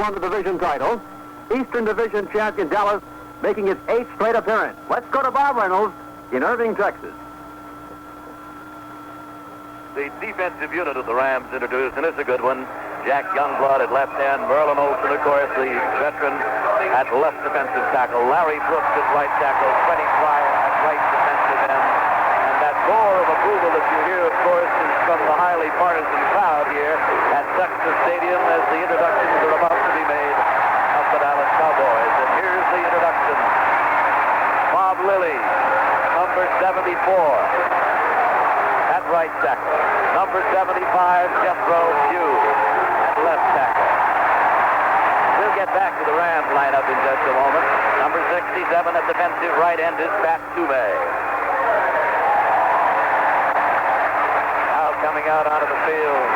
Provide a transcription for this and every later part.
won the division title. Eastern Division champion Dallas making its 8th straight appearance. Let's go to Bob Reynolds in Irving, Texas. The defensive unit of the Rams introduced, and it's a good one. Jack Youngblood at left end. Merlin Olsen, of course, the veteran at left defensive tackle. Larry Brooks at right tackle. Freddie Pryor at right defensive end. And that roar of approval that you hear, of course, is from the highly partisan crowd here at Texas Stadium as the introductions are about to be made of the Dallas Cowboys. And here's the introduction. Bob Lilly, number 74. At right tackle. Number 75, Jethro Pugh at left tackle. We'll get back to the Rams lineup in just a moment. Number 67 at defensive right end is Pat Toomey. Now coming out onto the field.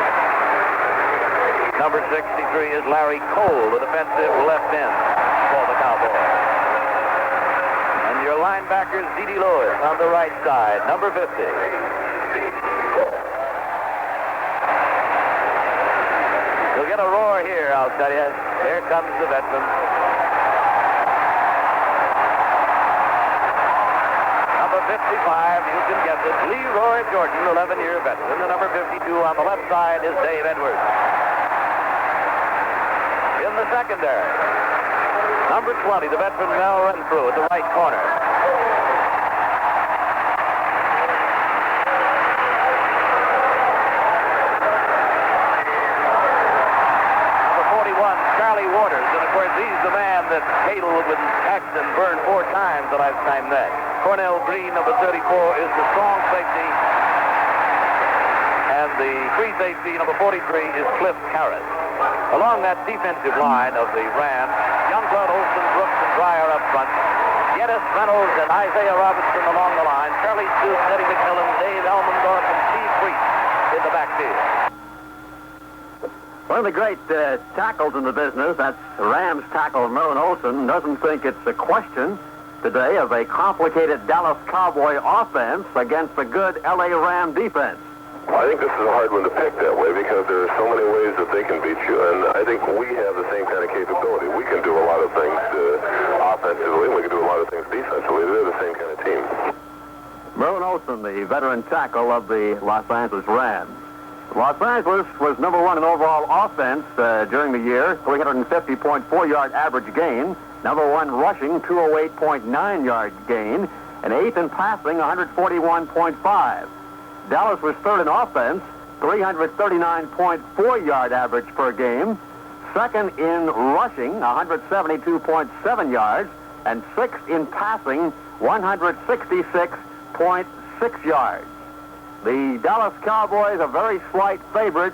Number 63 is Larry Cole, the defensive left end for the Cowboys. And your linebackers, D.D. Lewis on the right side, number 50. You'll get a roar here, I'll tell you. Here comes the veteran. Number 55, you can guess it, Leroy Jordan, 11-year veteran. The number 52 on the left side is Dave Edwards. In the secondary, number 20, the veteran Mel Renfrew at the right corner. Charlie Waters, and of course he's the man that Caleb and Paxton burned 4 times the last time that. Cornell Green, number 34, is the strong safety, and the free safety, number 43, is Cliff Karras. Along that defensive line of the Rams, Youngblood, Olsen, Brooks, and Pryor up front. Geddes, Reynolds, and Isaiah Robinson along the line. Charlie Stoops, Eddie McMillan, Dave Elmendorf, and Steve Priest in the backfield. One of the great tackles in the business, that's Rams tackle Merlin Olsen, doesn't think it's a question today of a complicated Dallas Cowboy offense against a good L.A. Ram defense. I think this is a hard one to pick that way because there are so many ways that they can beat you, and I think we have the same kind of capability. We can do a lot of things offensively, and we can do a lot of things defensively. They're the same kind of team. Merlin Olsen, the veteran tackle of the Los Angeles Rams. Los Angeles was number 1 in overall offense during the year, 350.4-yard average gain. Number 1 rushing, 208.9-yard gain. And 8th in passing, 141.5. Dallas was 3rd in offense, 339.4-yard average per game. 2nd in rushing, 172.7 yards. And 6th in passing, 166.6 yards. The Dallas Cowboys are very slight favorite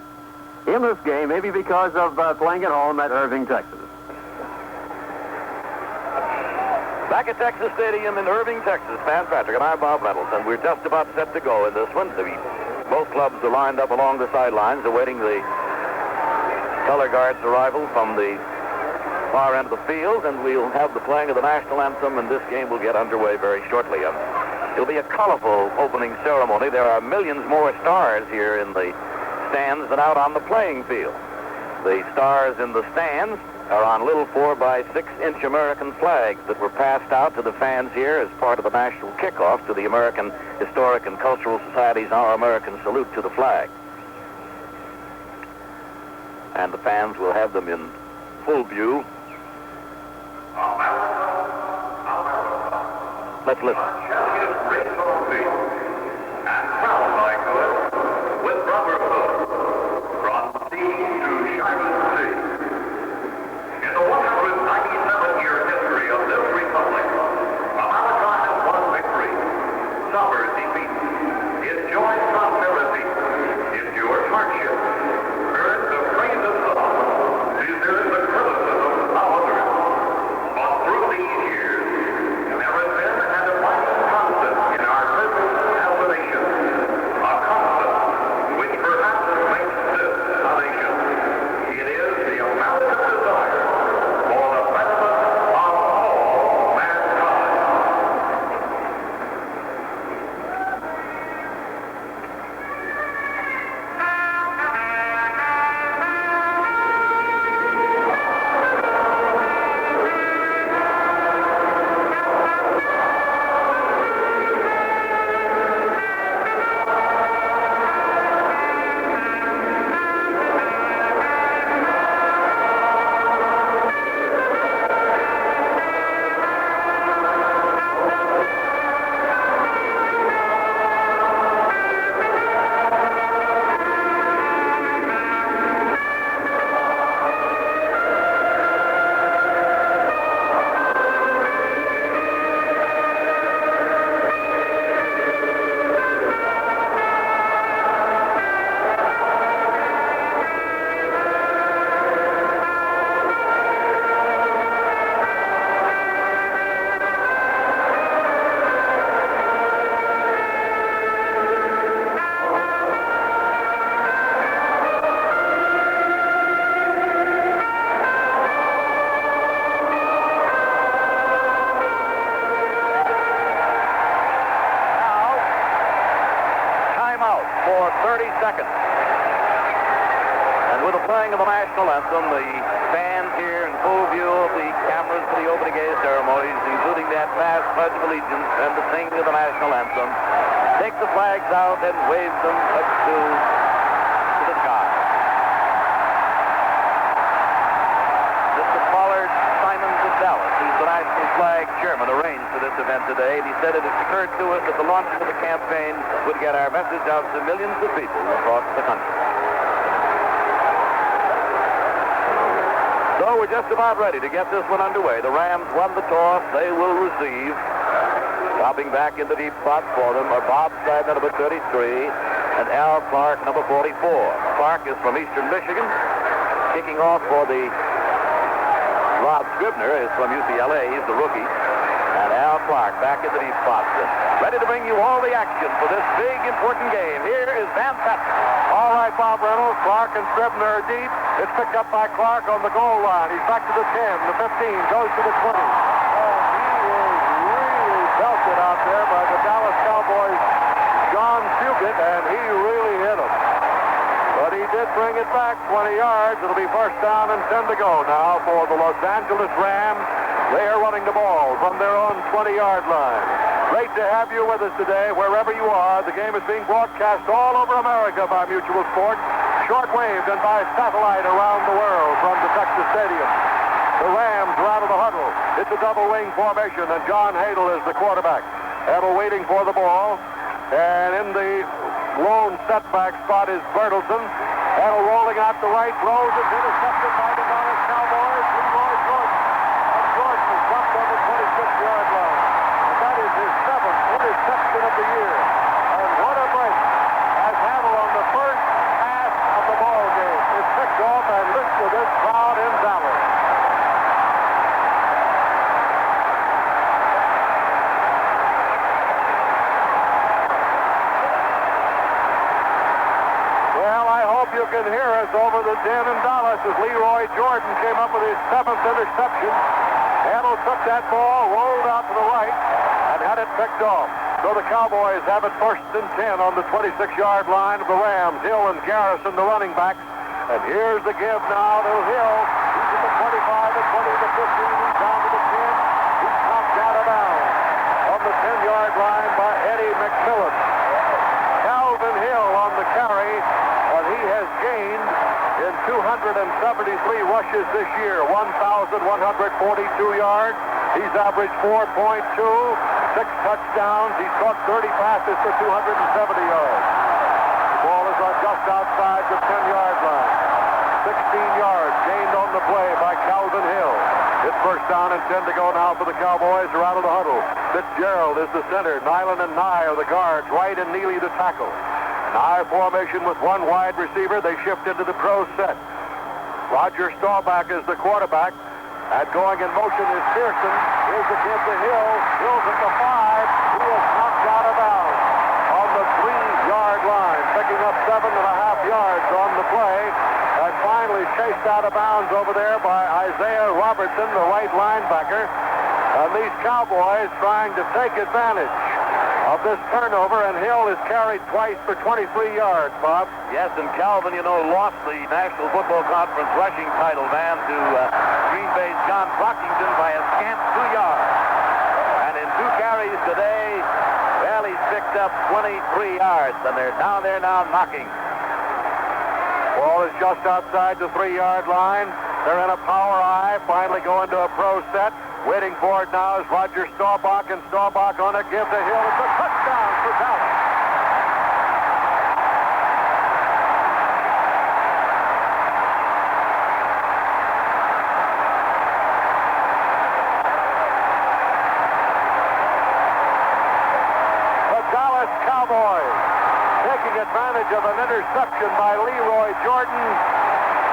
in this game, maybe because of playing at home at Irving, Texas. Back at Texas Stadium in Irving, Texas, Stan Patrick and I'm Bob Reynolds, and we're just about set to go in this one. Both clubs are lined up along the sidelines, awaiting the color guard's arrival from the far end of the field, and we'll have the playing of the national anthem, and this game will get underway very shortly. It'll be a colorful opening ceremony. There are millions more stars here in the stands than out on the playing field. The stars in the stands are on little 4-by-6-inch American flags that were passed out to the fans here as part of the national kickoff to the American Historic and Cultural Society's Our American Salute to the Flag. And the fans will have them in full view. Let's listen. With brotherhood from sea to shining sea. In the 197-year history of this republic, America has won victory, suffered defeat, enjoyed prosperity, endured hardship, earned the praises of, deserved the criticism of others. But through these years, there has been an abiding for 30 seconds. And with the playing of the national anthem, the fans here in full view of the cameras for the opening day ceremonies, including that mass pledge of allegiance and the singing of the national anthem, take the flags out and wave them up to the sky. Mr. Pollard Simons of Dallas, who's the national flag chairman, arranged for this event today, and he said it had occurred to us that the launching of the campaign would get our message out to millions of people across the country. So we're just about ready to get this one underway. The Rams won the toss. They will receive. Dropping back in the deep spot for them are Bob Stryder, number 33, and Al Clark, number 44. Clark is from Eastern Michigan. Kicking off for the Rob Scribner is from UCLA. He's the rookie. And Al Clark back in the deep spot. Ready to bring you all the action for this big, important game. Here is Van Patten. All right, Bob Reynolds. Clark and Scribner are deep. It's picked up by Clark on the goal line. He's back to the 10, the 15, goes to the 20. He was really belted out there by the Dallas Cowboys' John Fugit, and he really hit him. But he did bring it back 20 yards. It'll be first down and 10 to go now for the Los Angeles Rams. They are running the ball from their own 20-yard line. Great to have you with us today, wherever you are. The game is being broadcast all over America by Mutual Sports, shortwaved and by satellite around the world from the Texas Stadium. The Rams are out of the huddle. It's a double-wing formation, and John Hadle is the quarterback. Hadle waiting for the ball, and in the lone setback spot is Bertelsen. Hadle rolling out the right, throws it, intercepted by the Dallas Cowboys. Leroy Jordan. And Jordan is dropped on the 26-yard line. And that is his 7th interception of the year. And what a break as Hadle on the first pass of the ball game is picked off and lifted to this crowd in Dallas. You can hear us over the den in Dallas as Leroy Jordan came up with his 7th interception. Hadle took that ball, rolled out to the right, and had it picked off. So the Cowboys have it first and 10 on the 26-yard line of the Rams. Hill and Garrison, the running backs. And here's the give now to Hill. He's at the 25, the 20, the 15. He's down to the 10. He's knocked out of bounds on the 10-yard line by Eddie McMillan. Calvin Hill on the carry. He has gained in 273 rushes this year, 1,142 yards. He's averaged 4.2, 6 touchdowns. He's caught 30 passes for 270 yards. The ball is just outside the 10-yard line. 16 yards gained on the play by Calvin Hill. It's first down and 10 to go now for the Cowboys. They're out of the huddle. Fitzgerald is the center. Nyland and Nye are the guards. Wright and Neely the tackle. Nye formation with one wide receiver. They shift into the pro set. Roger Staubach is the quarterback. And going in motion is Pearson. Here's the give to Hill. Hill's at the 5. He is knocked out of bounds on the 3-yard line, picking up 7.5 yards on the play. And finally chased out of bounds over there by Isaiah Robertson, the right linebacker. And these Cowboys trying to take advantage of this turnover, and Hill is carried twice for 23 yards, Bob. Yes, and Calvin, lost the National Football Conference rushing title, man, to Green Bay's John Brockington by a scant 2 yards. And in 2 carries today, well, he's picked up 23 yards, and they're down there now knocking. Ball is just outside the 3-yard line. They're in a power eye, finally going to a pro set. Waiting for it now is Roger Staubach, and Staubach on a give to Hill. It's a touchdown for Dallas. The Dallas Cowboys taking advantage of an interception by Leroy Jordan.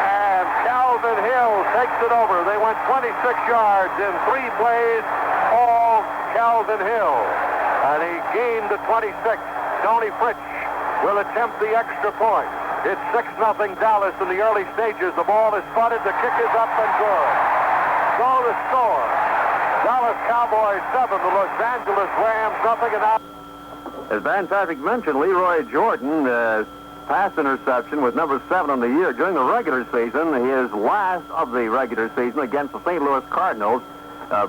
And Calvin Hill takes it over. They went 26 yards in 3 plays, all Calvin Hill. And he gained the 26. Tony Fritsch will attempt the extra point. It's 6-0 Dallas in the early stages. The ball is spotted. The kick is up and good. So the score. Dallas Cowboys 7, the Los Angeles Rams nothing. And out. As Van Patrick mentioned, Leroy Jordan, pass interception was number 7 on the year. During the regular season, his last of the regular season against the St. Louis Cardinals,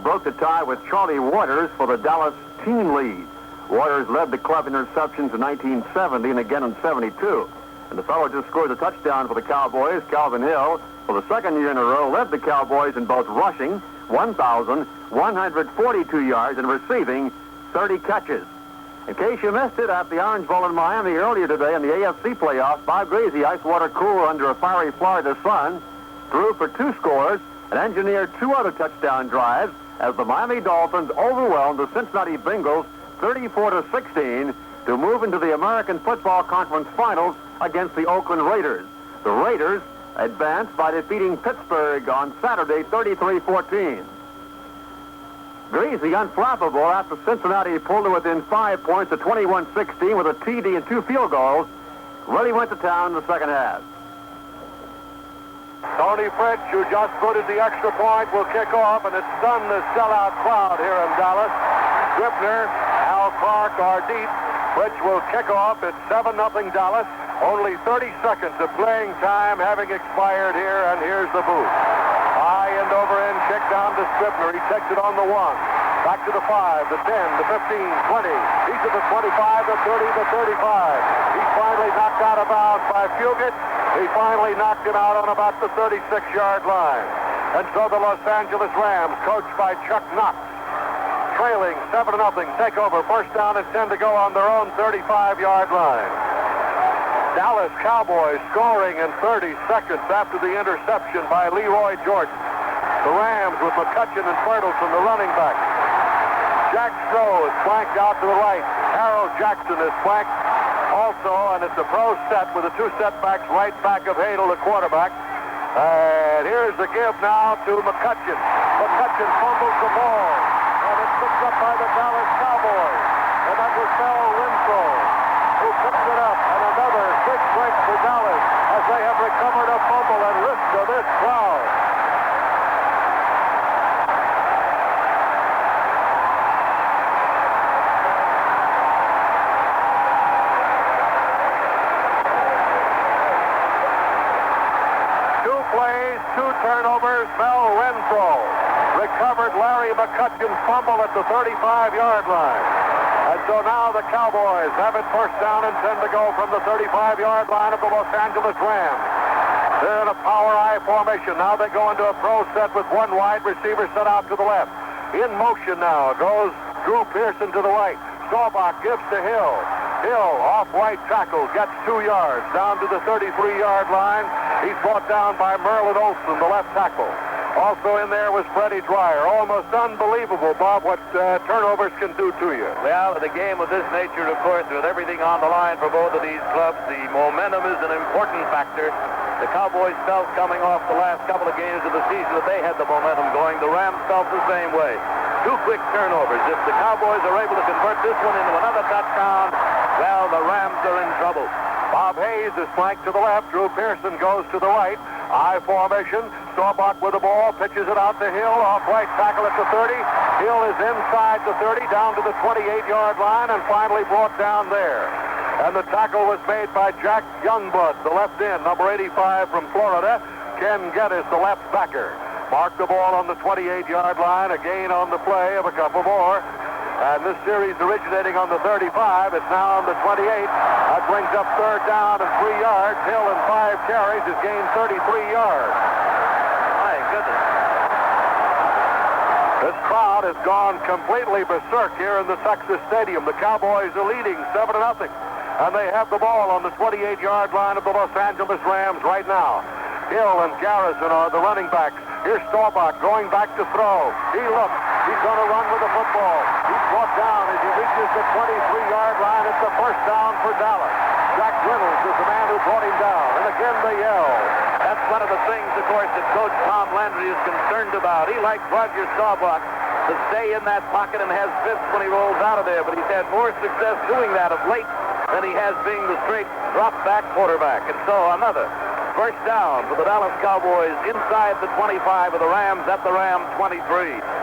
broke the tie with Charlie Waters for the Dallas team lead. Waters led the club interceptions in 1970 and again in 72. And the fellow just scored a touchdown for the Cowboys. Calvin Hill, for the second year in a row, led the Cowboys in both rushing, 1,142 yards, and receiving 30 catches. In case you missed it, at the Orange Bowl in Miami earlier today in the AFC playoff, Bob Greasy, ice water cooler under a fiery Florida sun, threw for 2 scores and engineered 2 other touchdown drives as the Miami Dolphins overwhelmed the Cincinnati Bengals 34-16 to move into the American Football Conference Finals against the Oakland Raiders. The Raiders advanced by defeating Pittsburgh on Saturday 33-14. Greasy unflappable after Cincinnati pulled it within 5 points at 21-16 with a TD and 2 field goals. Really went to town in the second half. Tony Fritsch, who just booted the extra point, will kick off, and it stunned the sellout crowd here in Dallas. Scribner, Al Clark are deep. Fritsch will kick off. It's 7-0 Dallas. Only 30 seconds of playing time having expired here, and here's the booth. High end over end kick down to Scribner. He takes it on the 1. Back to the 5, the 10, the 15, 20. He's at the 25, the 30, the 35. He's finally knocked out of bounds by Fugit. He finally knocked him out on about the 36-yard line. And so the Los Angeles Rams, coached by Chuck Knox, trailing 7-0, take over. First down and 10 to go on their own 35-yard line. Dallas Cowboys scoring in 30 seconds after the interception by Leroy Jordan. The Rams with McCutcheon and Fertelson, the running back. Jack Stroh is flanked out to the right. Harold Jackson is flanked also, and it's a pro set with the 2 setbacks right back of Hadel, the quarterback. And here's the give now to McCutcheon. McCutcheon fumbles the ball, and it's picked up by the Dallas Cowboys. And that was Mel Renfro, who picks it up, and another big break for Dallas as they have recovered a fumble, and listen to this crowd. Turnovers. Mel Renfro recovered Larry McCutcheon's fumble at the 35-yard line. And so now the Cowboys have it first down and 10 to go from the 35-yard line of the Los Angeles Rams. They're in a power I formation. Now they go into a pro set with 1 wide receiver set out to the left. In motion now goes Drew Pearson to the right. Staubach gives to Hill. Hill, off right tackle, gets 2 yards down to the 33-yard line. He's brought down by Merlin Olsen, the left tackle. Also in there was Freddie Dwyer. Almost unbelievable, Bob, what turnovers can do to you. Well, in a game of this nature, of course, with everything on the line for both of these clubs, the momentum is an important factor. The Cowboys felt coming off the last couple of games of the season that they had the momentum going. The Rams felt the same way. 2 quick turnovers. If the Cowboys are able to convert this one into another touchdown, well, the Rams are in trouble. Bob Hayes is flanked to the left. Drew Pearson goes to the right. I formation. Staubach with the ball. Pitches it out to Hill. Off right tackle at the 30. Hill is inside the 30, down to the 28-yard line, and finally brought down there. And the tackle was made by Jack Youngblood, the left end, number 85 from Florida. Ken Geddes, the left backer. Marked the ball on the 28-yard line. A gain on the play of a couple more. And this series originating on the 35. It's now on the 28. That brings up third down and 3 yards. Hill in 5 carries has gained 33 yards. My goodness. This crowd has gone completely berserk here in the Texas Stadium. The Cowboys are leading 7-0. And they have the ball on the 28-yard line of the Los Angeles Rams right now. Hill and Garrison are the running backs. Here's Staubach going back to throw. He looks. He's going to run with the football. He's brought down as he reaches the 23-yard line. It's the first down for Dallas. Jack Reynolds is the man who brought him down. And again they yell. That's one of the things, of course, that Coach Tom Landry is concerned about. He likes Roger Staubach to stay in that pocket and has fits when he rolls out of there. But he's had more success doing that of late than he has being the straight drop-back quarterback. And so another first down for the Dallas Cowboys inside the 25 of the Rams at the Ram 23.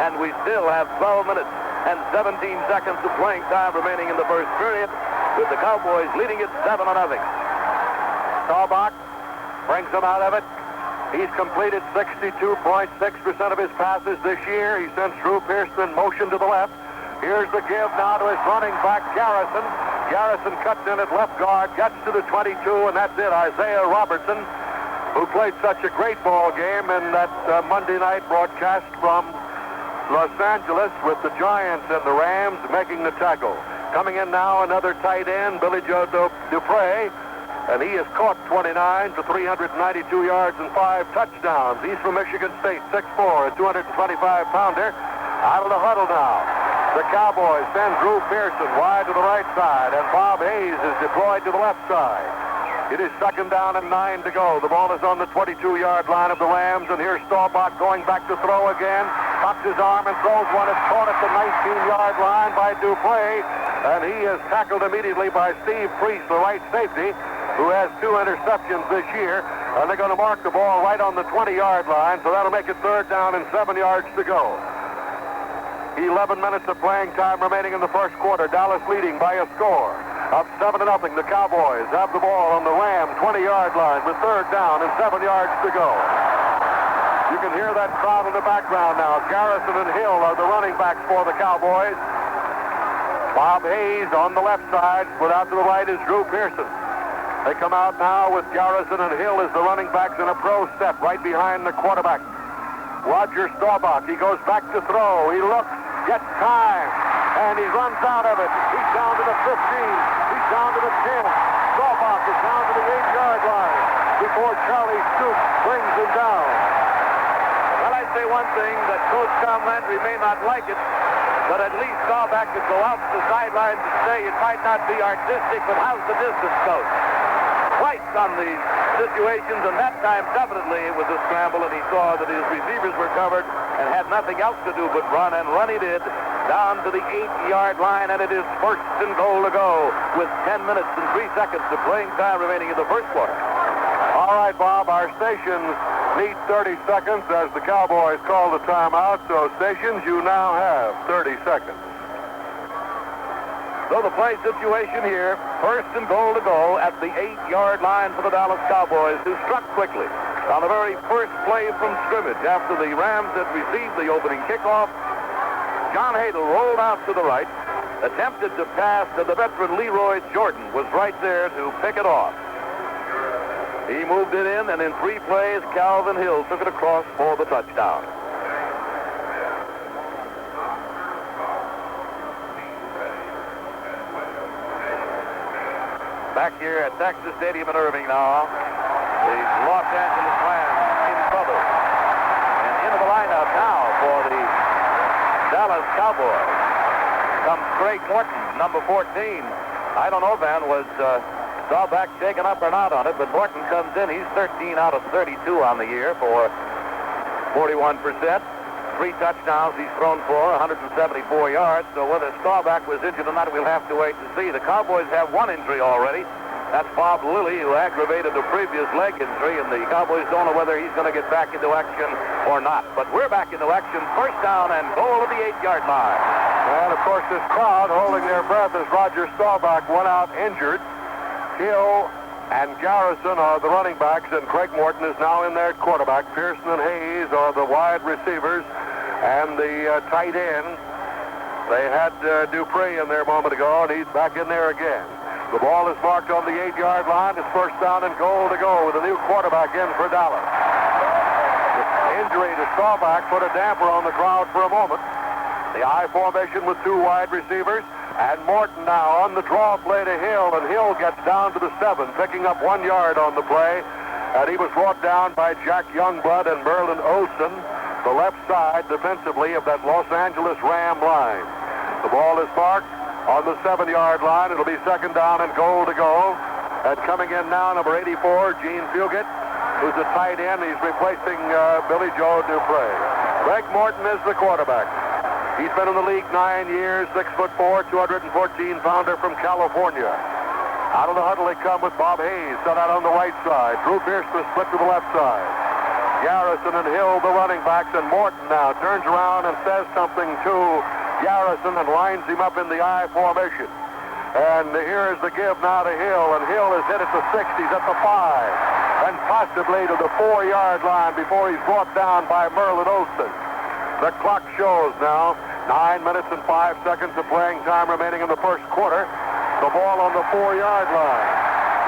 And we still have 12 minutes and 17 seconds of playing time remaining in the first period, with the Cowboys leading it 7-0. Staubach brings them out of it. He's completed 62.6% of his passes this year. He sends Drew Pearson in motion to the left. Here's the give now to his running back, Garrison. Garrison cuts in at left guard, gets to the 22, and that's it. Isaiah Robertson, who played such a great ball game in that Monday night broadcast from Los Angeles with the Giants and the Rams, making the tackle. Coming in now, another tight end, Billy Joe Dupre, and he has caught 29 for 392 yards and 5 touchdowns. He's from Michigan State, 6'4", a 225-pounder. Out of the huddle now. The Cowboys send Drew Pearson wide to the right side, and Bob Hayes is deployed to the left side. It is 2nd down and 9 to go. The ball is on the 22-yard line of the Rams, and here's Staubach going back to throw again. Cocks his arm and throws one. It's caught at the 19-yard line by Dupre, and he is tackled immediately by Steve Priest, the right safety, who has 2 interceptions this year, and they're going to mark the ball right on the 20-yard line, so that'll make it 3rd down and 7 yards to go. 11 minutes of playing time remaining in the first quarter. Dallas leading by a score of 7-0. The Cowboys have the ball on the Ram 20-yard line with 3rd down and 7 yards to go. You can hear that crowd in the background now. Garrison and Hill are the running backs for the Cowboys. Bob Hayes on the left side. Split out to the right is Drew Pearson. They come out now with Garrison and Hill as the running backs in a pro step right behind the quarterback. Roger Staubach, he goes back to throw. He looks, gets time, and he runs out of it. He's down to the 15. He's down to the 10. Staubach is down to the 8-yard line before Charlie Stoops brings him down. Well, I'd say one thing, that Coach Tom Landry may not like it, but at least Staubach could go out to the sideline to say it might not be artistic, but how's the distance, Coach? Twice on these situations, and that time definitely it was a scramble, and he saw that his receivers were covered and had nothing else to do but run, and run he did down to the 8-yard line, and it is 1st and goal to go with 10 minutes and 3 seconds of playing time remaining in the first quarter. All right, Bob, our stations need 30 seconds as the Cowboys call the timeout, so stations, you now have 30 seconds. So the play situation here, 1st and goal to go at the 8-yard line for the Dallas Cowboys, who struck quickly on the very first play from scrimmage after the Rams had received the opening kickoff. John Hadle rolled out to the right, attempted to pass to the veteran Leroy Jordan, was right there to pick it off. He moved it in, and in 3 plays, Calvin Hill took it across for the touchdown. Back here at Texas Stadium in Irving now, the Los Angeles Rams in trouble. And into the lineup now for the Dallas Cowboys comes Craig Morton, number 14. I don't know, Van, was Staubach shaken up or not on it, but Morton comes in. He's 13 out of 32 on the year for 41%. 3 touchdowns he's thrown for, 174 yards. So whether Staubach was injured or not, we'll have to wait and see. The Cowboys have 1 injury already. That's Bob Lilly, who aggravated a previous leg injury, and the Cowboys don't know whether he's going to get back into action or not. But we're back into action. 1st down and goal at the 8-yard line. And, of course, this crowd holding their breath as Roger Staubach went out injured. Hill and Garrison are the running backs, and Craig Morton is now in there at quarterback. Pearson and Hayes are the wide receivers, and the tight end. They had Dupre in there a moment ago, and he's back in there again. The ball is marked on the 8-yard line. It's 1st down and goal to go with a new quarterback in for Dallas. The injury to Staubach put a damper on the crowd for a moment. The I formation with 2 wide receivers. And Morton now on the draw play to Hill, and Hill gets down to the 7, picking up 1 yard on the play. And he was brought down by Jack Youngblood and Merlin Olsen, the left side defensively of that Los Angeles Ram line. The ball is marked on the 7-yard line. It'll be 2nd down and goal to go. And coming in now, number 84, Gene Fugit, who's a tight end. He's replacing Billy Joe Dupre. Craig Morton is the quarterback. He's been in the league 9 years, 6'4", 214-pounder from California. Out of the huddle they come with Bob Hayes, set out on the right side. Drew Pearson was split to the left side. Garrison and Hill, the running backs, and Morton now turns around and says something to Garrison and lines him up in the I formation. And here's the give now to Hill, and Hill is hit at the 6. He's at the 5, and possibly to the 4-yard line before he's brought down by Merlin Olsen. The clock shows now 9 minutes and 5 seconds of playing time remaining in the first quarter. The ball on the 4-yard line.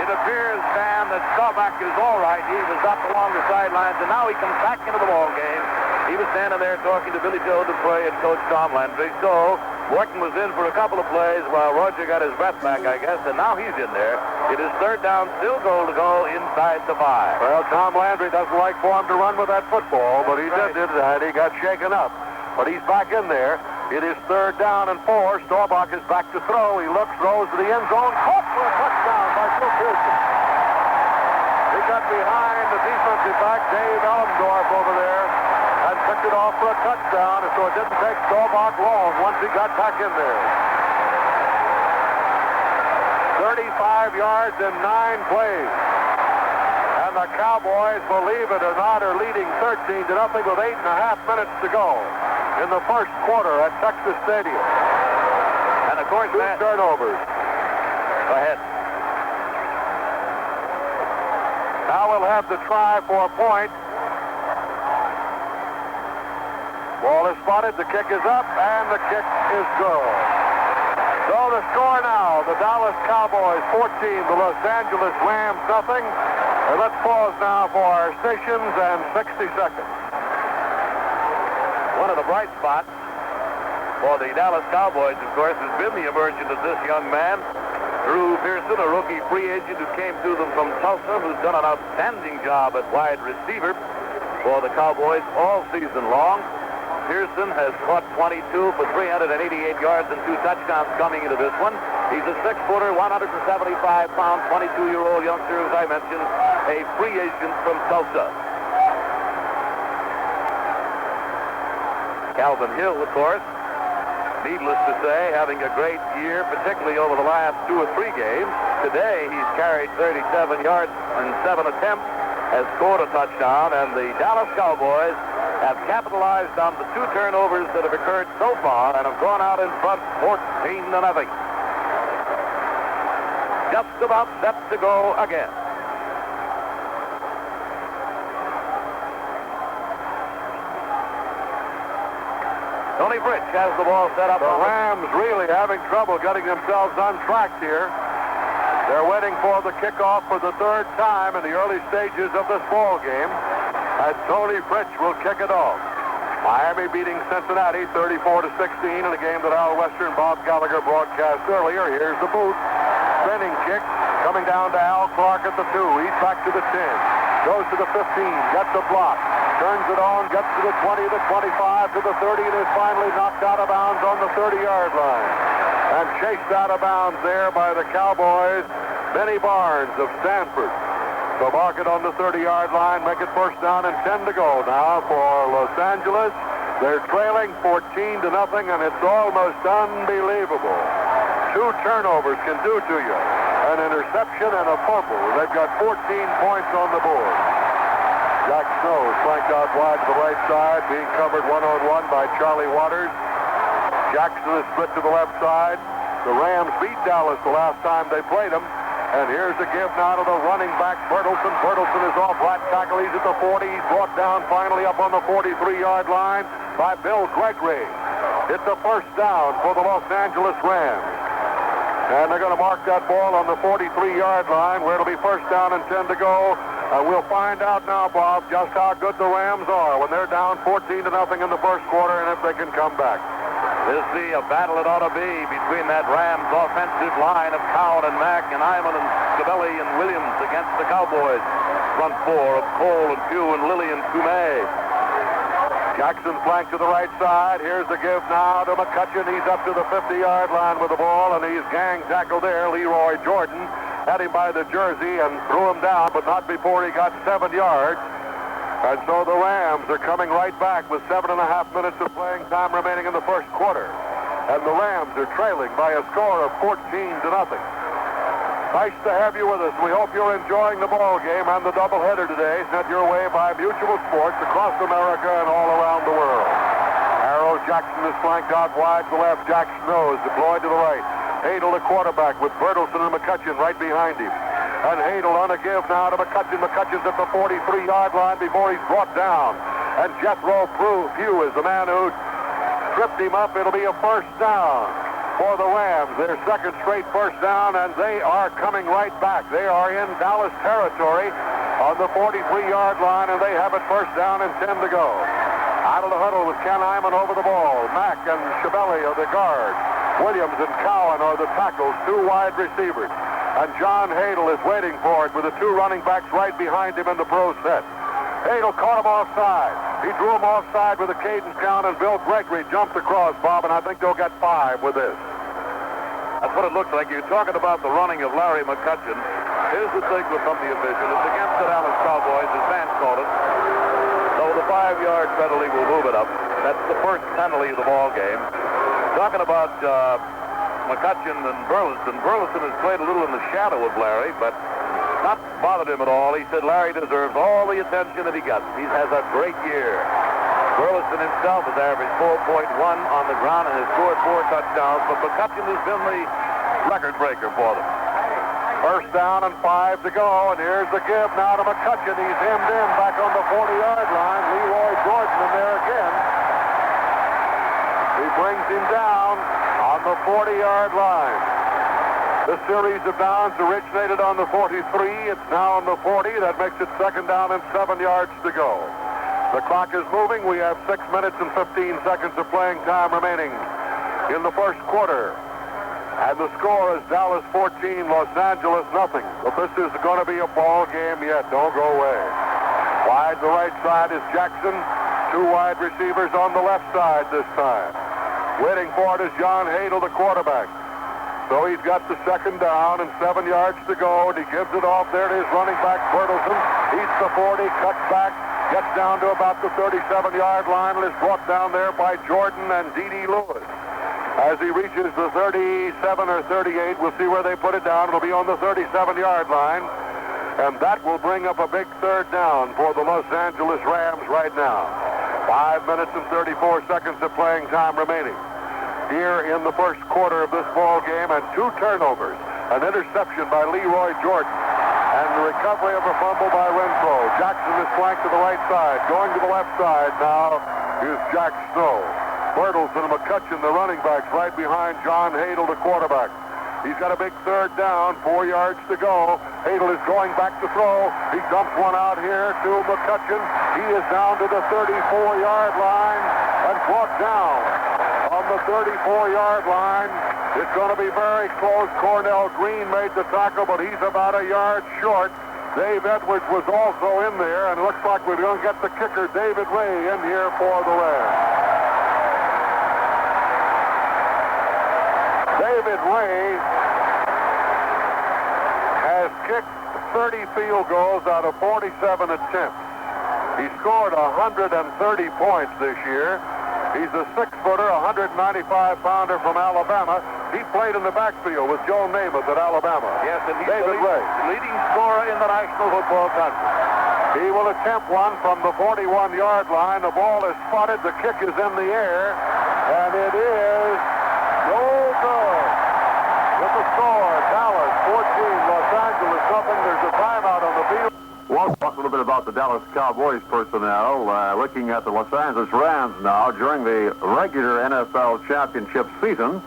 It appears, Dan, that Staubach is all right. He was up along the sidelines, and now he comes back into the ball game. He was standing there talking to Billy Joe Dupree and Coach Tom Landry. So Morton was in for a couple of plays while Roger got his breath back, I guess, and now he's in there. It is third down, still goal to go inside the 5. Well, Tom Landry doesn't like for him to run with that football, but he did that. He got shaken up. But he's back in there. It is third down and 4. Staubach is back to throw. He looks, throws to the end zone. Caught for a touchdown by Phil Pearson. He got behind the defensive back, Dave Elmdorf, over there, and picked it off for a touchdown. And so it didn't take Staubach long once he got back in there. 35 yards in 9 plays. And the Cowboys, believe it or not, are leading 13-0 with 8.5 minutes to go in the first quarter at Texas Stadium. And of course, 2 turnovers. Go ahead. Now we'll have the try for a point. Ball is spotted, the kick is up, and the kick is good. So the score now, the Dallas Cowboys 14, the Los Angeles Rams nothing. And let's pause now for our stations and 60 seconds. One of the bright spots for the Dallas Cowboys, of course, has been the emergence of this young man, Drew Pearson, a rookie free agent who came to them from Tulsa, who's done an outstanding job at wide receiver for the Cowboys all season long. Pearson has caught 22 for 388 yards and 2 touchdowns coming into this one. He's a 6-footer, 175-pound, 22-year-old youngster, as I mentioned, a free agent from Tulsa. Calvin Hill, of course, needless to say, having a great year, particularly over the last 2 or 3 games. Today, he's carried 37 yards in 7 attempts, has scored a touchdown, and the Dallas Cowboys have capitalized on the 2 turnovers that have occurred so far and have gone out in front 14-0. Just about set to go again. Tony Fritsch has the ball set up. The Rams really having trouble getting themselves untracked here. They're waiting for the kickoff for the 3rd time in the early stages of this ball game. And Tony Fritsch will kick it off. Miami beating Cincinnati 34-16 in a game that Al Western and Bob Gallagher broadcast earlier. Here's the boot. Spinning kick coming down to Al Clark at the 2. He's back to the 10. Goes to the 15. Gets a block. Turns it on. Gets to the 20, the 25, to the 30, and is finally knocked out of bounds on the 30-yard line. And chased out of bounds there by the Cowboys, Benny Barnes of Stanford. So mark it on the 30-yard line, make it first down and 10 to go now for Los Angeles. They're trailing 14-0, and it's almost unbelievable. 2 turnovers can do to you. An interception and a fumble. They've got 14 points on the board. Jack Snow is flanked out wide to the right side, being covered one-on-one by Charlie Waters. Jackson is split to the left side. The Rams beat Dallas the last time they played them. And here's the give now to the running back, Bertelsen. Bertelsen is off right tackle. He's at the 40. He's brought down finally up on the 43-yard line by Bill Gregory. It's a first down for the Los Angeles Rams. And they're going to mark that ball on the 43-yard line where it'll be first down and 10 to go. We'll find out now, Bob, just how good the Rams are when they're down 14-0 in the first quarter and if they can come back. This be a battle it ought to be between that Rams offensive line of Cowan and Mack and Iman and Scavelli and Williams against the Cowboys. Front 4 of Cole and Pugh and Lilly and Toomey. Jackson flanked to the right side. Here's the give now to McCutcheon. He's up to the 50-yard line with the ball, and he's gang tackled there. Leroy Jordan had him by the jersey and threw him down, but not before he got 7 yards. And so the Rams are coming right back with 7.5 minutes of playing time remaining in the first quarter. And the Rams are trailing by a score of 14-0. Nice to have you with us. We hope you're enjoying the ball game and the doubleheader today, sent your way by Mutual Sports across America and all around the world. Arrows Jackson is flanked out wide to the left. Jack Snow is deployed to the right. Hadel, the quarterback, with Bertelsen and McCutcheon right behind him. And Hadel on a give now to McCutcheon. McCutcheon's at the 43-yard line before he's brought down. And Jethro Pugh is the man who tripped him up. It'll be a first down for the Rams. Their second straight first down, and they are coming right back. They are in Dallas territory on the 43-yard line, and they have it first down and 10 to go. Out of the huddle with Ken Hyman over the ball. Mack and Schiavelli are the guards. Williams and Cowan are the tackles, two wide receivers. And John Hadel is waiting for it with the two running backs right behind him in the pro set. Hadel caught him offside. He drew him offside with a cadence count, and Bill Gregory jumped across, Bob, and I think they'll get 5 with this. That's what it looks like. You're talking about the running of Larry McCutcheon. Here's the signal from the official. It's against the Dallas Cowboys, as Vance called it. So the 5-yard penalty will move it up. That's the first penalty of the ball game. Talking about McCutcheon and Burleson. Burleson has played a little in the shadow of Larry, but not bothered him at all. He said Larry deserves all the attention that he gets. He has a great year. Burleson himself has averaged 4.1 on the ground and has scored 4 touchdowns, but McCutcheon has been the record breaker for them. First down and 5 to go, and here's the give now to McCutcheon. He's hemmed in back on the 40-yard line. Leroy Jordan in there again. He brings him down on the 40-yard line. The series of downs originated on the 43. It's now on the 40. That makes it second down and 7 yards to go. The clock is moving. We have 6 minutes and 15 seconds of playing time remaining in the first quarter. And the score is Dallas 14, Los Angeles nothing. But this is going to be a ball game yet. Don't go away. Wide to the right side is Jackson. 2 wide receivers on the left side this time. Waiting for it is John Hadel, the quarterback. So he's got the second down and 7 yards to go, and he gives it off. There it is, running back Bertelsen. He's the 40, cuts back, gets down to about the 37-yard line, and is brought down there by Jordan and D.D. Lewis. As he reaches the 37 or 38, we'll see where they put it down. It'll be on the 37-yard line, and that will bring up a big third down for the Los Angeles Rams right now. 5 minutes and 34 seconds of playing time remaining here in the first quarter of this ball game, and 2 turnovers, an interception by Leroy Jordan, and the recovery of a fumble by Renfro. Jackson is flanked to the right side. Going to the left side now is Jack Snow. Bertelsen and McCutcheon, the running backs, right behind John Hadel, the quarterback. He's got a big third down, 4 yards to go. Hadel is going back to throw. He dumps one out here to McCutcheon. He is down to the 34-yard line and brought down on the 34-yard line. It's going to be very close. Cornell Green made the tackle, but he's about a yard short. Dave Edwards was also in there, and it looks like we're going to get the kicker, David Ray, in here for the Rams. David Ray has kicked 30 field goals out of 47 attempts. He scored 130 points this year. He's a 6-footer, 195-pounder from Alabama. He played in the backfield with Joe Namath at Alabama. Yes, and he's David the Ray, leading scorer in the National Football Conference. he will attempt one from the 41-yard line. The ball is spotted. The kick is in the air, and it is no good. With the score, Dallas 14, Los Angeles nothing. There's a timeout on the field. We'll talk a little bit about the Dallas Cowboys personnel. Looking at the Los Angeles Rams now, during the regular NFL championship season,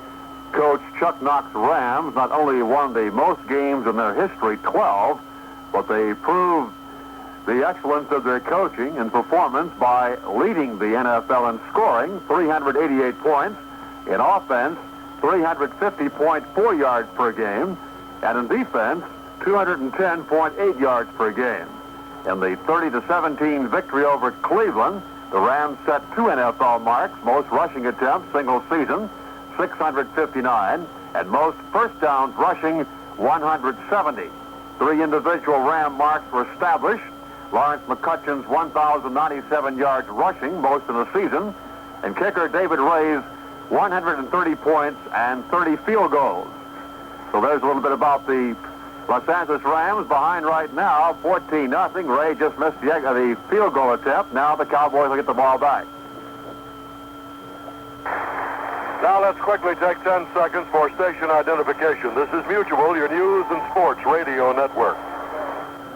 Coach Chuck Knox Rams not only won the most games in their history, 12, but they proved the excellence of their coaching and performance by leading the NFL in scoring, 388 points, in offense, 350.4 yards per game, and in defense, 210.8 yards per game. In the 30-17 victory over Cleveland, the Rams set 2 NFL marks, most rushing attempts single season, 659, and most first downs rushing, 170. 3 individual Ram marks were established. Lawrence McCutcheon's 1,097 yards rushing, most in the season, and kicker David Ray's 130 points and 30 field goals. So there's a little bit about the Los Angeles Rams behind right now, 14-0. Ray just missed the field goal attempt. Now the Cowboys will get the ball back. Now let's quickly take 10 seconds for station identification. This is Mutual, your news and sports radio network.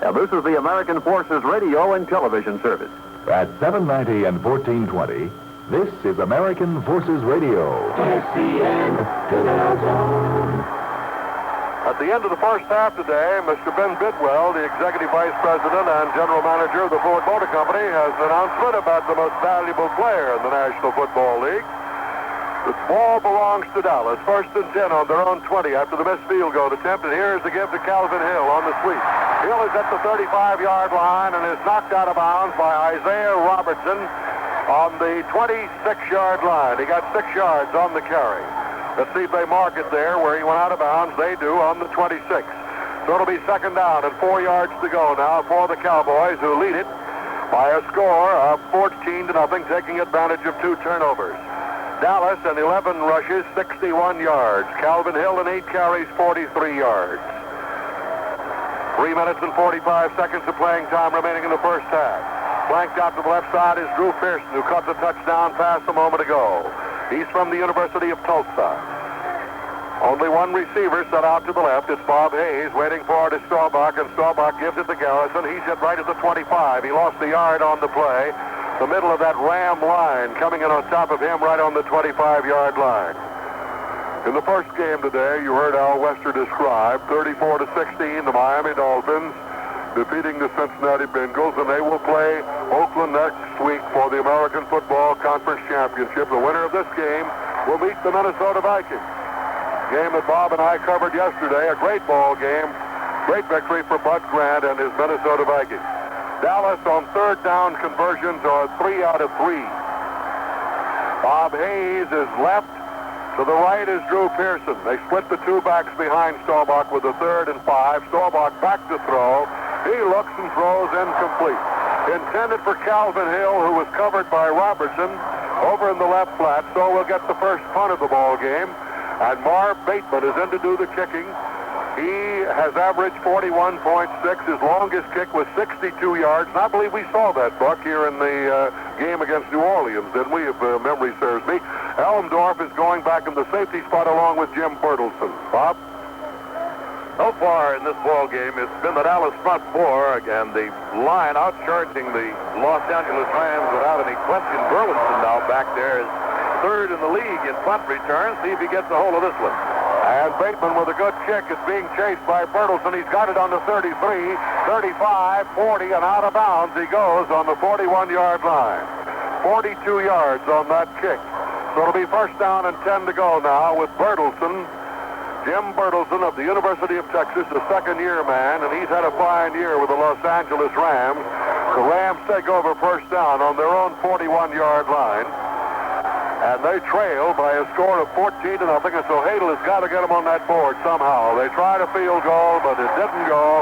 Now, this is the American Forces Radio and Television Service. At 790 and 1420, this is American Forces Radio. SCN to the zone. At the end of the first half today, Mr. Ben Bidwell, the Executive Vice President and General Manager of the Ford Motor Company, has an announcement about the most valuable player in the National Football League. The ball belongs to Dallas. 1st and 10 on their own 20 after the missed field goal attempt. And here's the give to Calvin Hill on the sweep. Hill is at the 35-yard line and is knocked out of bounds by Isaiah Robertson on the 26-yard line. He got 6 yards on the carry. Let's see if they mark it there where he went out of bounds. They do on the 26. So it'll be 2nd down and 4 yards to go now for the Cowboys, who lead it by a score of 14-0, taking advantage of 2 turnovers. Dallas in 11 rushes, 61 yards. Calvin Hill in 8 carries, 43 yards. 3 minutes and 45 seconds of playing time remaining in the first half. Flanked out to the left side is Drew Pearson, who caught the touchdown pass a moment ago. He's from the University of Tulsa. Only one receiver set out to the left. It's Bob Hayes waiting for it is Staubach, and Staubach gives it to Garrison. He's hit right at the 25. He lost the yard on the play. The middle of that Ram line coming in on top of him right on the 25-yard line. In the first game today, you heard Al Wester describe 34-16, the Miami Dolphins defeating the Cincinnati Bengals, and they will play Oakland next week for the American Football Conference Championship. The winner of this game will meet the Minnesota Vikings. Game that Bob and I covered yesterday, a great ball game, great victory for Bud Grant and his Minnesota Vikings. Dallas on 3rd down conversions are 3 out of 3. Bob Hayes is left. To the right is Drew Pearson. They split the 2 backs behind Staubach with a 3rd and 5. Staubach back to throw. He looks and throws incomplete. Intended for Calvin Hill, who was covered by Robertson over in the left flat. So we'll get the first punt of the ball game. And Marv Bateman is in to do the kicking. He has averaged 41.6. His longest kick was 62 yards. And I believe we saw that, Buck, here in the game against New Orleans, didn't we, if memory serves me. Elmdorf is going back in the safety spot along with Jim Bertelsen. Bob? So far in this ball game, it's been the Dallas front 4, and the line outcharging the Los Angeles Rams without any question. Burleson now back there is 3rd in the league in punt return. See if he gets a hold of this one. And Bateman with a good kick is being chased by Bertelsen. He's got it on the 33, 35, 40, and out of bounds he goes on the 41-yard line. 42 yards on that kick. So it'll be 1st down and 10 to go now with Bertelsen. Jim Bertelsen of the University of Texas, a second-year man, and he's had a fine year with the Los Angeles Rams. The Rams take over 1st down on their own 41-yard line. And they trail by a score of 14-0, and so Hadel has got to get them on that board somehow. They tried a field goal, but it didn't go.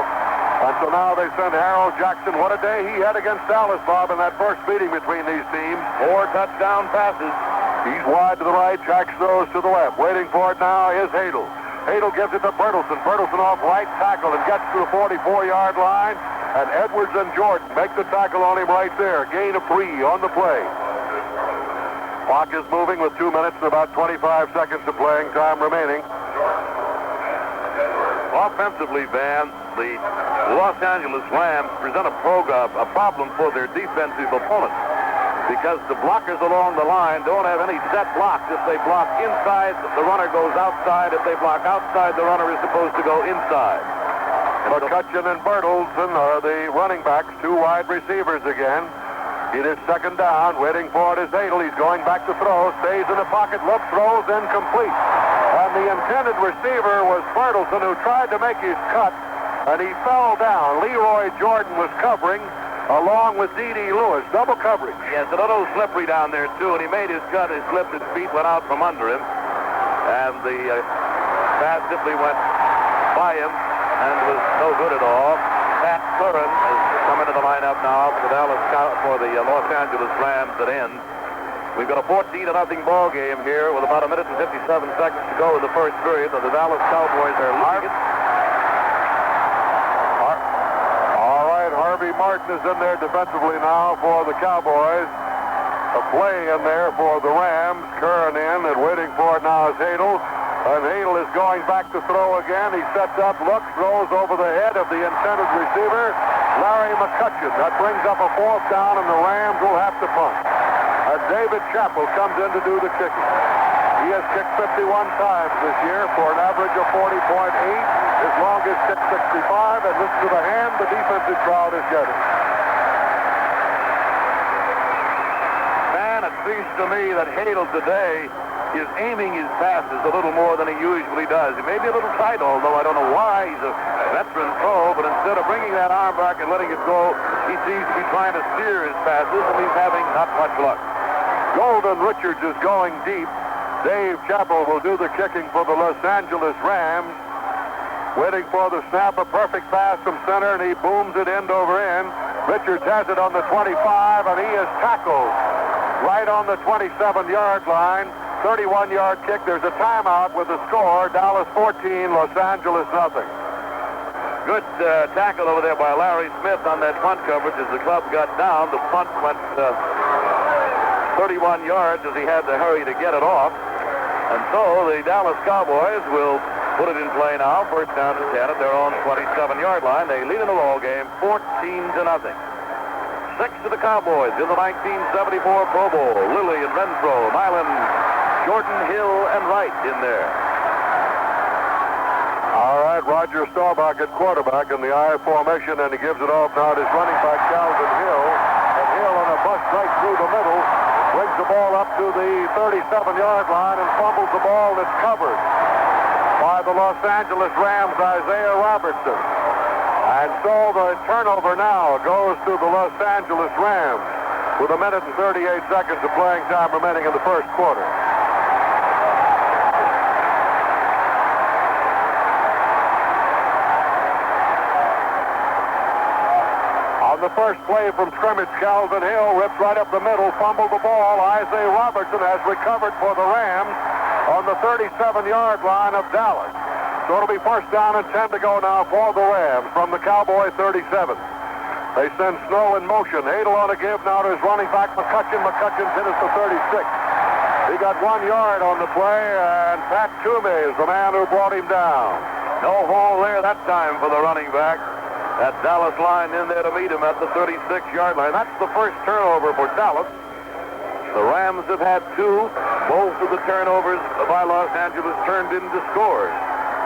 And so now they send Harold Jackson. What a day he had against Dallas, Bob, in that first meeting between these teams. 4 touchdown passes. He's wide to the right, Jack throws to the left. Waiting for it now is Hadel. Hadel gives it to Bertelsen. Bertelsen off right tackle and gets to the 44-yard line. And Edwards and Jordan make the tackle on him right there. Gain of 3 on the play. Clock is moving with 2 minutes and about 25 seconds of playing time remaining. Offensively, Van, the Los Angeles Rams present a problem for their defensive opponents because the blockers along the line don't have any set blocks. If they block inside, the runner goes outside. If they block outside, the runner is supposed to go inside. McCutcheon and Bertelsen are the running backs, 2 wide receivers again. It is 2nd down, waiting for it is Hadel. He's going back to throw, stays in the pocket, looks, throws, incomplete. And the intended receiver was Bertelsen, who tried to make his cut, and he fell down. Leroy Jordan was covering, along with D.D. Lewis, double coverage. Yes, a little slippery down there, too, and he made his cut, he slipped, his feet went out from under him, and the pass simply went by him and was no good at all. Pat Curran has come into the lineup now for the Los Angeles Rams at end. We've got a 14-0 ball game here with about 1 minute and 57 seconds to go in the first period. The Dallas Cowboys are leading it. All right, Harvey Martin is in there defensively now for the Cowboys. A play in there for the Rams. Curran in and waiting for it now is Hadel. And Hadel is going back to throw again. He sets up, looks, throws over the head of the intended receiver, Larry McCutcheon. That brings up a 4th down, and the Rams will have to punt. David Chappell comes in to do the kicking. He has kicked 51 times this year for an average of 40.8. His longest kick 65, and listen to the hand the defensive crowd is getting. Man, it seems to me that Hadel today is aiming his passes a little more than he usually does. He may be a little tight, although I don't know why. He's a veteran pro, but instead of bringing that arm back and letting it go, he seems to be trying to steer his passes, and he's having not much luck. Golden Richards is going deep. Dave Chappell will do the kicking for the Los Angeles Rams. Waiting for the snap, a perfect pass from center, and he booms it end over end. Richards has it on the 25, and he is tackled right on the 27-yard line. 31-yard kick. There's a timeout with the score. Dallas 14, Los Angeles nothing. Good tackle over there by Larry Smith on that punt coverage as the club got down. The punt went 31 yards as he had to hurry to get it off. And so the Dallas Cowboys will put it in play now. First down to 10 at their own 27-yard line. They lead in the ball game 14-0. 6 to the Cowboys in the 1974 Pro Bowl. Lilly and Renfro, Nyland, Jordan, Hill, and Wright in there. All right, Roger Staubach at quarterback in the I formation, and he gives it off now to his running back, Calvin Hill. And Hill on a bust right through the middle, brings the ball up to the 37-yard line and fumbles the ball that's covered by the Los Angeles Rams, Isaiah Robertson. And so the turnover now goes to the Los Angeles Rams with 1 minute and 38 seconds of playing time remaining in the first quarter. On the first play from scrimmage, Calvin Hill rips right up the middle, fumbled the ball. Isaiah Robertson has recovered for the Rams on the 37-yard line of Dallas. So it'll be first down and 10 to go now for the Rams from the Cowboy 37. They send Snow in motion. Hadel on a give now to his running back, McCutcheon. McCutcheon's hit us to 36. He got 1 yard on the play, and Pat Toomey is the man who brought him down. No hole there that time for the running back. That Dallas line in there to meet him at the 36-yard line. That's the first turnover for Dallas. The Rams have had 2. Both of the turnovers by Los Angeles turned into scores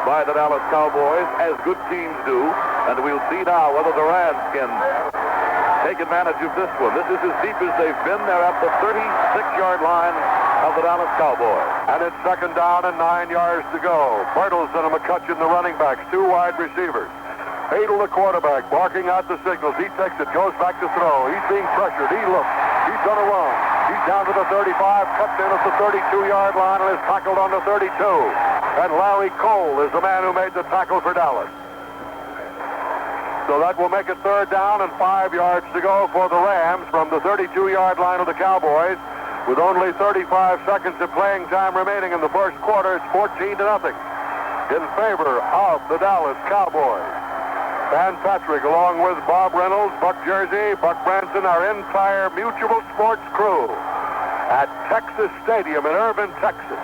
by the Dallas Cowboys, as good teams do. And we'll see now whether the Rams can take advantage of this one. This is as deep as they've been. They're at the 36-yard line of the Dallas Cowboys. And it's second down and 9 yards to go. Bertelsen and McCutcheon, the running backs, 2 wide receivers. Hadel, the quarterback, barking out the signals. He takes it, goes back to throw. He's being pressured. He looks. He's going to run. He's down to the 35, cuts in at the 32-yard line, and is tackled on the 32. And Larry Cole is the man who made the tackle for Dallas. So that will make it third down and 5 yards to go for the Rams from the 32-yard line of the Cowboys. With only 35 seconds of playing time remaining in the first quarter, it's 14-0 in favor of the Dallas Cowboys. Dan Patrick, along with Bob Reynolds, Buck Jersey, Buck Branson, our entire Mutual Sports crew at Texas Stadium in Irving, Texas.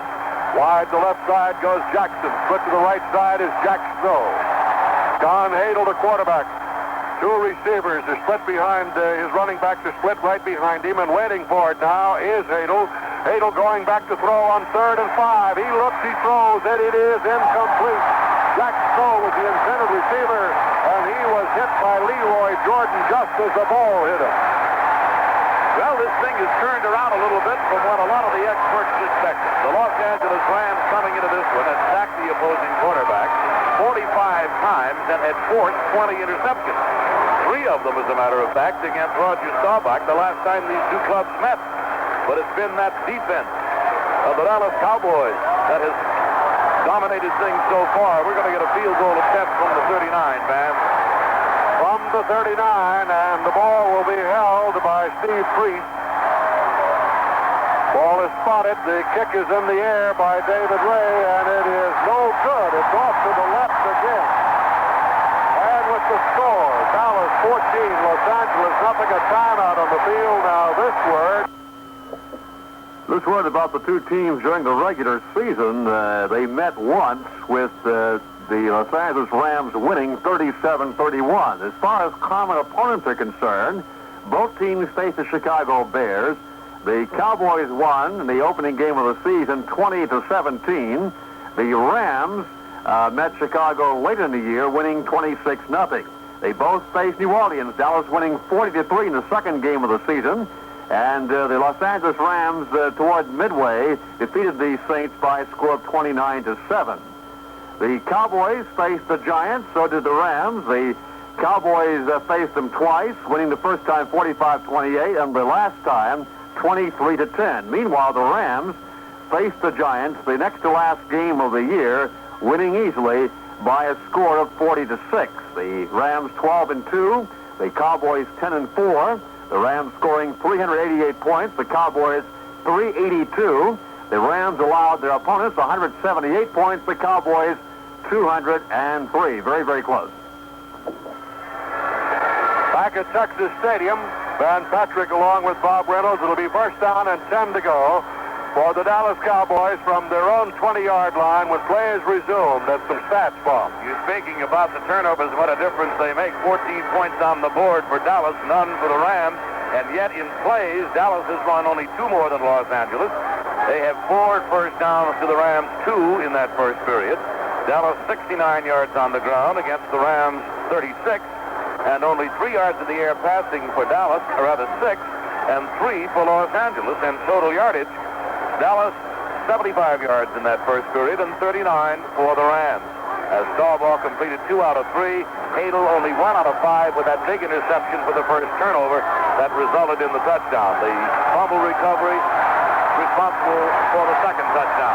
Wide to left side goes Jackson. Split to the right side is Jack Snow. Don Hadel, the quarterback. 2 receivers are split behind his running backs are split right behind him, and waiting for it now is Hadel. Hadel going back to throw on 3rd and 5. He looks, he throws, and it is incomplete. Jack Snow was the intended receiver, and he was hit by Leroy Jordan just as the ball hit him. Well, this thing has turned around a little bit from what a lot of the experts expected. The Los Angeles Rams coming into this one had sacked the opposing quarterback 45 times and had forced 20 interceptions. 3 of them, as a matter of fact, against Roger Staubach the last time these 2 clubs met. But it's been that defense of the Dallas Cowboys that has dominated things so far. We're going to get a field goal attempt from the 39, Van. From the 39, and the ball will be held by Steve Priest. Ball is spotted. The kick is in the air by David Ray, and it is no good. It's off to the left again. And with the score, Dallas 14, Los Angeles nothing, a timeout on the field. Now this word. This word about the two teams during the regular season. They met once with the Los Angeles Rams winning 37-31. As far as common opponents are concerned, both teams faced the Chicago Bears. The Cowboys won in the opening game of the season 20-17. The Rams met Chicago later in the year, winning 26-0. They both faced New Orleans, Dallas winning 40-3 in the second game of the season. And the Los Angeles Rams, toward midway, defeated the Saints by a score of 29-7. The Cowboys faced the Giants, so did the Rams. The Cowboys faced them twice, winning the first time 45-28, and the last time 23-10. Meanwhile, the Rams faced the Giants the next to last game of the year, winning easily by a score of 40-6. The Rams 12-2, the Cowboys 10-4. The Rams scoring 388 points, the Cowboys 382. The Rams allowed their opponents 178 points, the Cowboys 203. Very, very close. Back at Texas Stadium, Van Patrick along with Bob Reynolds. It'll be first down and 10 to go for the Dallas Cowboys from their own 20-yard line when play is resumed. That's some stats, Bob. You're speaking about the turnovers, what a difference they make. 14 points on the board for Dallas, none for the Rams. And yet in plays, Dallas has run only 2 more than Los Angeles. They have 4 first downs to the Rams, 2 in that first period. Dallas 69 yards on the ground against the Rams 36. And only 3 yards in the air passing for Dallas, or rather 6, and 3 for Los Angeles. And total yardage, Dallas 75 yards in that first period and 39 for the Rams. As Staubach completed 2 out of 3, Hadel only 1 out of 5 with that big interception for the first turnover that resulted in the touchdown. The fumble recovery responsible for the second touchdown.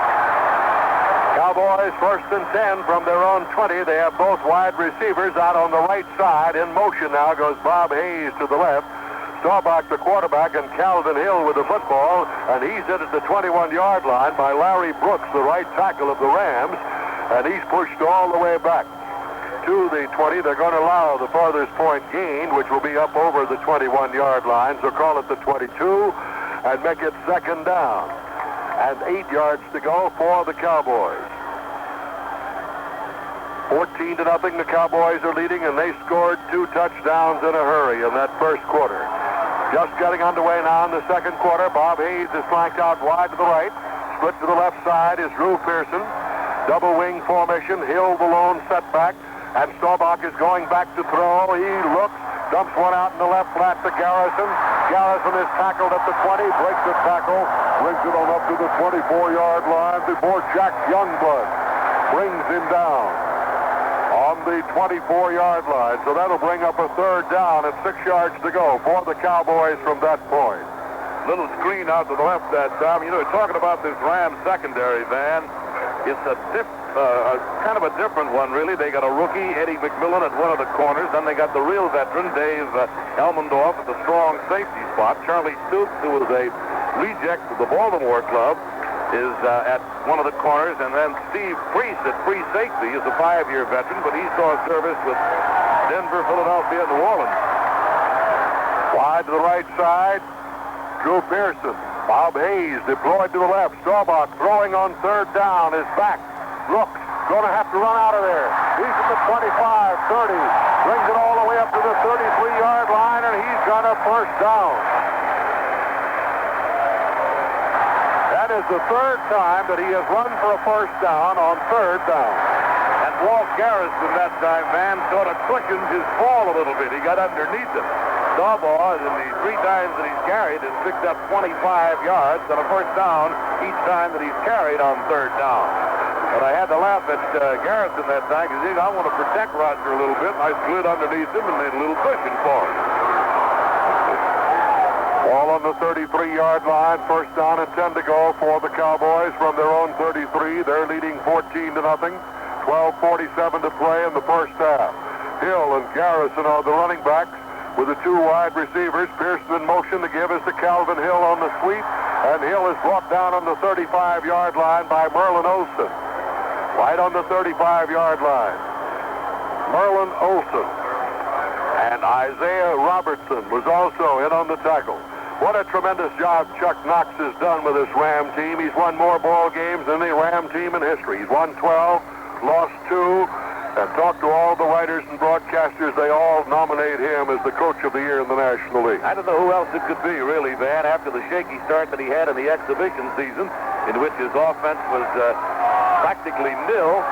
Cowboys first and 10 from their own 20. They have both wide receivers out on the right side. In motion now goes Bob Hayes to the left. Staubach, the quarterback, and Calvin Hill with the football, and he's in at the 21-yard line by Larry Brooks, the right tackle of the Rams, and he's pushed all the way back to the 20. They're going to allow the farthest point gain, which will be up over the 21-yard line, so call it the 22, and make it second down. And 8 yards to go for the Cowboys. 14-0, the Cowboys are leading, and they scored 2 touchdowns in a hurry in that first quarter. Just getting underway now in the second quarter. Bob Hayes is flanked out wide to the right. Split to the left side is Drew Pearson. Double wing formation. Hill the lone setback. And Staubach is going back to throw. He looks, dumps one out in the left flat to Garrison. Garrison is tackled at the 20, breaks the tackle, brings it on up to the 24-yard line before Jack Youngblood brings him down on the 24-yard line. So that'll bring up a third down and 6 yards to go for the Cowboys from that point. Little screen out to the left that time. You know, talking about this Rams secondary, Van, it's a kind of a different one, really. They got a rookie, Eddie McMillan, at one of the corners. Then they got the real veteran, Dave Elmendorf, at the strong safety spot. Charlie Stoops, who was a reject of the Baltimore club, is at one of the corners. And then Steve Priest at free safety is a 5-year veteran, but he saw service with Denver, Philadelphia, and New Orleans. Wide to the right side, Drew Pearson. Bob Hayes deployed to the left. Staubach throwing on third down is back. Looks, going to have to run out of there. He's at the 25, 30. Brings it all the way up to the 33-yard line, and he's got a first down. That is the third time that he has run for a first down on third down. And Walt Garrison that time, Van, sort of cushioned his fall a little bit. He got underneath it. Staubach, in the 3 times that he's carried, has picked up 25 yards and a first down each time that he's carried on third down. But I had to laugh at Garrison that time because I want to protect Roger a little bit, and I slid underneath him and made a little cushion for him. Ball on the 33-yard line, first down and 10 to go for the Cowboys from their own 33. They're leading 14-0. 12:47 to play in the first half. Hill and Garrison are the running backs with the 2 wide receivers. Pearson in motion to give us to Calvin Hill on the sweep, and Hill is brought down on the 35-yard line by Merlin Olsen. Right on the 35-yard line. Merlin Olsen. And Isaiah Robertson was also in on the tackle. What a tremendous job Chuck Knox has done with this Ram team. He's won more ball games than any Ram team in history. He's won 12, lost 2, and talked to all the writers and broadcasters. They all nominate him as the coach of the year in the National League. I don't know who else it could be, really, Van, after the shaky start that he had in the exhibition season, in which his offense was practically nil.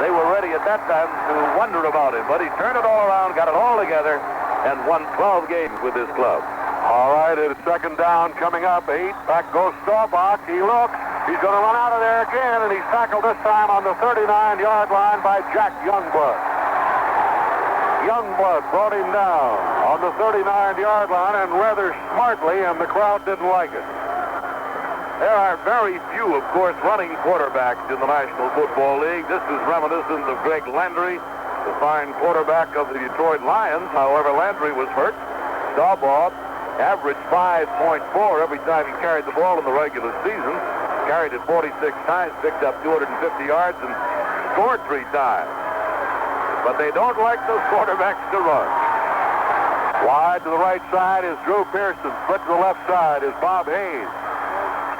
They were ready at that time to wonder about him, but he turned it all around, got it all together, and won 12 games with his club. All right, it's second down coming up. 8. Back goes Staubach. He looks. He's going to run out of there again, and he's tackled this time on the 39-yard line by Jack Youngblood. Youngblood brought him down on the 39-yard line, and rather smartly, and the crowd didn't like it. There are very few, of course, running quarterbacks in the National Football League. This is reminiscent of Greg Landry, the fine quarterback of the Detroit Lions. However, Landry was hurt. Staubach averaged 5.4 every time he carried the ball in the regular season. Carried it 46 times, picked up 250 yards, and scored 3 times. But they don't like those quarterbacks to run. Wide to the right side is Drew Pearson. Split to the left side is Bob Hayes.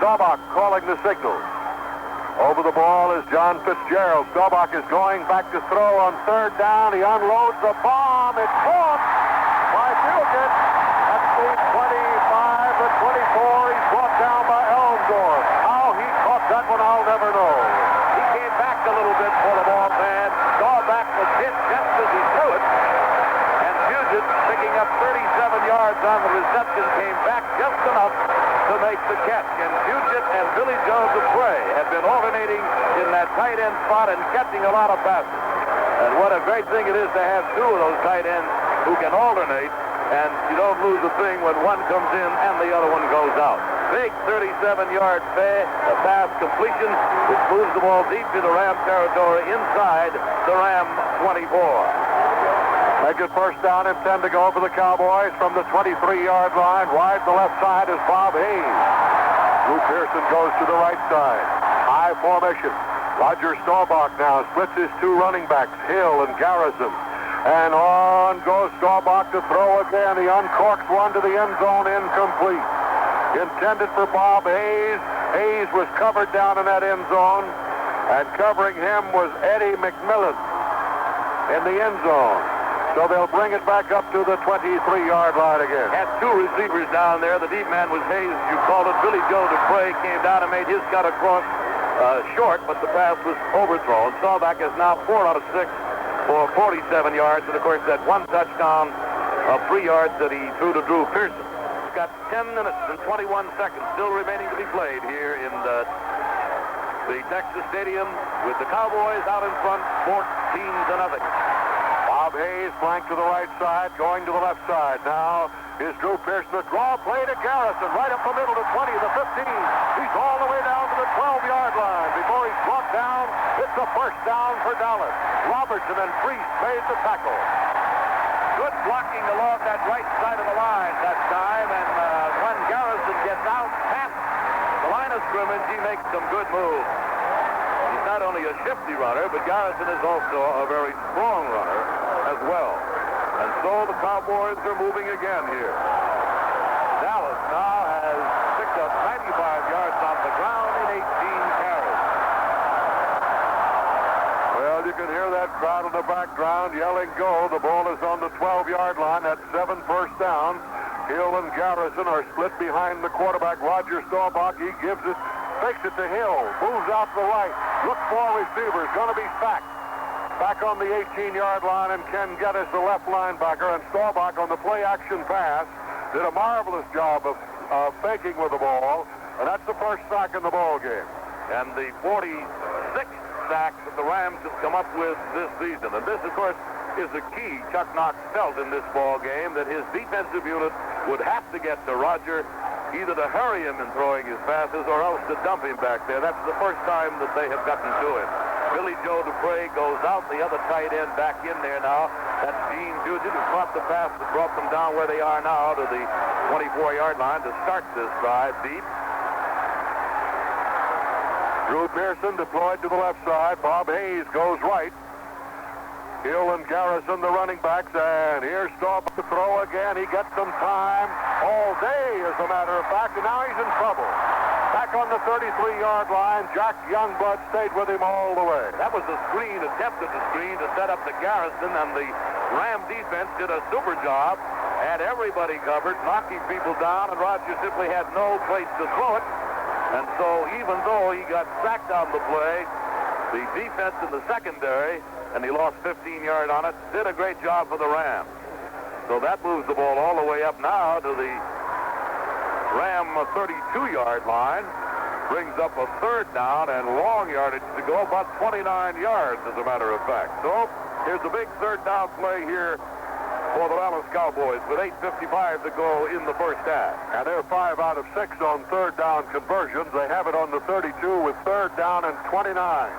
Staubach calling the signals. Over the ball is John Fitzgerald. Staubach is going back to throw on third down. He unloads the bomb. It's caught by Fugit. That's the 25, the 24. He's brought down by Elmsdorf. How he caught that one, I'll never know. He came back a little bit for the ball, man. Staubach was hit just as he threw it. And Fugit, picking up 37 yards on the reception, came back just enough to make the catch. And Fugit and Billy Joe Dupre have been alternating in that tight end spot and catching a lot of passes. And what a great thing it is to have 2 of those tight ends who can alternate, and you don't lose a thing when one comes in and the other one goes out. Big 37-yard pass completion, which moves the ball deep into Ram territory inside the Ram 24. Make it first down and 10 to go for the Cowboys from the 23-yard line. Wide to the left side is Bob Hayes. Drew Pearson goes to the right side. High formation. Roger Staubach now splits his 2 running backs, Hill and Garrison. And on goes Staubach to throw again. He uncorks one to the end zone, incomplete. Intended for Bob Hayes. Hayes was covered down in that end zone. And covering him was Eddie McMillan in the end zone. So they'll bring it back up to the 23-yard line again. Had 2 receivers down there. The deep man was Hayes, you called it. Billy Joe Dupre came down and made his cut across short, but the pass was overthrown. Staubach is now 4 out of 6 for 47 yards. And, of course, that 1 touchdown of 3 yards that he threw to Drew Pearson. He's got 10 minutes and 21 seconds still remaining to be played here in the Texas Stadium with the Cowboys out in front 14-0. Bob Hayes flanked to the right side, going to the left side. Now is Drew Pearson. A draw play to Garrison, right up the middle to 20, the 15. He's all the way down to the 12-yard line. Before he's brought down, it's a first down for Dallas. Robertson and Priest made the tackle. Good blocking along that right side of the line that time, and when Garrison gets out past the line of scrimmage, he makes some good moves. He's not only a shifty runner, but Garrison is also a very strong runner as well. And so the Cowboys are moving again here. Dallas now has picked up 95 yards off the ground in 18 carries. Well, you can hear that crowd in the background yelling go. The ball is on the 12-yard line. That's 7 first down. Hill and Garrison are split behind the quarterback, Roger Staubach. He gives it, fakes it to Hill, moves out to the right, looks for receivers, going to be sacked. Back on the 18-yard line, and Ken Geddes, the left linebacker, and Staubach on the play-action pass did a marvelous job of faking with the ball, and that's the first sack in the ball game. And the 46th sack that the Rams have come up with this season. And this, of course, is the key Chuck Knox felt in this ball game, that his defensive unit would have to get to Roger, either to hurry him in throwing his passes or else to dump him back there. That's the first time that they have gotten to him. Billy Joe Dupre goes out, the other tight end back in there now. That's Gene Fugit, who caught the pass that brought them down where they are now to the 24-yard line to start this drive deep. Drew Pearson deployed to the left side. Bob Hayes goes right. Hill and Garrison, the running backs, and here's Staub to throw again. He gets some time all day, as a matter of fact, and now he's in trouble. Back on the 33-yard line, Jack Youngblood stayed with him all the way. That was the screen, attempted the screen to set up the Garrison, and the Ram defense did a super job. Had everybody covered, knocking people down, and Rodgers simply had no place to throw it. And so even though he got sacked on the play, the defense in the secondary, and he lost 15 yards on it, did a great job for the Rams. So that moves the ball all the way up now to the Ram 32-yard line. Brings up a third down and long yardage to go, about 29 yards, as a matter of fact. So here's a big third down play here for the Dallas Cowboys with 8:55 to go in the first half. And they're 5 out of 6 on third down conversions. They have it on the 32 with third down and 29.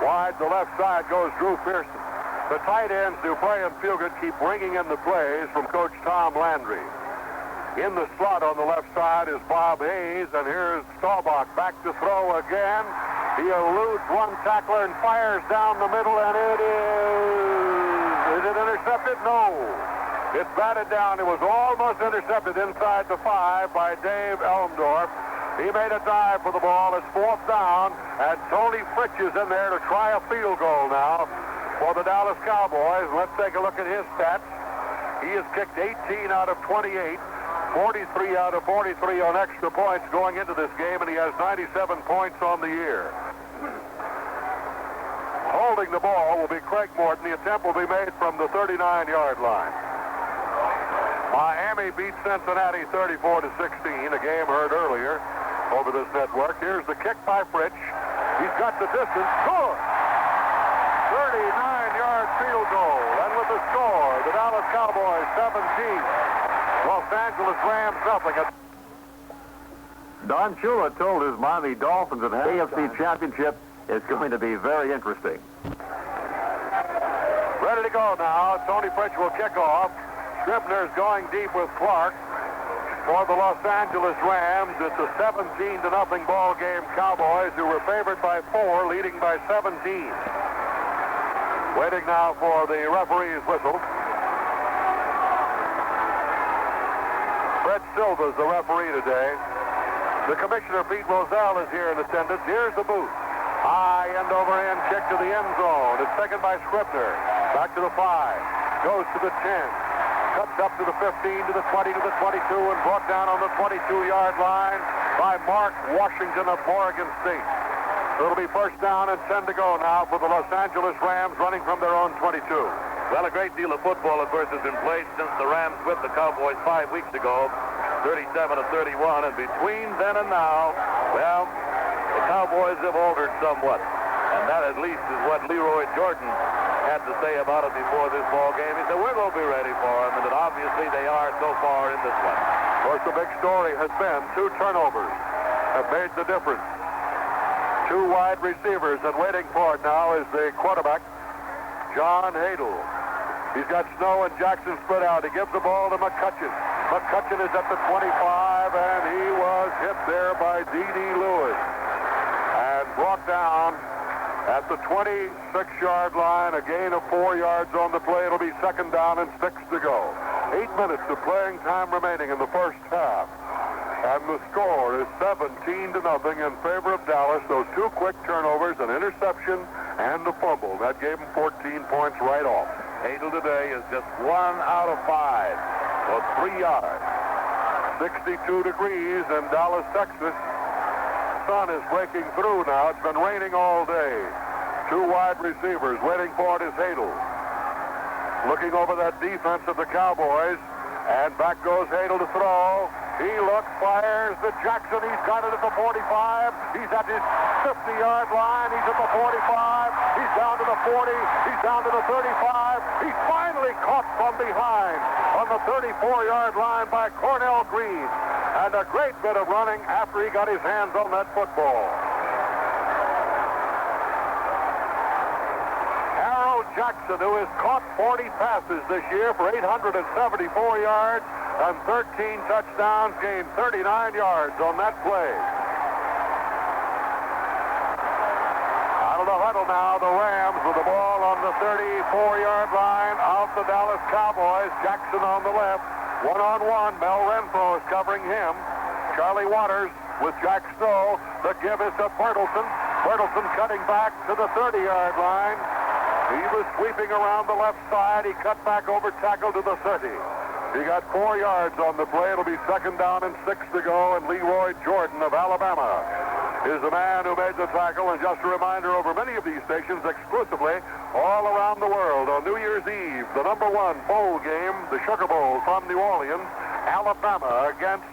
Wide the left side goes Drew Pearson. The tight ends, Dupre and Fugit, keep bringing in the plays from Coach Tom Landry. In the slot on the left side is Bob Hayes, and here's Staubach back to throw again. He eludes one tackler and fires down the middle, and it is it intercepted? No. It's batted down. It was almost intercepted inside the 5 by Dave Elmdorf. He made a dive for the ball. It's fourth down, and Tony Fritch is in there to try a field goal now for the Dallas Cowboys. Let's take a look at his stats. He has kicked 18 out of 28, 43 out of 43 on extra points going into this game, and he has 97 points on the year. Holding the ball will be Craig Morton. The attempt will be made from the 39-yard line. Miami beat Cincinnati 34-16, a game heard earlier over this network. Here's the kick by Fritch. He's got the distance. Good! 39-yard field goal. And with the score, the Dallas Cowboys 17, Los Angeles Rams nothing. Don Shula told his Miami Dolphins that the AFC Championship is going to be very interesting. Ready to go now. Tony Fritch will kick off. Scribner's going deep with Clark for the Los Angeles Rams. It's a 17-0 ball game. Cowboys, who were favored by 4, leading by 17. Waiting now for the referee's whistle. Fred Silva's the referee today. The commissioner, Pete Rozelle, is here in attendance. Here's the booth. High end-over-end kick to the end zone. It's taken by Scribner. Back to the 5. Goes to the 10. Cuts up to the 15, to the 20, to the 22, and brought down on the 22-yard line by Mark Washington of Oregon State. It'll be first down and 10 to go now for the Los Angeles Rams, running from their own 22. Well, a great deal of football, of course, has been played since the Rams whipped the Cowboys 5 weeks ago, 37-31, and between then and now, well, the Cowboys have altered somewhat, and that at least is what Leroy Jordan had to say about it before this ball game. He said, we're going to be ready for them, and that obviously they are so far in this one. Of course, the big story has been 2 turnovers have made the difference. 2 wide receivers, and waiting for it now is the quarterback, John Hadel. He's got Snow and Jackson split out. He gives the ball to McCutcheon. McCutcheon is at the 25, and he was hit there by D.D. Lewis and brought down at the 26-yard line, a gain of 4 yards on the play. It'll be second down and 6 to go. 8 minutes of playing time remaining in the first half. And the score is 17-0 in favor of Dallas. Those 2 quick turnovers, an interception, and a fumble. That gave him 14 points right off. Hadel today is just 1 out of 5, so 3 yards. 62 degrees in Dallas, Texas. Sun is breaking through now. It's been raining all day. 2 wide receivers. Waiting for it is Hadel. Looking over that defense of the Cowboys. And back goes Hadel to throw. He looks, fires to Jackson. He's got it at the 45. He's at his 50-yard line. He's at the 45. He's down to the 40. He's down to the 35. He's finally caught from behind on the 34-yard line by Cornell Green. And a great bit of running after he got his hands on that football. Jackson, who has caught 40 passes this year for 874 yards and 13 touchdowns, gained 39 yards on that play. Out of the huddle now. The Rams with the ball on the 34-yard line of the Dallas Cowboys. Jackson on the left. One-on-one. Mel Renfro is covering him. Charlie Waters with Jack Snow. The give is to Bertelson. Bertelson cutting back to the 30-yard line. He was sweeping around the left side. He cut back over tackle to the 30. He got 4 yards on the play. It'll be 2nd down and 6 to go, and Leroy Jordan of Alabama is the man who made the tackle. And just a reminder, over many of these stations exclusively all around the world on New Year's Eve, the #1 bowl game, the Sugar Bowl from New Orleans, Alabama against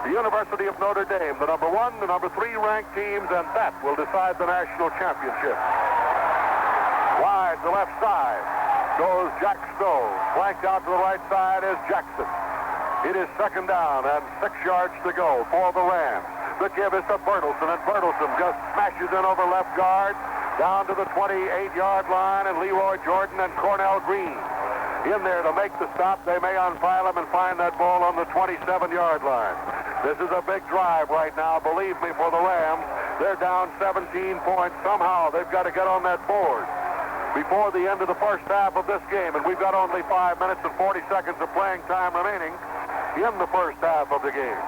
the University of Notre Dame, the #1, the #3 ranked teams, and that will decide the national championship. Wide to the left side goes Jack Stowe. Flanked out to the right side is Jackson. It is 2nd down and 6 yards to go for the Rams. The give is to Bertelson, and Bertelson just smashes in over left guard down to the 28-yard line, and Leroy Jordan and Cornell Green in there to make the stop. They may unfile him and find that ball on the 27-yard line. This is a big drive right now, believe me, for the Rams. They're down 17 points. Somehow they've got to get on that board before the end of the first half of this game, and we've got only 5 minutes and 40 seconds of playing time remaining in the first half of the game.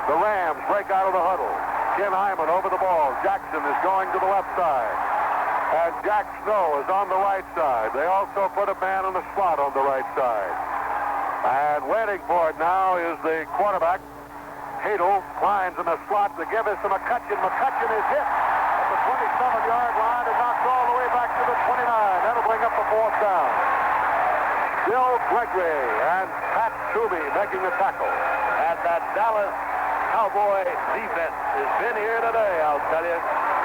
The Rams break out of the huddle. Ken Hyman over the ball. Jackson is going to the left side, and Jack Snow is on the right side. They also put a man in the slot on the right side, and waiting for it now is the quarterback. Hadel climbs in the slot to give us to McCutcheon. McCutcheon is hit at the 27-yard line and knocked all the way back to the 29. That'll bring up the 4th down. Bill Gregory and Pat Toomey making the tackle. And that Dallas Cowboy defense has been here today, I'll tell you.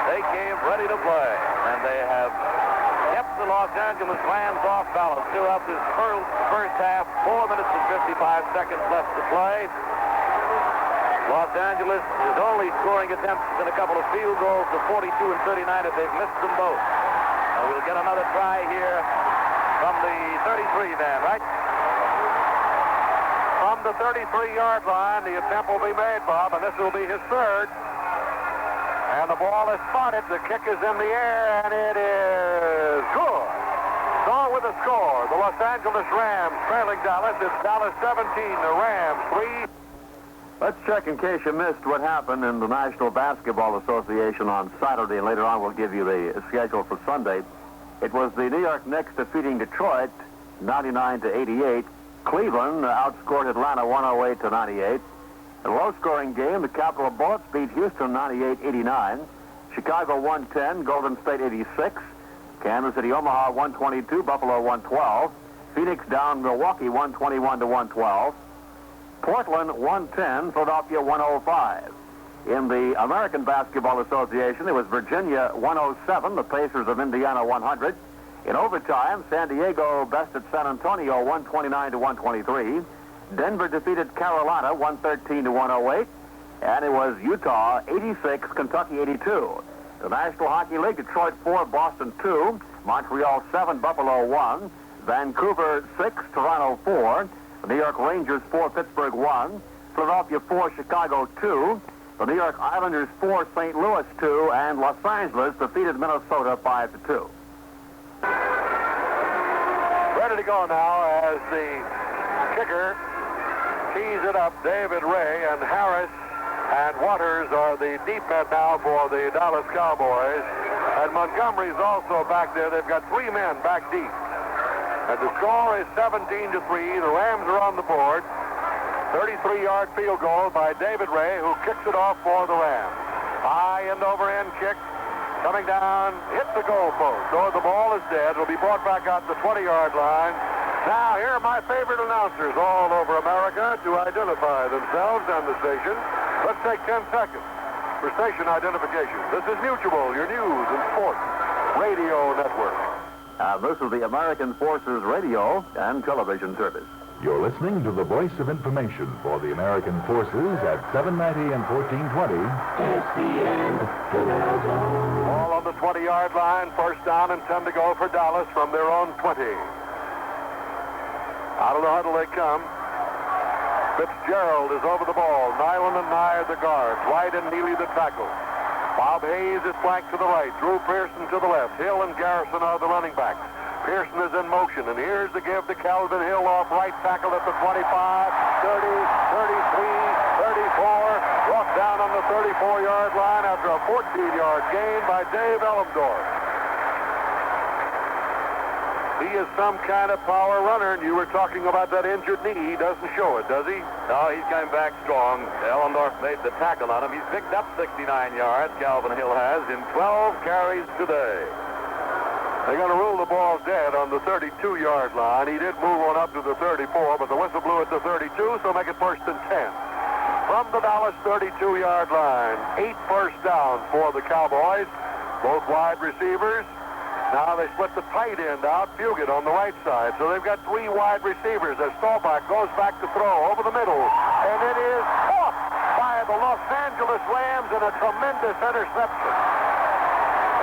They came ready to play, and they have kept the Los Angeles Rams off balance throughout this first half. 4 minutes and 55 seconds left to play. Los Angeles is only scoring attempts in a couple of field goals to 42 and 39 if they've missed them both. And we'll get another try here from the 33 then, right? From the 33-yard line, the attempt will be made, Bob, and this will be his 3rd. And the ball is spotted. The kick is in the air, and it is good. So with the score, the Los Angeles Rams trailing Dallas. It's Dallas 17, the Rams 3. Let's check in case you missed what happened in the National Basketball Association on Saturday, and later on we'll give you the schedule for Sunday. It was the New York Knicks defeating Detroit 99-88. Cleveland outscored Atlanta 108-98. In a low-scoring game, the Capital Bullets beat Houston 98-89. Chicago 110, Golden State 86. Kansas City, Omaha 122, Buffalo 112. Phoenix down Milwaukee 121-112. Portland 110, Philadelphia 105. In the American Basketball Association, it was Virginia 107, the Pacers of Indiana 100. In overtime, San Diego bested San Antonio 129-123. Denver defeated Carolina 113-108. And it was Utah 86, Kentucky 82. The National Hockey League, Detroit 4, Boston 2. Montreal 7, Buffalo 1. Vancouver 6, Toronto 4. The New York Rangers 4, Pittsburgh 1. Philadelphia 4, Chicago 2. The New York Islanders 4, St. Louis 2. And Los Angeles defeated Minnesota 5-2. Ready to go now as the kicker tees it up. David Ray and Harris and Waters are the deep men now for the Dallas Cowboys. And Montgomery's also back there. They've got 3 men back deep. And the score is 17-3. The Rams are on the board. 33-yard field goal by David Ray, who kicks it off for the Rams. High end-over-end kick. Coming down, hit the goalpost. So the ball is dead. It'll be brought back out the 20-yard line. Now, here are my favorite announcers all over America to identify themselves and the station. Let's take 10 seconds for station identification. This is Mutual, your news and sports radio network. This is the American Forces Radio and Television Service. You're listening to the voice of information for the American Forces at 790 and 1420. Ball on the 20-yard line. 1st down and 10 to go for Dallas from their own 20. Out of the huddle they come. Fitzgerald is over the ball. Nyland and Nye are the guards. White and Neely the tackle. Bob Hayes is flanked to the right. Drew Pearson to the left. Hill and Garrison are the running backs. Pearson is in motion, and here's the give to Calvin Hill off right tackle at the 25, 30, 33, 34. Brought down on the 34-yard line after a 14-yard gain by Dave Elmdorf. He is some kind of power runner, and you were talking about that injured knee. He doesn't show it, does he? No, he's coming back strong. Ellendorf made the tackle on him. He's picked up 69 yards, Calvin Hill has, in 12 carries today. They're going to rule the ball dead on the 32-yard line. He did move on up to the 34, but the whistle blew at the 32, so make it first and 10. From the Dallas 32-yard line, 8 first downs for the Cowboys. Both wide receivers. Now they split the tight end out, Fugit on the right side. So they've got 3 wide receivers as Staubach goes back to throw over the middle. And it is caught by the Los Angeles Rams in a tremendous interception.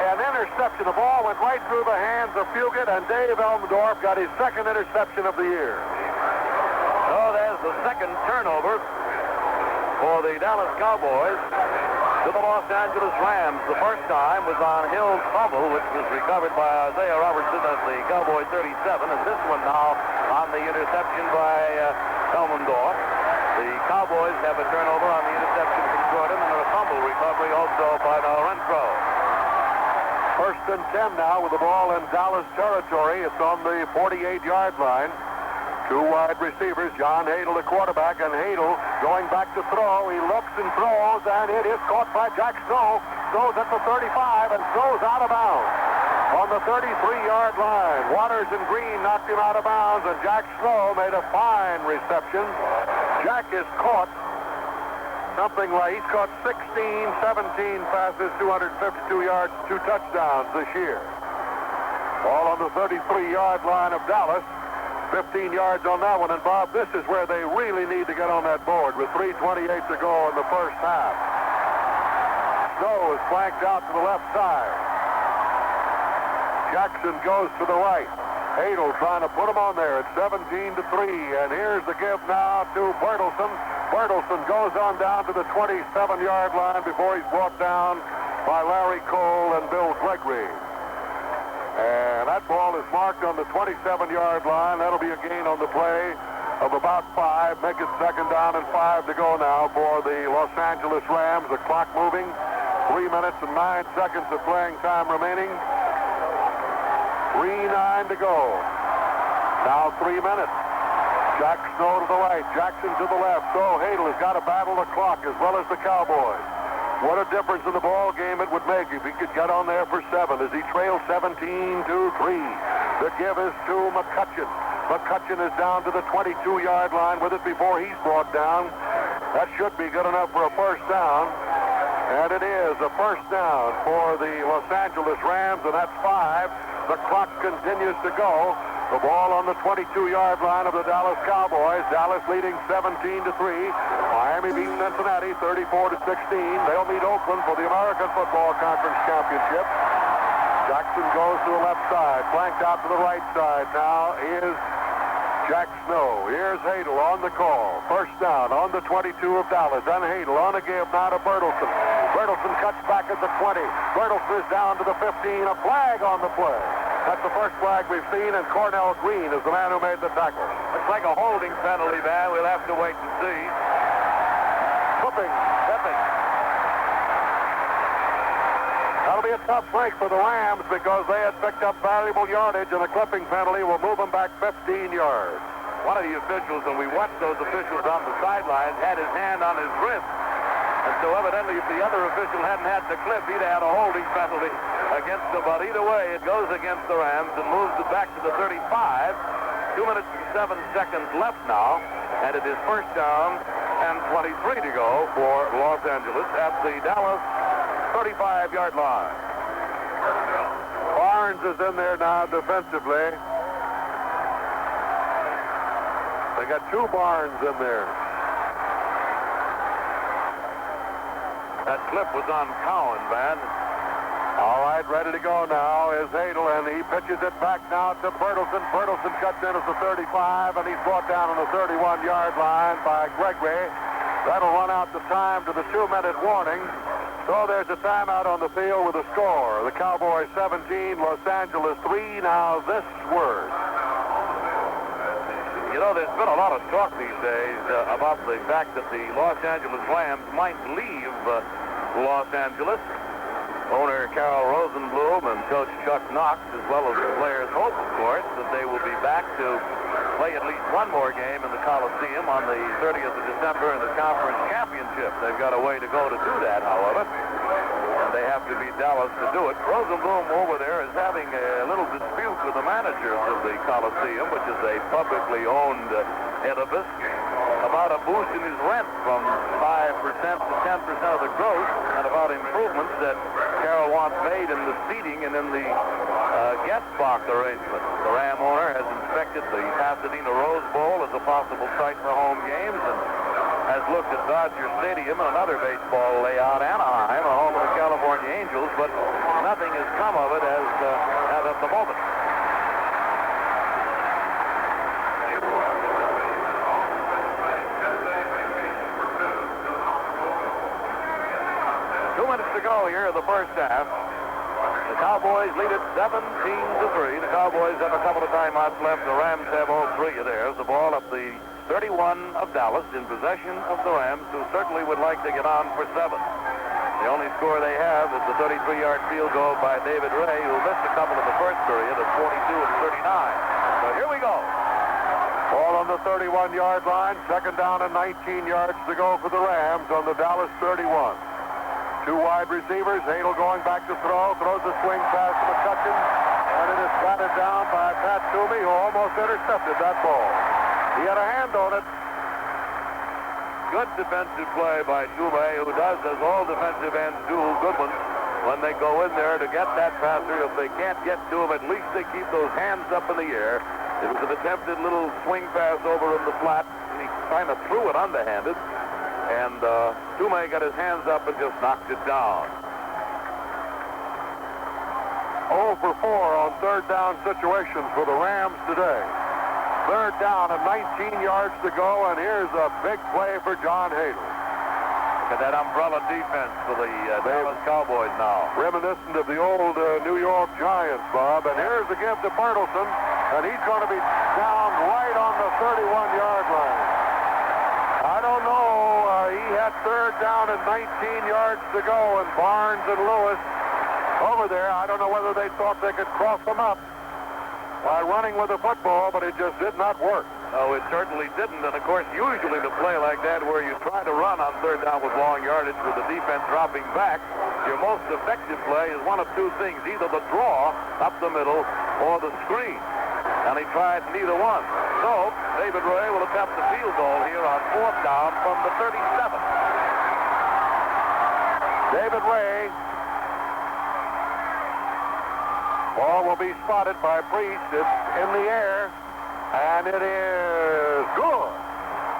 An interception. The ball went right through the hands of Fugit, and Dave Elmdorf got his second interception of the year. So there's the second turnover for the Dallas Cowboys to the Los Angeles Rams. The first time was on Hill's fumble, which was recovered by Isaiah Robertson at the Cowboy 37, and this one now on the interception by Elmendorf. The Cowboys have a turnover on the interception from Jordan, and a fumble recovery also by Renfro. First and 10 now with the ball in Dallas territory. It's on the 48-yard line. 2 wide receivers, John Hadel, the quarterback, and Hadel going back to throw. He looks and throws, and it is caught by Jack Snow. Throws at the 35 and throws out of bounds. On the 33-yard line, Waters and Green knocked him out of bounds, and Jack Snow made a fine reception. Jack is caught something like, he's caught 16, 17 passes, 252 yards, 2 touchdowns this year. Ball on the 33-yard line of Dallas. 15 yards on that one, and Bob, this is where they really need to get on that board with 3:28 to go in the first half. Snow is flanked out to the left side. Jackson goes to the right. Hadel trying to put him on there at 17-3, and here's the give now to Bertelson. Bertelson goes on down to the 27-yard line before he's brought down by Larry Cole and Bill Gregory. And that ball is marked on the 27-yard line. That'll be a gain on the play of about 5. Make it second down and 5 to go now for the Los Angeles Rams. The clock moving. 3 minutes and 9 seconds of playing time remaining. 3:09 to go. Now 3 minutes. Jack Snow to the right. Jackson to the left. So Hadel has got to battle the clock as well as the Cowboys. What a difference in the ball game it would make if he could get on there for 7 as he trails 17-3. The give is to McCutcheon. McCutcheon is down to the 22-yard line with it before he's brought down. That should be good enough for a first down. And it is a first down for the Los Angeles Rams, and that's 5. The clock continues to go. The ball on the 22-yard line of the Dallas Cowboys. Dallas leading 17-3. Miami beats Cincinnati 34-16. They'll meet Oakland for the American Football Conference Championship. Jackson goes to the left side, flanked out to the right side. Now is Jack Snow. Here's Hadel on the call. First down on the 22 of Dallas. And Hadel on a give now to Bertelson. Bertelson cuts back at the 20. Bertelson is down to the 15. A flag on the play. That's the first flag we've seen, and Cornell Green is the man who made the tackle. Looks like a holding penalty, man. We'll have to wait and see. Clipping. That'll be a tough break for the Rams because they had picked up valuable yardage, and a clipping penalty will move them back 15 yards. One of the officials, and we watched those officials on the sidelines, had his hand on his wrist. And so evidently if the other official hadn't had the clip, he'd have had a holding penalty against them. But either way, it goes against the Rams and moves it back to the 35. 2 minutes and 7 seconds left now. And it is first down and 23 to go for Los Angeles at the Dallas 35-yard line. Barnes is in there now defensively. They got 2 Barnes in there. That clip was on Cowan, Van. All right, ready to go now is Hadel, and he pitches it back now to Bertelson. Bertelson cuts in at the 35, and he's brought down on the 31-yard line by Gregory. That'll run out the time to the 2-minute warning. So there's a timeout on the field with a score. The Cowboys 17, Los Angeles 3. Now this word. You know, there's been a lot of talk these days about the fact that the Los Angeles Rams might leave Los Angeles. Owner Carol Rosenblum and Coach Chuck Knox, as well as the players, hope, of course, that they will be back to play at least one more game in the Coliseum on the 30th of December in the Conference Championship. They've got a way to go to do that, however, and they have to beat Dallas to do it. Rosenblum over there is having a little dispute with the managers of the Coliseum, which is a publicly owned edifice, about a boost in his rent from 5% to 10% of the gross, and about improvements that Carroll wants made in the seating and in the guest box arrangement. The Ram owner has inspected the Pasadena Rose Bowl as a possible site for home games and has looked at Dodger Stadium and another baseball layout, Anaheim, a home of the California Angels, but nothing has come of it as of the moment. 2 minutes to go here in the first half. The Cowboys lead it 17-3. The Cowboys have a couple of timeouts left. The Rams have all three of theirs. The ball at the 31 of Dallas in possession of the Rams, who certainly would like to get on for 7. The only score they have is the 33-yard field goal by David Ray, who missed a couple in the first period at 42 and 39. So here we go. Ball on the 31-yard line. Second down and 19 yards to go for the Rams on the Dallas 31. Two wide receivers. Hadel going back to throw. Throws a swing pass to McCutcheon. And it is batted down by Pat Toomey, who almost intercepted that ball. He had a hand on it. Good defensive play by Toomey, who does as all defensive ends do, good ones, when they go in there to get that passer. If they can't get to him, at least they keep those hands up in the air. It was an attempted little swing pass over in the flat, and he kind of threw it underhanded. And Toomey got his hands up and just knocked it down. 0 for 4 on third down situations for the Rams today. Third down and 19 yards to go, and here's a big play for John Hadel. Look at that umbrella defense for the Dallas Cowboys now. Reminiscent of the old New York Giants, Bob. And here's the give to Bertelsen, and he's going to be down right on the 31-yard line. I don't know. He had third down and 19 yards to go, and Barnes and Lewis over there. I don't know whether they thought they could cross them up by running with the football, but it just did not work. Oh, it certainly didn't. And, of course, usually the play like that where you try to run on third down with long yardage with the defense dropping back, your most effective play is one of two things, either the draw up the middle or the screen. And he tried neither one. So, David Ray will attempt the field goal here on fourth down from the 37. David Ray. Ball will be spotted by Priest. It's in the air, and it is good.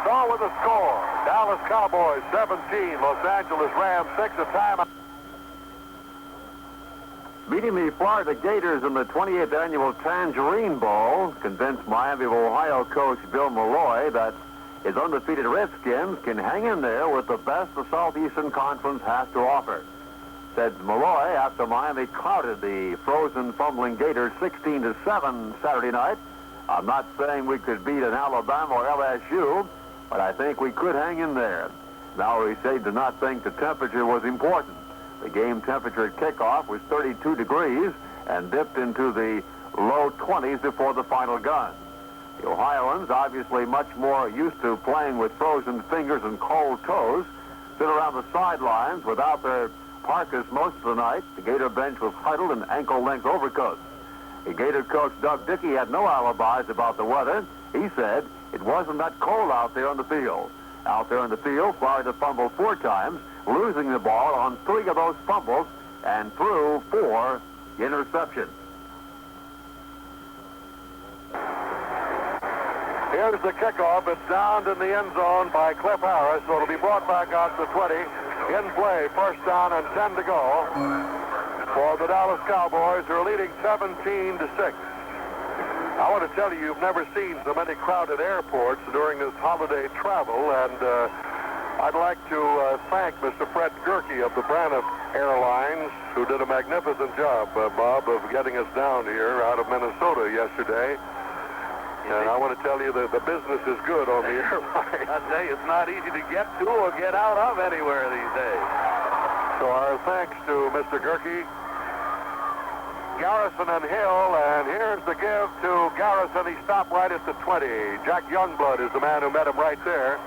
So with the score, Dallas Cowboys 17, Los Angeles Rams 6, a timeout. Beating the Florida Gators in the 28th annual Tangerine Bowl convinced Miami of Ohio coach Bill Malloy that his undefeated Redskins can hang in there with the best the Southeastern Conference has to offer. Said Malloy after Miami clouted the frozen, fumbling Gators 16-7 Saturday night. I'm not saying we could beat an Alabama or LSU, but I think we could hang in there. Malloy said did not think the temperature was important. The game temperature at kickoff was 32 degrees and dipped into the low 20s before the final gun. The Ohioans, obviously much more used to playing with frozen fingers and cold toes, stood around the sidelines without their parkas most of the night. The Gator bench was huddled in ankle-length overcoats. The Gator coach Doug Dickey had no alibis about the weather. He said it wasn't that cold out there on the field. Out there on the field, Florida fumbled 4 times, losing the ball on 3 of those fumbles and threw 4 interceptions. Here's the kickoff. It's downed in the end zone by Cliff Harris, so it'll be brought back out to 20. In play, first down and 10 to go for the Dallas Cowboys, who are leading 17-6. I want to tell you, you've never seen so many crowded airports during this holiday travel, and I'd like to thank Mr. Fred Gerke of the Braniff Airlines, who did a magnificent job, Bob, of getting us down here out of Minnesota yesterday. And I want to tell you that the business is good on the airline. I tell you, it's not easy to get to or get out of anywhere these days. So our thanks to Mr. Gerke, Garrison and Hill, and here's the give to Garrison. He stopped right at the 20. Jack Youngblood is the man who met him right there.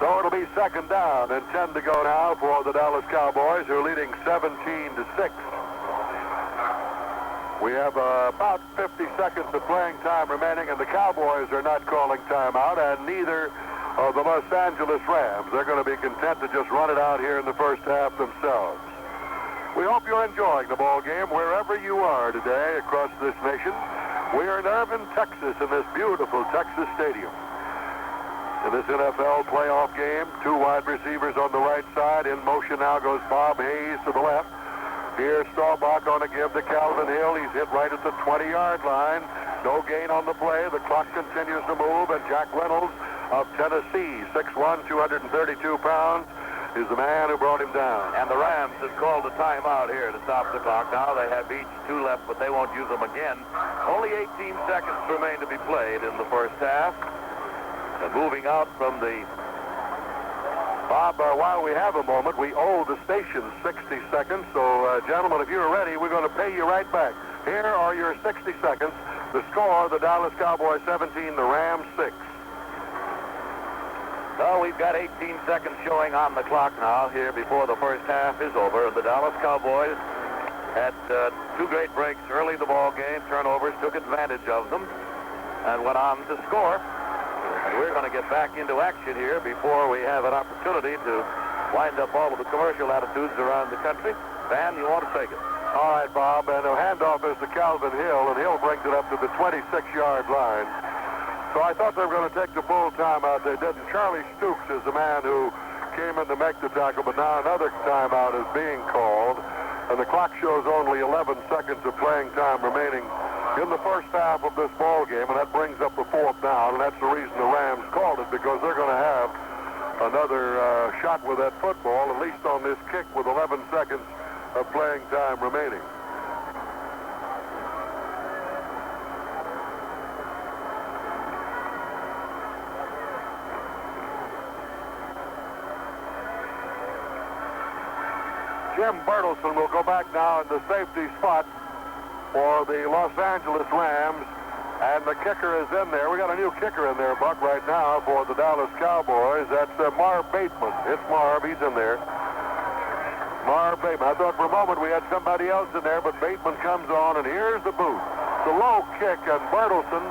So it'll be second down and 10 to go now for the Dallas Cowboys, who are leading 17-6. We have about 50 seconds of playing time remaining, and the Cowboys are not calling timeout, and neither are the Los Angeles Rams. They're going to be content to just run it out here in the first half themselves. We hope you're enjoying the ball game wherever you are today across this nation. We are in Irving, Texas, in this beautiful Texas stadium. In this NFL playoff game, two wide receivers on the right side. In motion now goes Bob Hayes to the left. Here's Staubach on a give to Calvin Hill. He's hit right at the 20-yard line. No gain on the play. The clock continues to move, and Jack Reynolds of Tennessee, 6'1", 232 pounds, is the man who brought him down. And the Rams have called a timeout here to stop the clock. Now they have each 2 left, but they won't use them again. Only 18 seconds remain to be played in the first half. And moving out from the... Bob, while we have a moment, we owe the station 60 seconds. So, gentlemen, if you're ready, we're going to pay you right back. Here are your 60 seconds. The score, the Dallas Cowboys 17, the Rams 6. Well, we've got 18 seconds showing on the clock now here before the first half is over. The Dallas Cowboys had 2 great breaks early in the ball game. Turnovers, took advantage of them, and went on to score. And we're going to get back into action here before we have an opportunity to wind up all of the commercial attitudes around the country. Van, you want to take it? All right, Bob, and the handoff is to Calvin Hill, and Hill brings it up to the 26-yard line. So I thought they were going to take the full timeout. They didn't. Charlie Stooks is the man who came in to make the tackle, but now another timeout is being called, and the clock shows only 11 seconds of playing time remaining in the first half of this ball game, and that brings up the 4th down, and that's the reason the Rams called it, because they're going to have another shot with that football, at least on this kick with 11 seconds of playing time remaining. Jim Bertelsen will go back now in the safety spot for the Los Angeles Rams, and the kicker is in there. We got a new kicker in there, Buck, right now for the Dallas Cowboys. That's Marv Bateman. It's Marv. He's in there. Marv Bateman. I thought for a moment we had somebody else in there, but Bateman comes on, and here's the boot. It's a low kick, and Bertelsen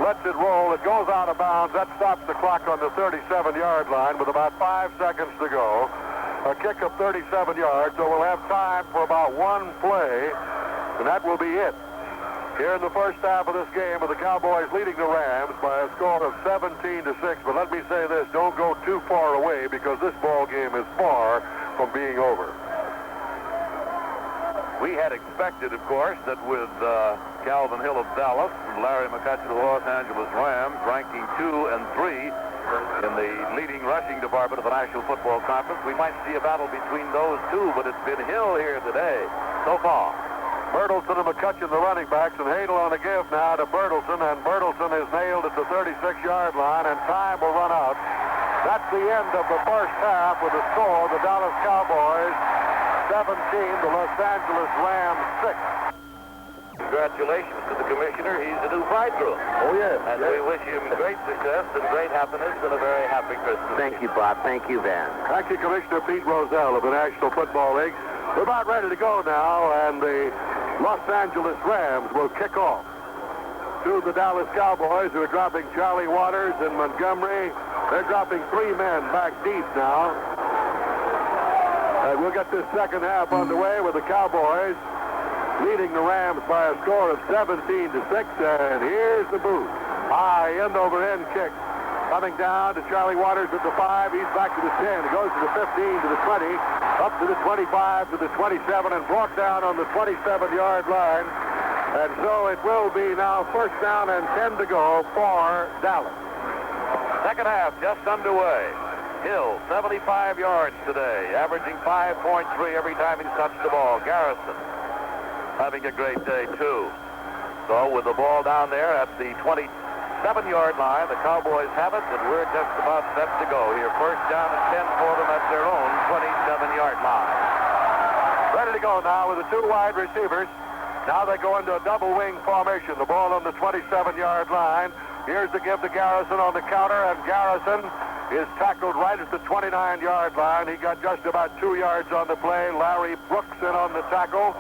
lets it roll. It goes out of bounds. That stops the clock on the 37-yard line with about 5 seconds to go. A kick of 37 yards, so we'll have time for about 1 play, and that will be it. Here in the first half of this game, with the Cowboys leading the Rams by a score of 17-6. But let me say this, don't go too far away, because this ball game is far from being over. We had expected, of course, that with Calvin Hill of Dallas and Larry McCutcheon of the Los Angeles Rams ranking 2 and 3 in the leading rushing department of the National Football Conference, we might see a battle between those two, but it's been Hill here today so far. Bertelsen and McCutcheon, the running backs, and Hadel on a give now to Bertelsen, and Bertelsen is nailed at the 36-yard line, and time will run out. That's the end of the first half with the score, the Dallas Cowboys 17, the Los Angeles Rams 6. Congratulations to the commissioner. He's a new bridegroom. Oh, yes. And we wish him great success and great happiness and a very happy Christmas. Thank you, Bob. Thank you, Van. Thank you, Commissioner Pete Rozelle of the National Football League. We're about ready to go now, and the Los Angeles Rams will kick off. To the Dallas Cowboys, who are dropping Charlie Waters and Montgomery. They're dropping 3 men back deep now. And we'll get this second half underway with the Cowboys leading the Rams by a score of 17-6. And here's the boot. High end-over-end kick. Coming down to Charlie Waters at the 5. He's back to the 10. He goes to the 15, to the 20, up to the 25, to the 27, and brought down on the 27-yard line. And so it will be now first down and 10 to go for Dallas. Second half just underway. Hill, 75 yards today, averaging 5.3 every time he's touched the ball. Garrison having a great day, too. So with the ball down there at the 27-yard line, the Cowboys have it, and we're just about set to go here. First down and 10 for them at their own 27-yard line. Ready to go now with the two wide receivers. Now they go into a double wing formation. The ball on the 27-yard line. Here's the give to Garrison on the counter, and Garrison is tackled right at the 29-yard line. He got just about 2 yards on the play. Larry Brooks in on the tackle.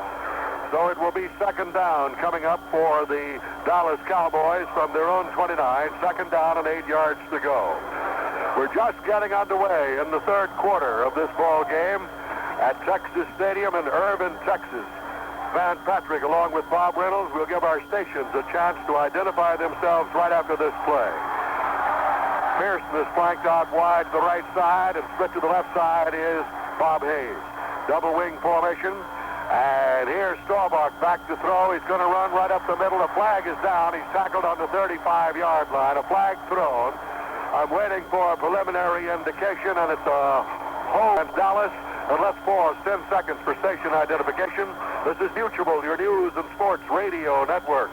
So it will be second down coming up for the Dallas Cowboys from their own 29. Second down and 8 yards to go. We're just getting underway in the third quarter of this ball game at Texas Stadium in Irving, Texas. Van Patrick, along with Bob Reynolds, will give our stations a chance to identify themselves right after this play. Pearson is flanked out wide to the right side, and split to the left side is Bob Hayes. Double wing formation. And here's Staubach back to throw. He's going to run right up the middle. The flag is down. He's tackled on the 35-yard line. A flag thrown. I'm waiting for a preliminary indication, and it's a hold against Dallas. And let's pause 10 seconds for station identification. This is Mutual, your news and sports radio network.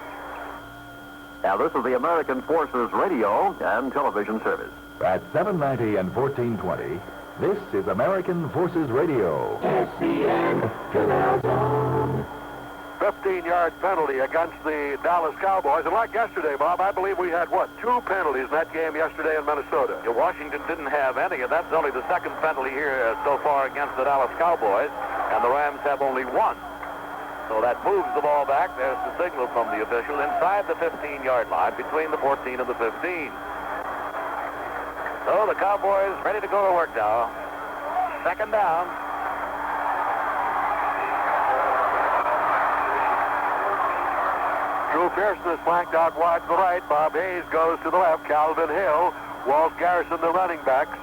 Now, this is the American Forces radio and television service. At 790 and 1420, this is American Forces Radio. SCN, Canal Zone. 15-yard penalty against the Dallas Cowboys. And like yesterday, Bob, I believe we had, 2 penalties in that game yesterday in Minnesota. Yeah, Washington didn't have any, and that's only the second penalty here so far against the Dallas Cowboys, and the Rams have only 1. So that moves the ball back. There's the signal from the official inside the 15-yard line between the 14 and the 15. So the Cowboys ready to go to work now. Second down. Drew Pearson is flanked out wide to the right. Bob Hayes goes to the left. Calvin Hill, Walt Garrison, the running backs.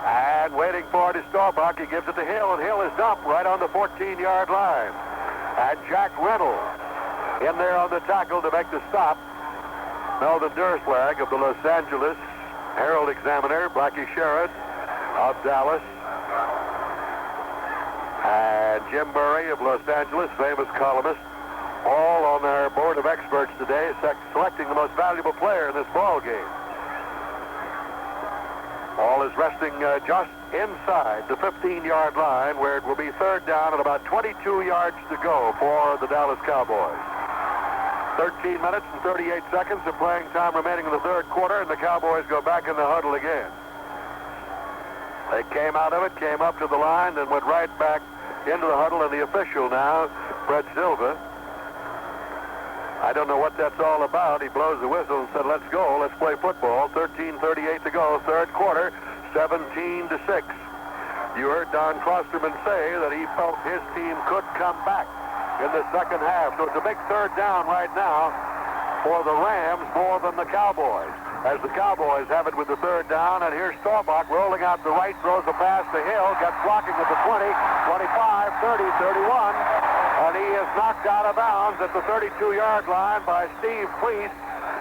And waiting for it is Staubach. He gives it to Hill, and Hill is dumped right on the 14-yard line. And Jack Reynolds in there on the tackle to make the stop. Melvin Durslag of the Los Angeles Herald Examiner, Blackie Sherrod of Dallas, and Jim Murray of Los Angeles, famous columnist, all on their board of experts today, selecting the most valuable player in this ball game. Ball is resting just inside the 15-yard line, where it will be third down and about 22 yards to go for the Dallas Cowboys. 13 minutes and 38 seconds of playing time remaining in the third quarter, and the Cowboys go back in the huddle again. They came out of it, came up to the line, then went right back into the huddle, and the official now, Fred Silva, I don't know what that's all about. He blows the whistle and said, let's go, let's play football. 13:38 to go, third quarter, 17-6. You heard Don Klosterman say that he felt his team could come back in the second half. So it's a big third down right now for the Rams more than the Cowboys, as the Cowboys have it with the third down. And here's Staubach rolling out the right, throws a pass to Hill, gets blocking at the 20, 25, 30, 31, and he is knocked out of bounds at the 32-yard line by Steve Cleese,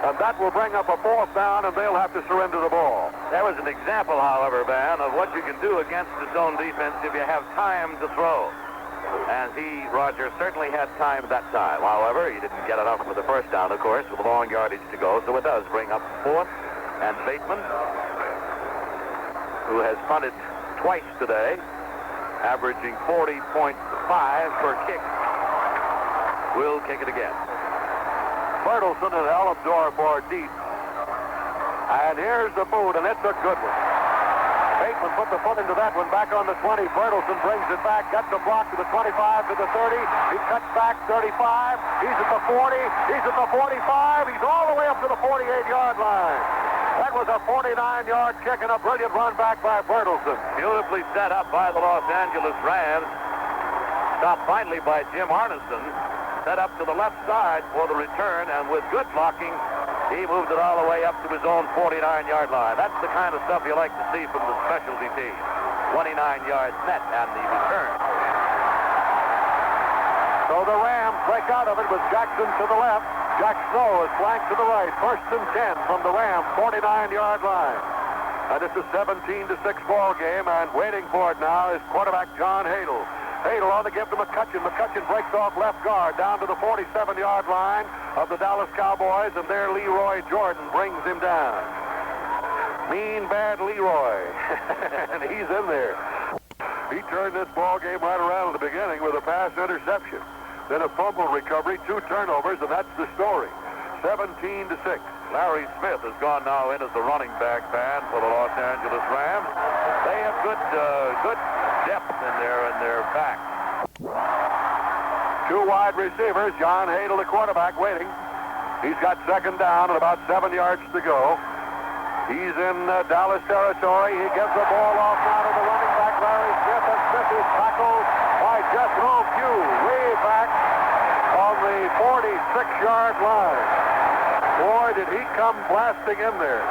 and that will bring up a fourth down, and they'll have to surrender the ball. That was an example, however, Van, of what you can do against the zone defense if you have time to throw. And Roger, certainly had time that time. However, he didn't get enough for the first down, of course, with a long yardage to go. So it does bring up fourth. And Bateman, who has punted twice today, averaging 40.5 per kick, will kick it again. Bertelson and Elmdorf for deep. And here's the boot, and it's a good one. Bateman put the foot into that one, back on the 20. Bertelson brings it back, gets the block to the 25, to the 30. He cuts back 35. He's at the 40. He's at the 45. He's all the way up to the 48-yard line. That was a 49-yard kick and a brilliant run back by Bertelson. Beautifully set up by the Los Angeles Rams. Stopped finally by Jim Arneson. Set up to the left side for the return, and with good blocking, he moved it all the way up to his own 49-yard line. That's the kind of stuff you like to see from the specialty team. 29 yards net and the return. So the Rams break out of it with Jackson to the left. Jack Snow is flanked to the right. First and 10 from the Rams 49-yard line. And it's a 17-6 ball game, and waiting for it now is quarterback John Hadel. Hadel on the give to McCutcheon. McCutcheon breaks off left guard down to the 47-yard line of the Dallas Cowboys, and there Leroy Jordan brings him down. Mean, bad Leroy. And he's in there. He turned this ball game right around at the beginning with a pass interception. Then a fumble recovery, 2 turnovers, and that's the story. 17-6. Larry Smith has gone now in as the running back man for the Los Angeles Rams. They have good depth in their back. 2 wide receivers. John Hadel, the quarterback, waiting. He's got second down and about 7 yards to go. He's in Dallas territory. He gives the ball off now to the running back, Larry Smith, and Smith is tackled by Jethro Pugh way back on the 46-yard line. Boy, did he come blasting in there.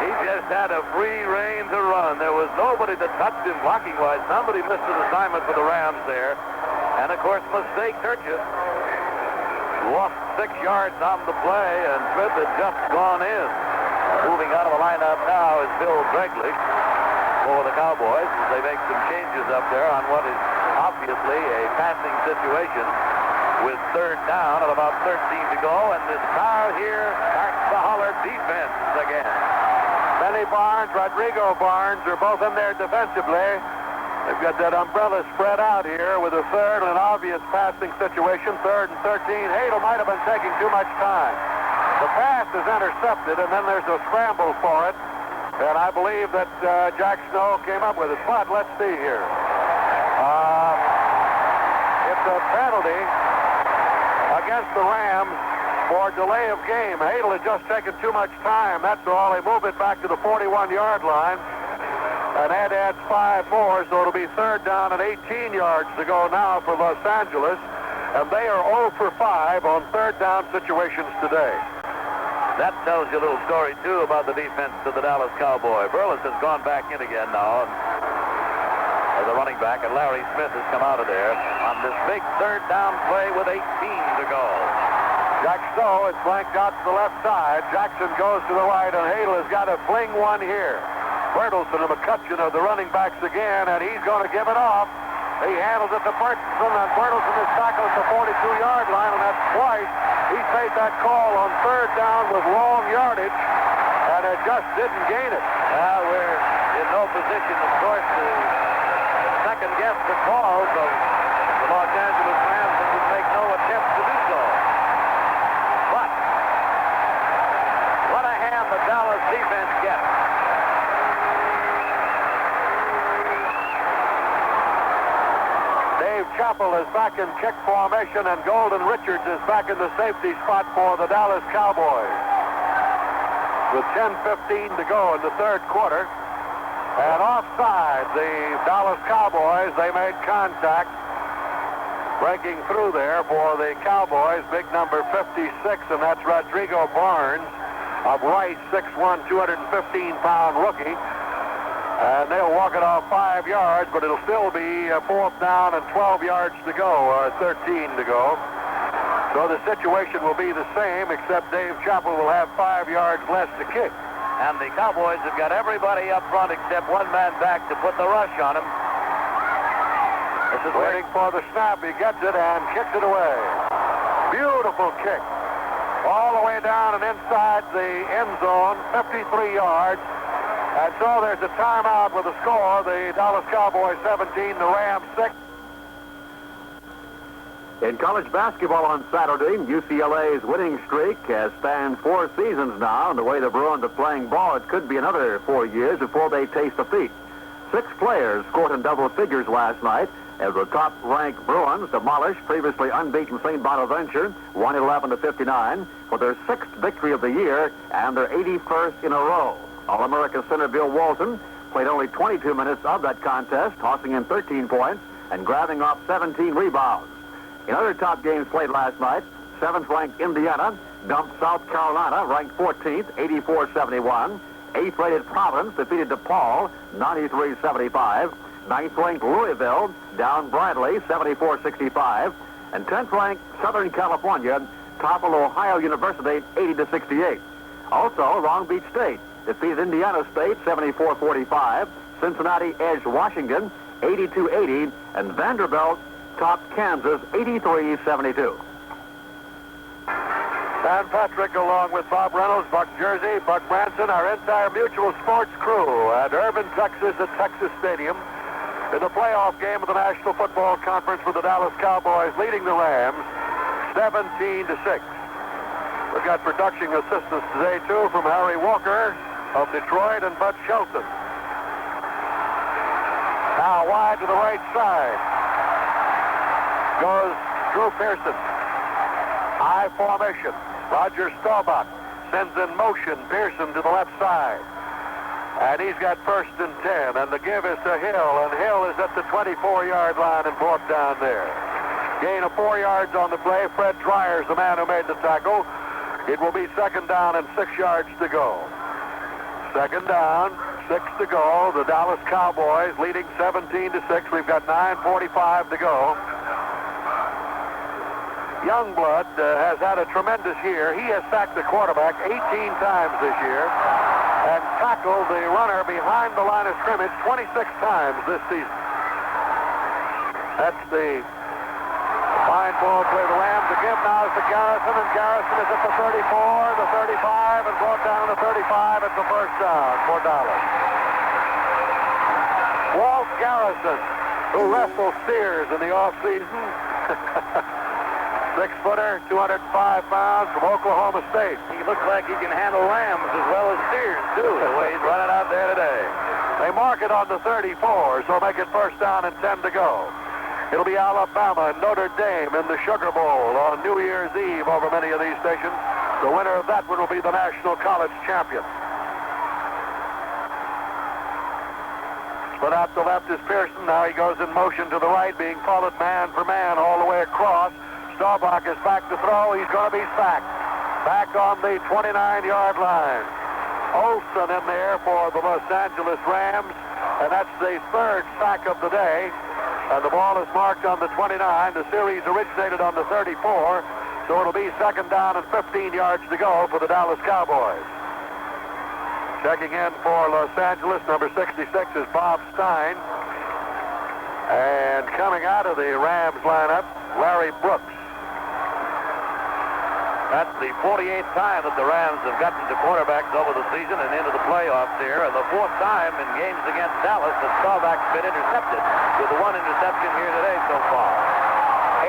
He just had a free rein to run. There was nobody that touched him blocking-wise. Somebody missed an assignment for the Rams there. And, of course, mistake Turchis. Lost 6 yards on the play, and Smith had just gone in. Moving out of the lineup now is Bill Gregley for the Cowboys as they make some changes up there on what is obviously a passing situation with third down and about 13 to go, and this crowd here starts to holler defense again. Benny Barnes, Rodrigo Barnes are both in there defensively. They've got that umbrella spread out here with a third and an obvious passing situation, 3rd and 13. Hadel might have been taking too much time. The pass is intercepted, and then there's a scramble for it. And I believe that Jack Snow came up with it. But let's see here. It's a penalty against the Rams for delay of game. Hadel had just taken too much time. That's all. They move it back to the 41-yard line. And that adds 5 more, so it'll be 3rd down and 18 yards to go now for Los Angeles. And they are 0 for 5 on 3rd down situations today. That tells you a little story, too, about the defense of the Dallas Cowboys. Burleson's gone back in again now as a running back, and Larry Smith has come out of there on this big 3rd down play with 18 to go. Jack Stowe is flanked out to the left side. Jackson goes to the right, and Hadel has got to fling one here. Bertelson and McCutcheon are the running backs again, and he's going to give it off. He handles it to Bertelson, and Bertelson is tackled at the 42-yard line, and that's twice. He made that call on 3rd down with long yardage, and it just didn't gain it. Well, we're in no position, of course, to second-guess the calls of the Los Angeles Rams, and would make no attempt to do so. But what a hand the Dallas defense gets. Dave Chappell is back in kick formation, and Golden Richards is back in the safety spot for the Dallas Cowboys. With 10:15 to go in the 3rd quarter. And offside, the Dallas Cowboys, they made contact. Breaking through there for the Cowboys, big number 56, and that's Rodrigo Barnes of Rice, 6'1", 215-pound rookie. And they'll walk it off 5 yards, but it'll still be 4th down and 12 yards to go, or 13 to go. So the situation will be the same, except Dave Chappell will have 5 yards less to kick. And the Cowboys have got everybody up front except one man back to put the rush on him. This is waiting for the snap. He gets it and kicks it away. Beautiful kick. All the way down and inside the end zone, 53 yards. And so there's a timeout with the score. The Dallas Cowboys 17, the Rams 6. In college basketball on Saturday, UCLA's winning streak has spanned 4 seasons now, and the way the Bruins are playing ball, it could be another 4 years before they taste defeat. 6 players scored in double figures last night as the top-ranked Bruins demolished previously unbeaten St. Bonaventure 111-59 for their 6th victory of the year and their 81st in a row. All-America center Bill Walton played only 22 minutes of that contest, tossing in 13 points and grabbing off 17 rebounds. In other top games played last night, 7th-ranked Indiana dumped South Carolina, ranked 14th, 84-71. 8th-rated Providence defeated DePaul, 93-75. 9th-ranked Louisville down Bradley, 74-65. And 10th-ranked Southern California toppled Ohio University, 80-68. Also, Long Beach State defeated Indiana State 74-45. Cincinnati edged Washington 82-80, and Vanderbilt topped Kansas 83-72. Dan Patrick, along with Bob Reynolds, Buck Jersey, Buck Branson, our entire Mutual Sports crew at Irving, Texas, at Texas Stadium, in the playoff game of the National Football Conference with the Dallas Cowboys leading the Rams 17-6. We've got production assistance today, too, from Harry Walker of Detroit and Bud Shelton. Now wide to the right side goes Drew Pearson. I formation. Roger Staubach sends in motion Pearson to the left side. And he's got 1st and 10. And the give is to Hill. And Hill is at the 24-yard line and brought down there. Gain of 4 yards on the play. Fred Dreyer's the man who made the tackle. It will be 2nd down and 6 yards to go. 2nd down, 6 to go. The Dallas Cowboys leading 17-6. We've got 9:45 to go. Youngblood has had a tremendous year. He has sacked the quarterback 18 times this year and tackled the runner behind the line of scrimmage 26 times this season. That's the fine ball play. The Rams. The give now is to Garrison, and Garrison is at the 34, the 35, and brought down to 35 at the 1st down for Dallas. Walt Garrison, who wrestled steers in the offseason. 6-footer, 205 pounds from Oklahoma State. He looks like he can handle Rams as well as steers, too, the way he's running out there today. They mark it on the 34, so make it 1st down and 10 to go. It'll be Alabama and Notre Dame in the Sugar Bowl on New Year's Eve over many of these stations. The winner of that one will be the national college champion. But out the left is Pearson. Now he goes in motion to the right, being followed man for man all the way across. Staubach is back to throw. He's going to be sacked. Back on the 29-yard line. Olsen in there for the Los Angeles Rams. And that's the 3rd sack of the day. And the ball is marked on the 29. The series originated on the 34. So it'll be 2nd down and 15 yards to go for the Dallas Cowboys. Checking in for Los Angeles, number 66 is Bob Stein. And coming out of the Rams lineup, Larry Brooks. That's the 48th time that the Rams have gotten to quarterbacks over the season and into the playoffs here, and the 4th time in games against Dallas that Staubach's been intercepted, with the 1 interception here today so far.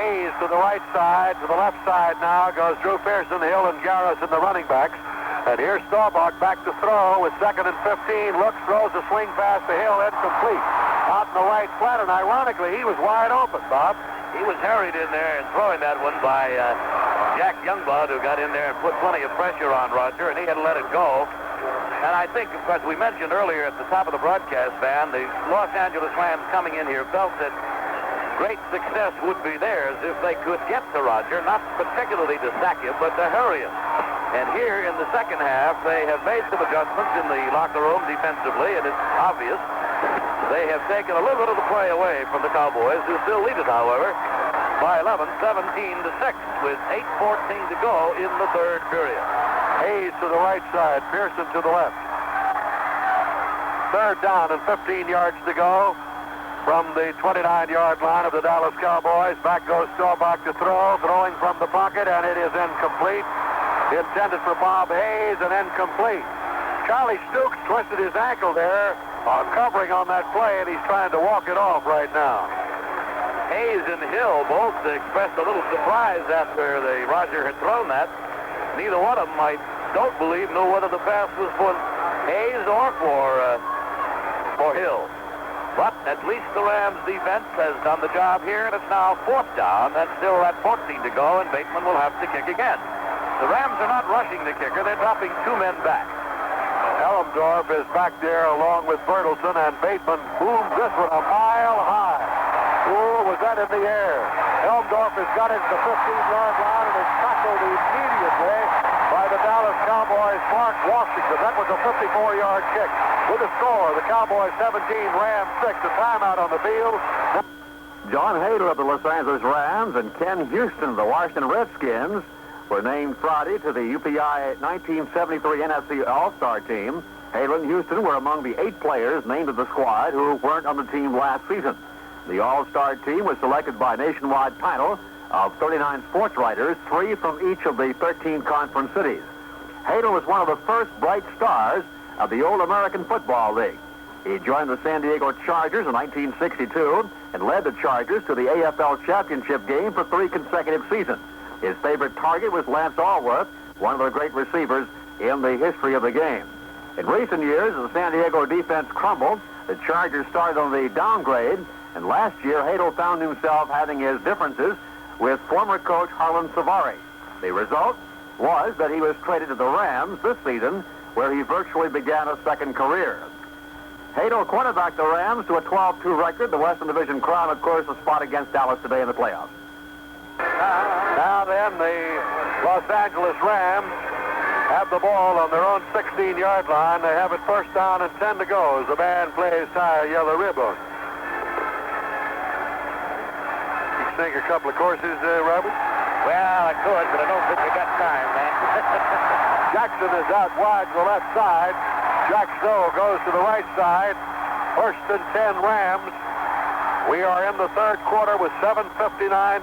Hayes to the right side. To the left side now goes Drew Pearson, Hill, and Garrison, the running backs. And here's Staubach back to throw with 2nd and 15. Looks, throws a swing pass to Hill, incomplete. Out in the right flat, and ironically, he was wide open, Bob. He was harried in there and throwing that one by Jack Youngblood, who got in there and put plenty of pressure on Roger, and he had to let it go. And I think, of course, we mentioned earlier at the top of the broadcast, Van, the Los Angeles Rams coming in here felt that great success would be theirs if they could get to Roger, not particularly to sack him, but to hurry him. And here in the second half, they have made some adjustments in the locker room defensively, and it's obvious they have taken a little bit of the play away from the Cowboys, who still lead it, however, by 11, 17-6, with 8:14 to go in the 3rd period. Hayes to the right side, Pearson to the left. 3rd down and 15 yards to go from the 29-yard line of the Dallas Cowboys. Back goes Staubach to throw, throwing from the pocket, and it is incomplete. Intended for Bob Hayes and incomplete. Charlie Stooks twisted his ankle there, covering on that play, and he's trying to walk it off right now. Hayes and Hill both expressed a little surprise after Roger had thrown that. Neither one of them, I don't believe, knew whether the pass was for Hayes or for Hill. But at least the Rams defense has done the job here, and it's now 4th down. That's still at 14 to go, and Bateman will have to kick again. The Rams are not rushing the kicker. They're dropping 2 men back. Elmdorf is back there along with Bertelson, and Bateman booms this one a mile high. Oh, was that in the air? Elmdorf has got it to the 15-yard line and is tackled immediately by the Dallas Cowboys' Mark Washington. That was a 54-yard kick. With the score, the Cowboys 17, Rams 6. A timeout on the field. John Hader of the Los Angeles Rams and Ken Houston of the Washington Redskins were named Friday to the UPI 1973 NFC All-Star team. Hadel and Houston were among the 8 players named to the squad who weren't on the team last season. The All-Star team was selected by a nationwide panel of 39 sports writers, 3 from each of the 13 conference cities. Hadel was one of the first bright stars of the old American Football League. He joined the San Diego Chargers in 1962 and led the Chargers to the AFL championship game for 3 consecutive seasons. His favorite target was Lance Allworth, one of the great receivers in the history of the game. In recent years, the San Diego defense crumbled. The Chargers started on the downgrade, and last year, Hadel found himself having his differences with former coach Harlan Savari. The result was that he was traded to the Rams this season, where he virtually began a second career. Hadel quarterbacked the Rams to a 12-2 record. The Western Division crown, of course, a spot against Dallas today in the playoffs. Now then, the Los Angeles Rams have the ball on their own 16-yard line. They have it first down and 10 to go as the band plays Tire Yellow Ribbon. You sing a couple of courses, Robert? Well, I could, but I don't think we got time, man. Jackson is out wide to the left side. Jack Snow goes to the right side. First and 10 Rams. We are in the third quarter with 7:59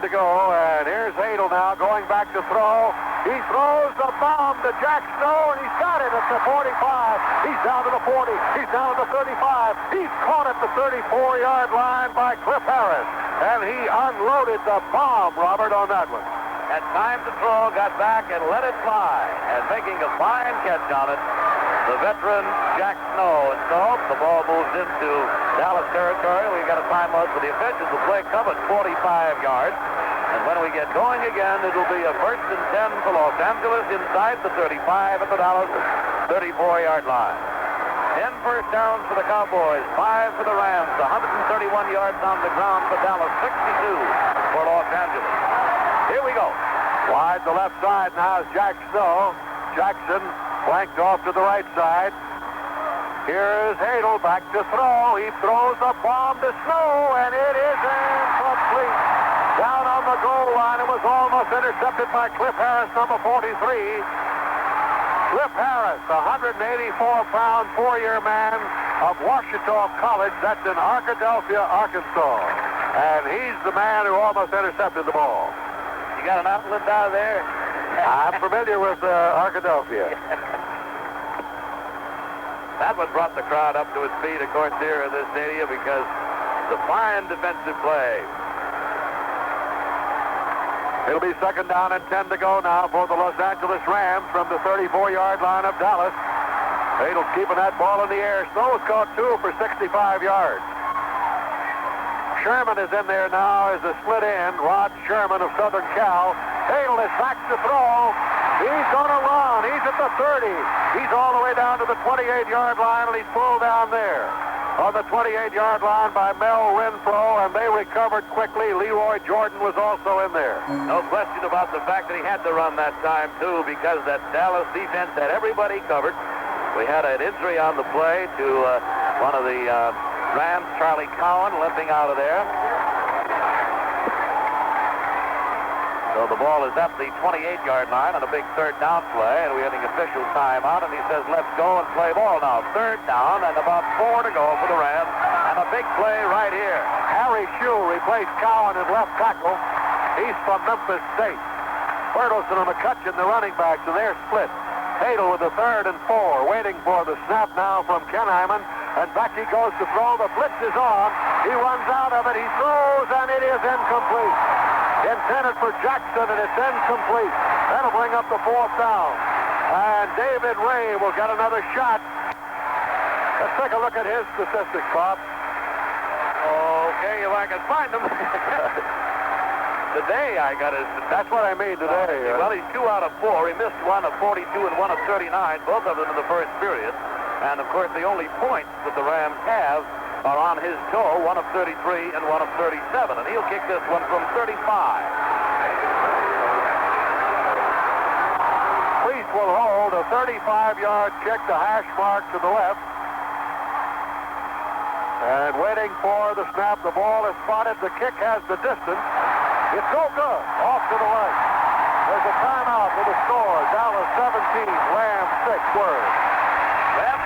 to go, and here's Hadel now going back to throw. He throws the bomb to Jack Snow, and he's got it at the 45. He's down to the 40. He's down to the 35. He's caught at the 34-yard line by Cliff Harris, and he unloaded the bomb, Robert, on that one. Had time to throw, got back, and let it fly. And making a fine catch on it, the veteran Jack Snow. And so the ball moves into Dallas territory. We got a timeout for the officials. The play covered 45 yards. And when we get going again, it'll be a first and 10 for Los Angeles inside the 35 at the Dallas 34-yard line. 10 first downs for the Cowboys, 5 for the Rams, 131 yards on the ground for Dallas, 62 for Los Angeles. Here we go. Wide the left side now is Jack Snow. Jackson flanked off to the right side. Here's Hadel back to throw. He throws the bomb to Snow, and it is incomplete. Down on the goal line, it was almost intercepted by Cliff Harris, number 43. Cliff Harris, the 184-pound, 4-year man of Ouachita College. That's in Arkadelphia, Arkansas. And he's the man who almost intercepted the ball. You got an outlet out there? I'm familiar with Arkadelphia. That one brought the crowd up to its feet, of course, here in this stadium because it's a fine defensive play. It'll be second down and 10 to go now for the Los Angeles Rams from the 34-yard line of Dallas. Hadel's keeping that ball in the air. Snow has caught 2 for 65 yards. Sherman is in there now as a split end. Rod Sherman of Southern Cal. Hadel is back to throw. He's going to run. He's at the 30. He's all the way down to the 28-yard line, and he's pulled down there on the 28-yard line by Mel Renfro, and they recovered quickly. Leroy Jordan was also in there. No question about the fact that he had to run that time, too, because that Dallas defense had everybody covered. We had an injury on the play to one of the Rams, Charlie Cowan, limping out of there. So the ball is at the 28-yard line on a big third down play, and we have an official timeout, and he says, let's go and play ball now. Third down and about 4 to go for the Rams, and a big play right here. Harry Shue replaced Cowan at left tackle. He's from Memphis State. Bertelsen and McCutcheon, the running backs, and they're split. Hadel with the 3rd and 4, waiting for the snap now from Ken Hyman. And back he goes to throw. The blitz is on. He runs out of it. He throws, and it is incomplete. Intended for Jackson, and it's incomplete. That'll bring up the 4th down. And David Ray will get another shot. Let's take a look at his statistics, Bob. Okay, if I can find them. Today I got his... That's what I mean today. Well, he's 2 out of 4. He missed 1 of 42 and 1 of 39, both of them in the first period. And, of course, the only points that the Rams have are on his toe, 1 of 33 and 1 of 37. And he'll kick this one from 35. Priest will hold a 35-yard kick, the hash mark to the left. And waiting for the snap, the ball is spotted. The kick has the distance. It's no good. Off to the right. There's a timeout with the score. Dallas 17, Rams 6 word. Well,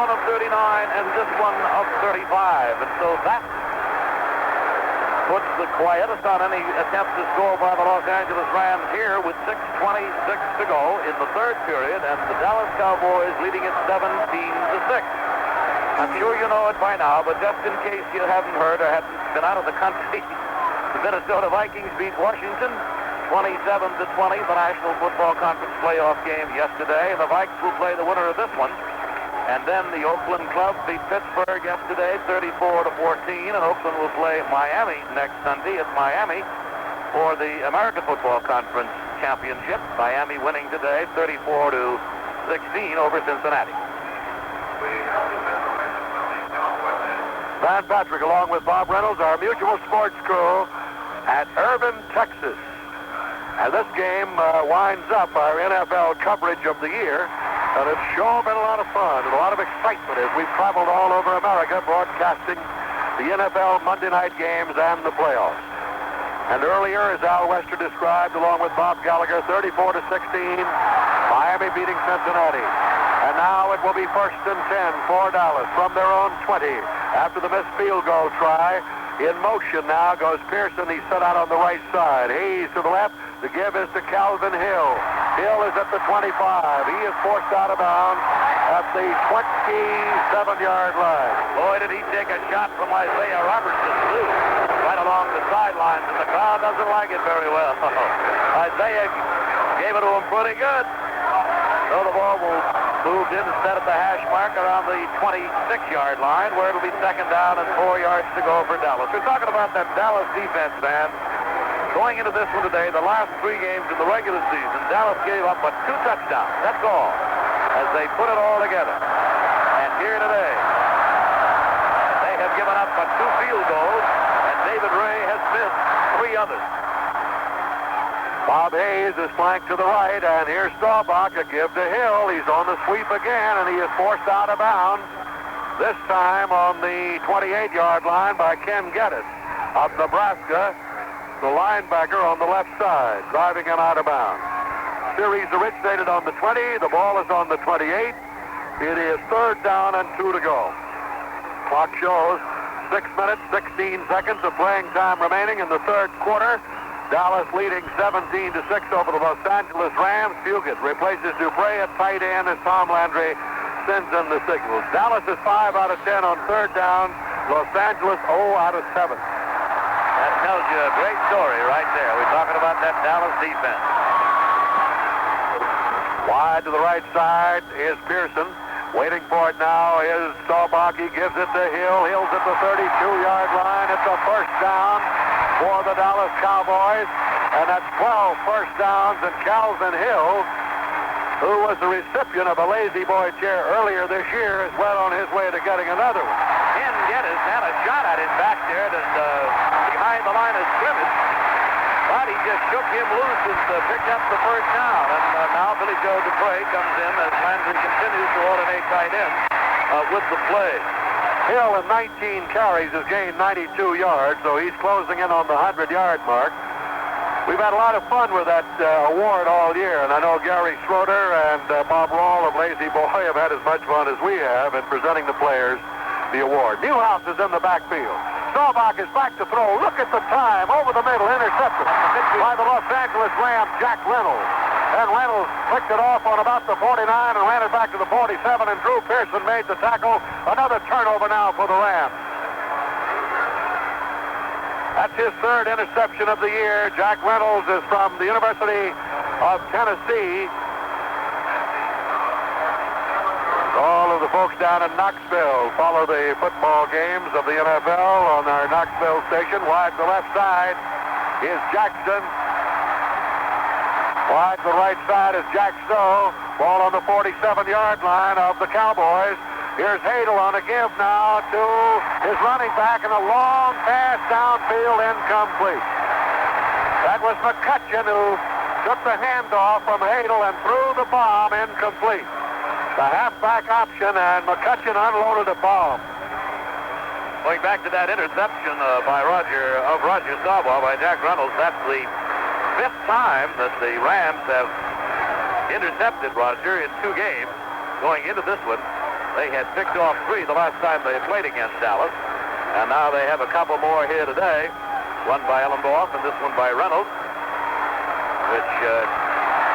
one of 39 and this one of 35. And so that puts the quietest on any attempt to score by the Los Angeles Rams here with 6:26 to go in the third period, and the Dallas Cowboys leading it 17-6. I'm sure you know it by now, but just in case you haven't heard or haven't been out of the country, the Minnesota Vikings beat Washington 27-20, the National Football Conference playoff game yesterday, and the Vikes will play the winner of this one. And then the Oakland Club beat Pittsburgh yesterday 34-14, and Oakland will play Miami next Sunday at Miami for the American Football Conference Championship. Miami winning today 34-16 over Cincinnati. Van Patrick along with Bob Reynolds, our mutual sports crew at Irving, Texas. And this game winds up our NFL coverage of the year. And it's sure been a lot of fun and a lot of excitement as we've traveled all over America broadcasting the NFL Monday night games and the playoffs. And earlier, as Al Wester described, along with Bob Gallagher, 34-16, Miami beating Cincinnati. And now it will be 1st and 10 for Dallas from their own 20 after the missed field goal try. In motion now goes Pearson. He's set out on the right side. Hayes to the left. The give is to Calvin Hill. Hill is at the 25. He is forced out of bounds at the 27-yard line. Boy, did he take a shot from Isaiah Robertson, too, right along the sidelines, and the crowd doesn't like it very well. Isaiah gave it to him pretty good. So the ball will move in instead of the hash mark around the 26-yard line, where it'll be 2nd down and 4 yards to go for Dallas. We're talking about that Dallas defense, man. Going into this one today, the last 3 games in the regular season, Dallas gave up but 2 touchdowns. That's all, as they put it all together. And here today, they have given up but 2 field goals, and David Ray has missed 3 others. Bob Hayes is flanked to the right, and here's Staubach, a give to Hill. He's on the sweep again, and he is forced out of bounds, this time on the 28-yard line by Ken Geddes of Nebraska, the linebacker on the left side, driving him out of bounds. Series originated on the 20. The ball is on the 28. It is 3rd down and 2 to go. Clock shows 6 minutes, 16 seconds of playing time remaining in the third quarter. Dallas leading 17-6 over the Los Angeles Rams. Fugit replaces Dupre at tight end as Tom Landry sends in the signals. Dallas is 5 out of 10 on 3rd down. Los Angeles 0 out of 7. That tells you a great story right there. We're talking about that Dallas defense. Wide to the right side is Pearson. Waiting for it now is Staubach. He gives it to Hill. Hill's at the 32-yard line. It's a 1st down for the Dallas Cowboys. And that's 12 first downs. And Calvin Hill, who was the recipient of a Lazy Boy chair earlier this year, is well on his way to getting another one. Ken Geddes had a shot at him back there behind the line of scrimmage. But he just shook him loose and picked up the 1st down. And now Billy Joe Dupre comes in as Landry continues to alternate tight end with the play. Hill in 19 carries has gained 92 yards, so he's closing in on the 100-yard mark. We've had a lot of fun with that award all year, and I know Gary Schroeder and Bob Rawl of Lazy Boy have had as much fun as we have in presenting the players the award. Newhouse is in the backfield. Staubach is back to throw. Look at the time. Over the middle. Intercepted by the Los Angeles Rams, Jack Reynolds. And Reynolds flicked it off on about the 49 and ran it back to the 47, and Drew Pearson made the tackle. Another turnover now for the Rams. That's his 3rd interception of the year. Jack Reynolds is from the University of Tennessee. All of the folks down in Knoxville follow the football games of the NFL on our Knoxville station. Wide to the left side is Jackson. Wide to the right side is Jack Stowe. Ball on the 47-yard line of the Cowboys. Here's Hadel on a give now to his running back, and a long pass downfield, incomplete. That was McCutcheon who took the handoff from Hadel and threw the bomb incomplete. The halfback option, and McCutcheon unloaded a bomb. Going back to that interception by Roger Staubach by Jack Reynolds, that's the 5th time that the Rams have intercepted Roger in 2 games. Going into this one, They had picked off 3 the last time they had played against Dallas. And now they have a couple more here today. One by Ellendorf and this one by Reynolds, which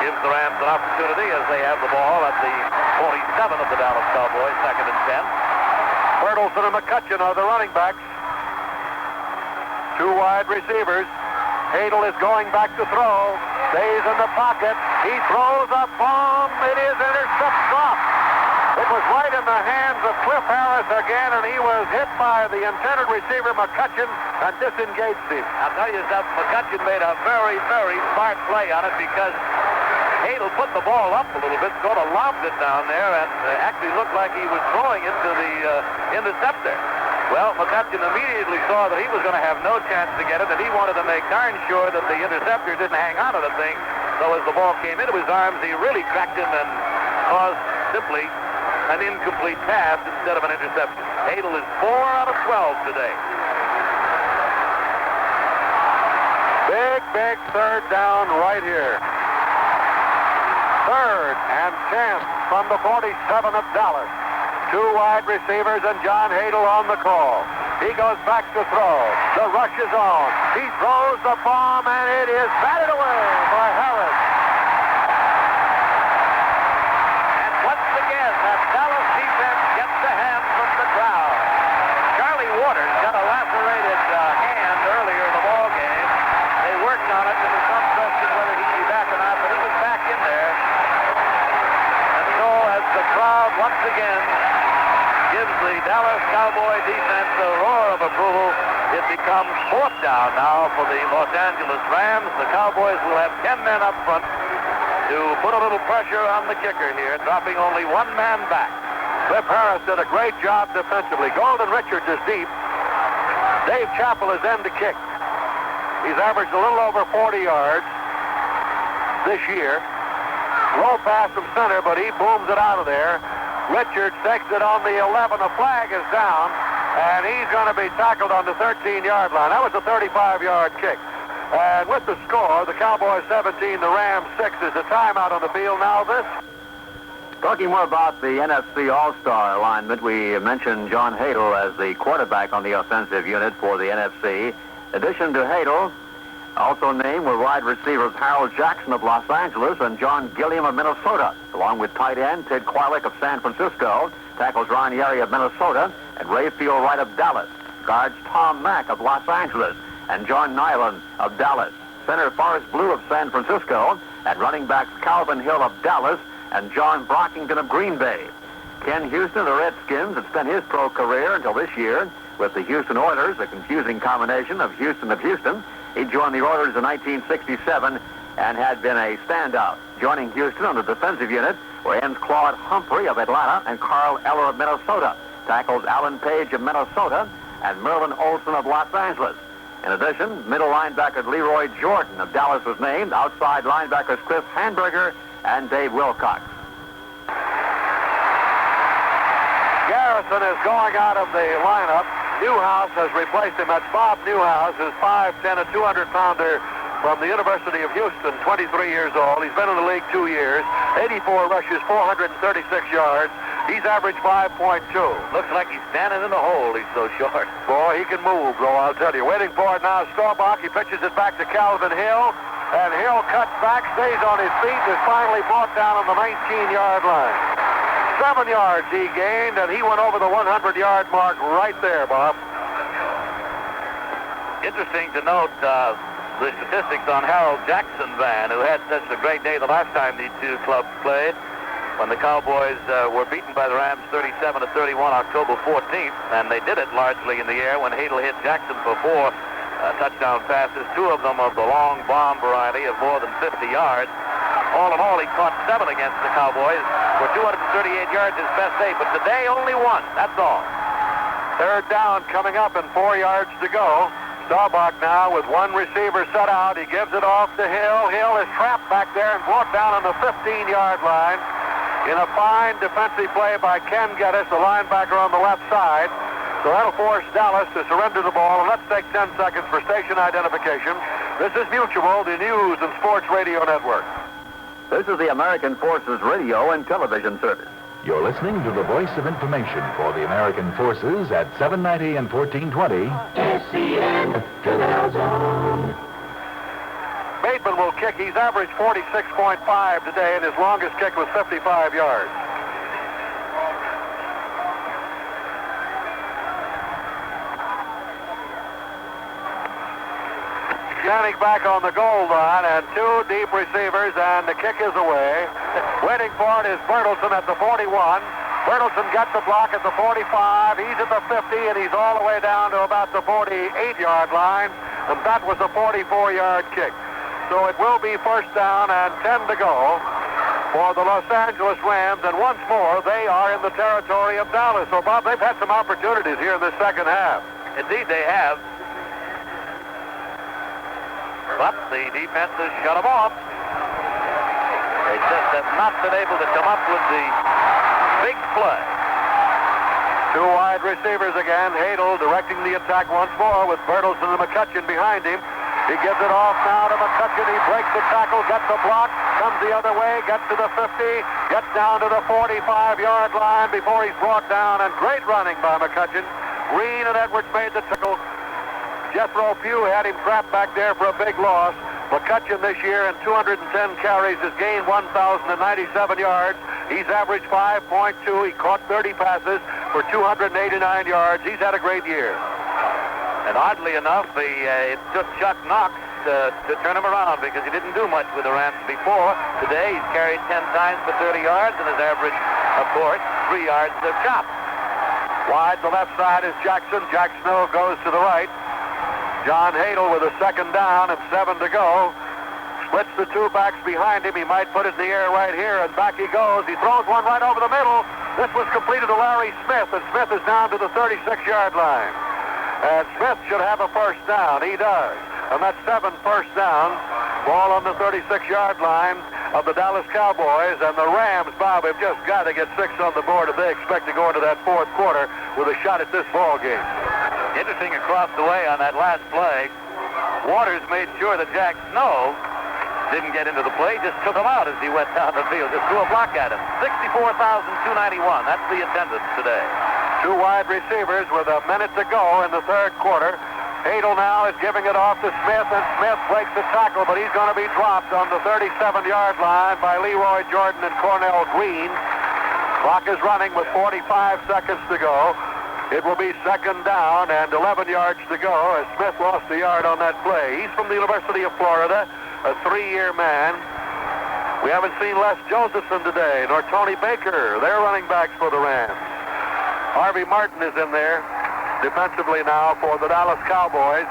gives the Rams an opportunity as they have the ball at the 47 of the Dallas Cowboys, 2nd and 10. Bertelsen and McCutcheon are the running backs. 2 wide receivers. Hadel is going back to throw. Stays in the pocket. He throws a bomb. It is intercepted. Dropped. It was right in the hands of Cliff Harris again, and he was hit by the intended receiver, McCutcheon, and disengaged him. I'll tell you something, McCutcheon made a very, very smart play on it because Hadel put the ball up a little bit, sort of lobbed it down there, and actually looked like he was throwing it to the interceptor. Well, McCutcheon immediately saw that he was going to have no chance to get it, and he wanted to make darn sure that the interceptor didn't hang on to the thing. So as the ball came into his arms, he really cracked him and caused simply an incomplete pass instead of an interception. Hadel is 4 out of 12 today. Big 3rd down right here. 3rd and 10 from the 47 of Dallas. 2 wide receivers and John Hadel on the call. He goes back to throw. The rush is on. He throws the bomb, and it is batted away by Harris. And once again, that Dallas defense gets the hand from the crowd. Charlie Waters got a lacerated hand earlier in the ball game. They worked on it. There was some question whether he'd be back or not, but he was back in there. And so as the crowd once again gives the Dallas Cowboy defense a roar of approval, it becomes 4th down now for the Los Angeles Rams. The Cowboys will have 10 men up front to put a little pressure on the kicker here, dropping only 1 man back. Cliff Harris did a great job defensively. Golden Richards is deep. Dave Chappell is end to kick. He's averaged a little over 40 yards this year. Low pass from center, but he booms it out of there. Richards takes it on the 11. A flag is down, and he's going to be tackled on the 13-yard line. That was a 35-yard kick. And with the score, the Cowboys 17, the Rams 6, is a timeout on the field now. This. Talking more about the NFC All-Star alignment, we mentioned John Hadel as the quarterback on the offensive unit for the NFC. In addition to Hadel, also named were wide receivers Harold Jackson of Los Angeles and John Gilliam of Minnesota, along with tight end Ted Quilic of San Francisco, tackles Ron Yary of Minnesota, and Ray Fielwright of Dallas, guards Tom Mack of Los Angeles, and John Nyland of Dallas, center Forrest Blue of San Francisco, and running backs Calvin Hill of Dallas and John Brockington of Green Bay. Ken Houston of the Redskins had spent his pro career until this year with the Houston Oilers, a confusing combination of Houston. He joined the Oilers in 1967 and had been a standout. Joining Houston on the defensive unit were ends Claude Humphrey of Atlanta and Carl Eller of Minnesota, tackles Alan Page of Minnesota and Merlin Olsen of Los Angeles. In addition, middle linebacker Leroy Jordan of Dallas was named, outside linebackers Chris Hamburger and Dave Wilcox. Garrison is going out of the lineup. Newhouse has replaced him. That's Bob Newhouse, who's 5'10", a 200-pounder from the University of Houston, 23 years old. He's been in the league 2 years, 84 rushes, 436 yards. He's averaged 5.2. Looks like he's standing in the hole. He's so short. Boy, he can move, though, I'll tell you. Waiting for it now, Staubach. He pitches it back to Calvin Hill, and Hill cuts back, stays on his feet, and is finally brought down on the 19-yard line. 7 yards he gained, and he went over the 100-yard mark right there, Bob. Interesting to note the statistics on Harold Jackson, Van, who had such a great day the last time these two clubs played, when the Cowboys were beaten by the Rams 37-31 October 14th, and they did it largely in the air when Hadel hit Jackson for 4 touchdown passes, 2 of them of the long bomb variety of more than 50 yards. All in all, he caught 7 against the Cowboys for 238 yards his best day, but today only 1, that's all. 3rd down coming up and 4 yards to go. Staubach now with 1 receiver set out. He gives it off to Hill. Hill is trapped back there and brought down on the 15-yard line in a fine defensive play by Ken Geddes, the linebacker on the left side. So that'll force Dallas to surrender the ball, and let's take 10 seconds for station identification. This is Mutual, the News and Sports Radio Network. This is the American Forces Radio and Television Service. You're listening to the Voice of Information for the American Forces at 790 and 1420. SCN Canal Zone. Bateman will kick. He's averaged 46.5 today, and his longest kick was 55 yards. Standing back on the goal line, and two deep receivers, and the kick is away. Waiting for it is Bertelsen at the 41. Bertelsen gets the block at the 45. He's at the 50, and he's all the way down to about the 48-yard line, and that was a 44-yard kick. So it will be first down and 10 to go for the Los Angeles Rams, and once more, they are in the territory of Dallas. So, Bob, they've had some opportunities here in the second half. Indeed, they have. But the defense has shut them off. They just have not been able to come up with the big play. Two wide receivers again. Hadel directing the attack once more with Bertelsen and McCutcheon behind him. He gives it off now to McCutcheon. He breaks the tackle, gets the block, comes the other way, gets to the 50, gets down to the 45-yard line before he's brought down, and great running by McCutcheon. Green and Edwards made the tackle. Jethro Pugh had him trapped back there for a big loss. McCutcheon this year in 210 carries has gained 1,097 yards. He's averaged 5.2. He caught 30 passes for 289 yards. He's had a great year. And oddly enough, it took Chuck Knox to turn him around because he didn't do much with the Rams before. Today, he's carried 10 times for 30 yards, and his average, of course, 3 yards a chop. Wide the left side is Jackson. Jack Snow goes to the right. John Hadel with a second down and 7 to go. Splits the two backs behind him. He might put it in the air right here, and back he goes. He throws one right over the middle. This was completed to Larry Smith, and Smith is down to the 36-yard line. And Smith should have a first down. He does. And that's 7 first downs. Ball on the 36-yard line of the Dallas Cowboys. And the Rams, Bob, have just got to get 6 on the board if they expect to go into that fourth quarter with a shot at this ball game. Interesting across the way on that last play, Waters made sure that Jack Snow didn't get into the play, just took him out as he went down the field, just threw a block at him. 64,291, that's the attendance today. Two wide receivers with a minute to go in the third quarter. Hadel now is giving it off to Smith, and Smith breaks the tackle, but he's going to be dropped on the 37-yard line by Leroy Jordan and Cornell Green. Clock is running with 45 seconds to go. It will be second down and 11 yards to go as Smith lost a yard on that play. He's from the University of Florida, a 3-year man. We haven't seen Les Josephson today, nor Tony Baker. They're running backs for the Rams. Harvey Martin is in there defensively now for the Dallas Cowboys.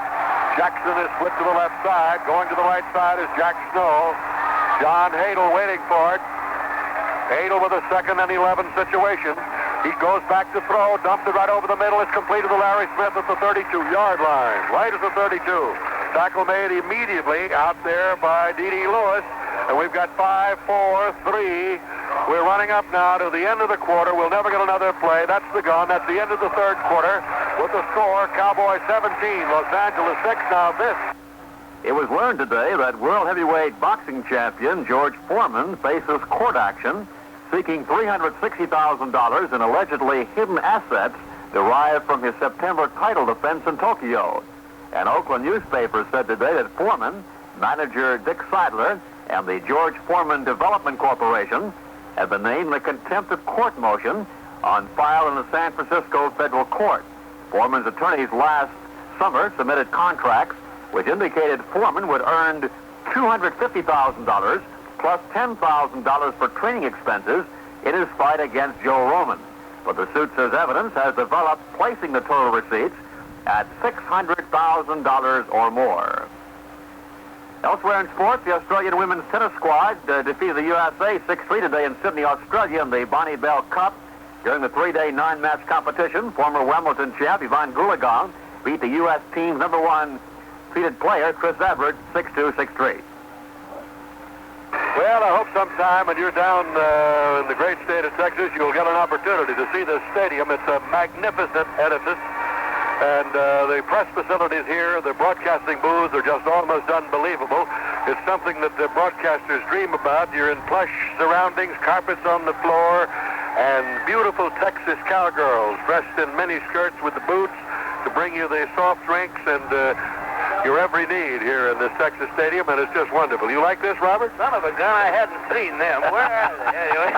Jackson is split to the left side. Going to the right side is Jack Snow. John Hadel waiting for it. Hadel with a second and 11 situation. He goes back to throw, dumps it right over the middle. It's completed to Larry Smith at the 32-yard line, right at the 32. Tackle made immediately out there by D.D. Lewis. And we've got 5, 4, 3. We're running up now to the end of the quarter. We'll never get another play. That's the gun. That's the end of the third quarter. With the score, Cowboys 17, Los Angeles 6. Now this. It was learned today that world heavyweight boxing champion George Foreman faces court action seeking $360,000 in allegedly hidden assets derived from his September title defense in Tokyo. An Oakland newspaper said today that Foreman, manager Dick Seidler, and the George Foreman Development Corporation have been named in a contempt of court motion on file in the San Francisco federal court. Foreman's attorneys last summer submitted contracts which indicated Foreman would earn $250,000 plus $10,000 for training expenses in his fight against Joe Roman. But the suit says evidence has developed placing the total receipts at $600,000 or more. Elsewhere in sports, the Australian women's tennis squad defeated the USA 6-3 today in Sydney, Australia in the Bonnie Bell Cup. During the 3-day 9-match competition, former Wimbledon champ Yvonne Goolagong beat the U.S. team's number 1 seeded player, Chris Evert, 6-2, 6-3. Well, I hope sometime when you're down in the great state of Texas, you'll get an opportunity to see this stadium. It's a magnificent edifice. And the press facilities here, the broadcasting booths are just almost unbelievable. It's something that the broadcasters dream about. You're in plush surroundings, carpets on the floor, and beautiful Texas cowgirls dressed in mini skirts with the boots to bring you the soft drinks and your every need here in this Texas stadium, and it's just wonderful. You like this, Robert? Son of a gun, I hadn't seen them. Where are they? Anyway.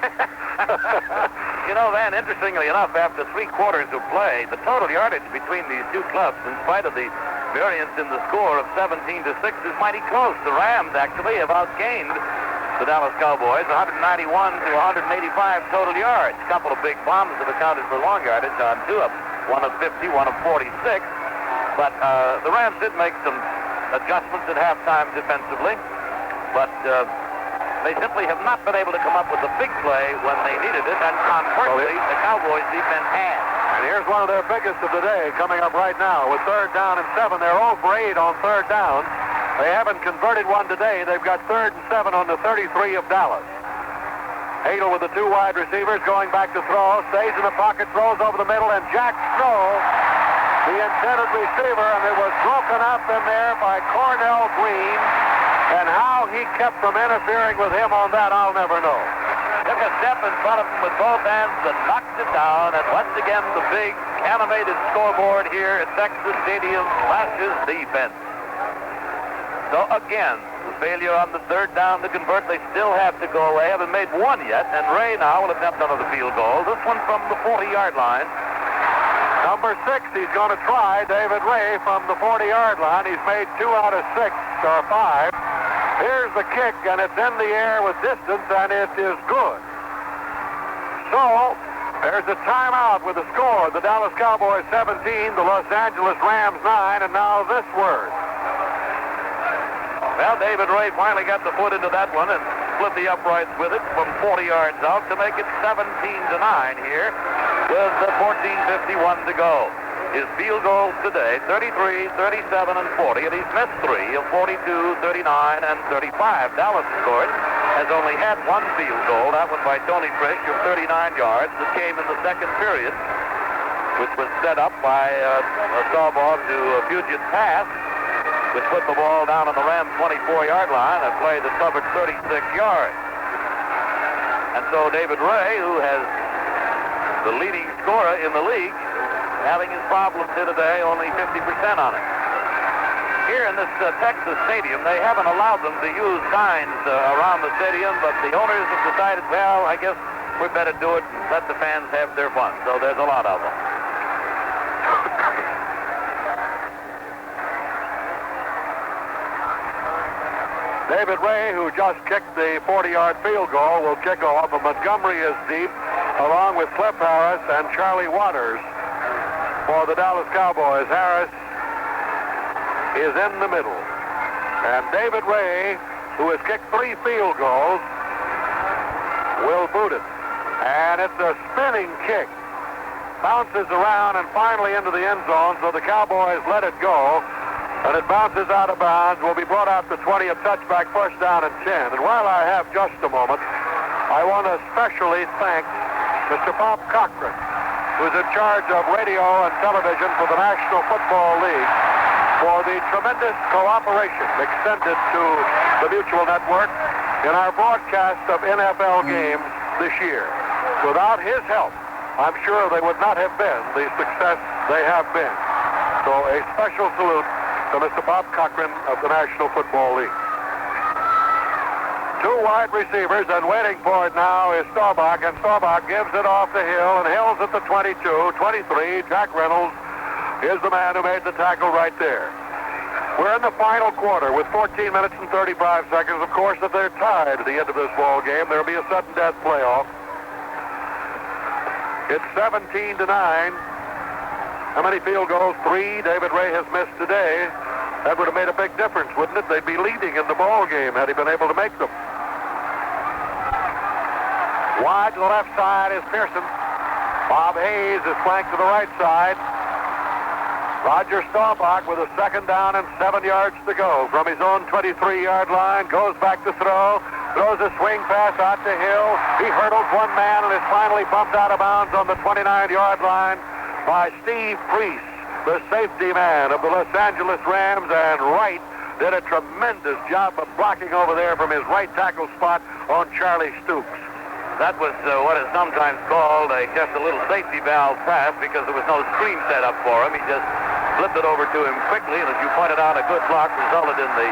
You know, Van, interestingly enough, after 3 quarters of play, the total yardage between these two clubs, in spite of the variance in the score of 17-6, is mighty close. The Rams actually have outgained the Dallas Cowboys, 191 to 185 total yards. A couple of big bombs have accounted for long yardage on 2 of them. One of 50, one of 46. But the Rams did make some adjustments at halftime defensively. But they simply have not been able to come up with a big play when they needed it. And conversely, the Cowboys defense has. And here's one of their biggest of the day coming up right now with 3rd down and 7. They're 0 for 8 on 3rd down. They haven't converted one today. They've got 3rd and 7 on the 33 of Dallas. Hagel with the 2 wide receivers going back to throw. Stays in the pocket, throws over the middle, and Jack Snow, the intended receiver, and it was broken up in there by Cornell Green. And how he kept from interfering with him on that, I'll never know. Took a step in front of him with both hands and knocked it down. And once again, the big animated scoreboard here at Texas Stadium flashes defense. So again, the failure on the 3rd down to convert. They still have to go away. Haven't made one yet. And Ray now will attempt another field goal. This one from the 40-yard line. Number 6, he's going to try David Ray from the 40-yard line. He's made 2 out of 6 or 5. Here's the kick, and it's in the air with distance, and it is good. So, there's a timeout with the score. The Dallas Cowboys 17, the Los Angeles Rams 9, and now this word. Well, David Ray finally got the foot into that one and split the uprights with it from 40 yards out to make it 17-9 here with 14:51 to go. His field goals today, 33, 37, and 40, and he's missed 3 of 42, 39, and 35. Dallas, of course, has only had 1 field goal, that one by Tony Frisch of 39 yards that came in the second period, which was set up by a sawball to a Puget pass, which put the ball down on the Rams' 24-yard line, a play that covered 36 yards. And so David Ray, who has the leading scorer in the league, having his problems here today, only 50% on it. Here in this Texas stadium, they haven't allowed them to use signs around the stadium, but the owners have decided, well, I guess we better do it and let the fans have their fun. So there's a lot of them. David Ray, who just kicked the 40-yard field goal, will kick off, and Montgomery is deep, along with Cliff Harris and Charlie Waters for the Dallas Cowboys. Harris is in the middle. And David Ray, who has kicked 3 field goals, will boot it. And it's a spinning kick. Bounces around and finally into the end zone, so the Cowboys let it go. And it bounces out of bounds, will be brought out to 20, a touchback, 1st down and 10. And while I have just a moment, I want to especially thank Mr. Bob Cochran, who's in charge of radio and television for the National Football League, for the tremendous cooperation extended to the Mutual Network in our broadcast of NFL games this year. Without his help, I'm sure they would not have been the success they have been. So a special salute to Mr. Bob Cochran of the National Football League. 2 wide receivers, and waiting for it now is Staubach, and Staubach gives it off the hill, and Hill's at the 22, 23. Jack Reynolds is the man who made the tackle right there. We're in the final quarter with 14 minutes and 35 seconds. Of course, if they're tied at the end of this ball game, there'll be a sudden death playoff. It's 17-9. How many field goals? 3. David Ray has missed today. That would have made a big difference, wouldn't it? They'd be leading in the ball game had he been able to make them. Wide to the left side is Pearson. Bob Hayes is flanked to the right side. Roger Staubach with a 2nd down and 7 yards to go from his own 23-yard line. Goes back to throw. Throws a swing pass out to Hill. He hurdles one man and is finally bumped out of bounds on the 29-yard line by Steve Priest, the safety man of the Los Angeles Rams, and Wright did a tremendous job of blocking over there from his right tackle spot on Charlie Stoops. That was what is sometimes called just a little safety valve pass because there was no screen set up for him. He just flipped it over to him quickly, and as you pointed out, a good block resulted in the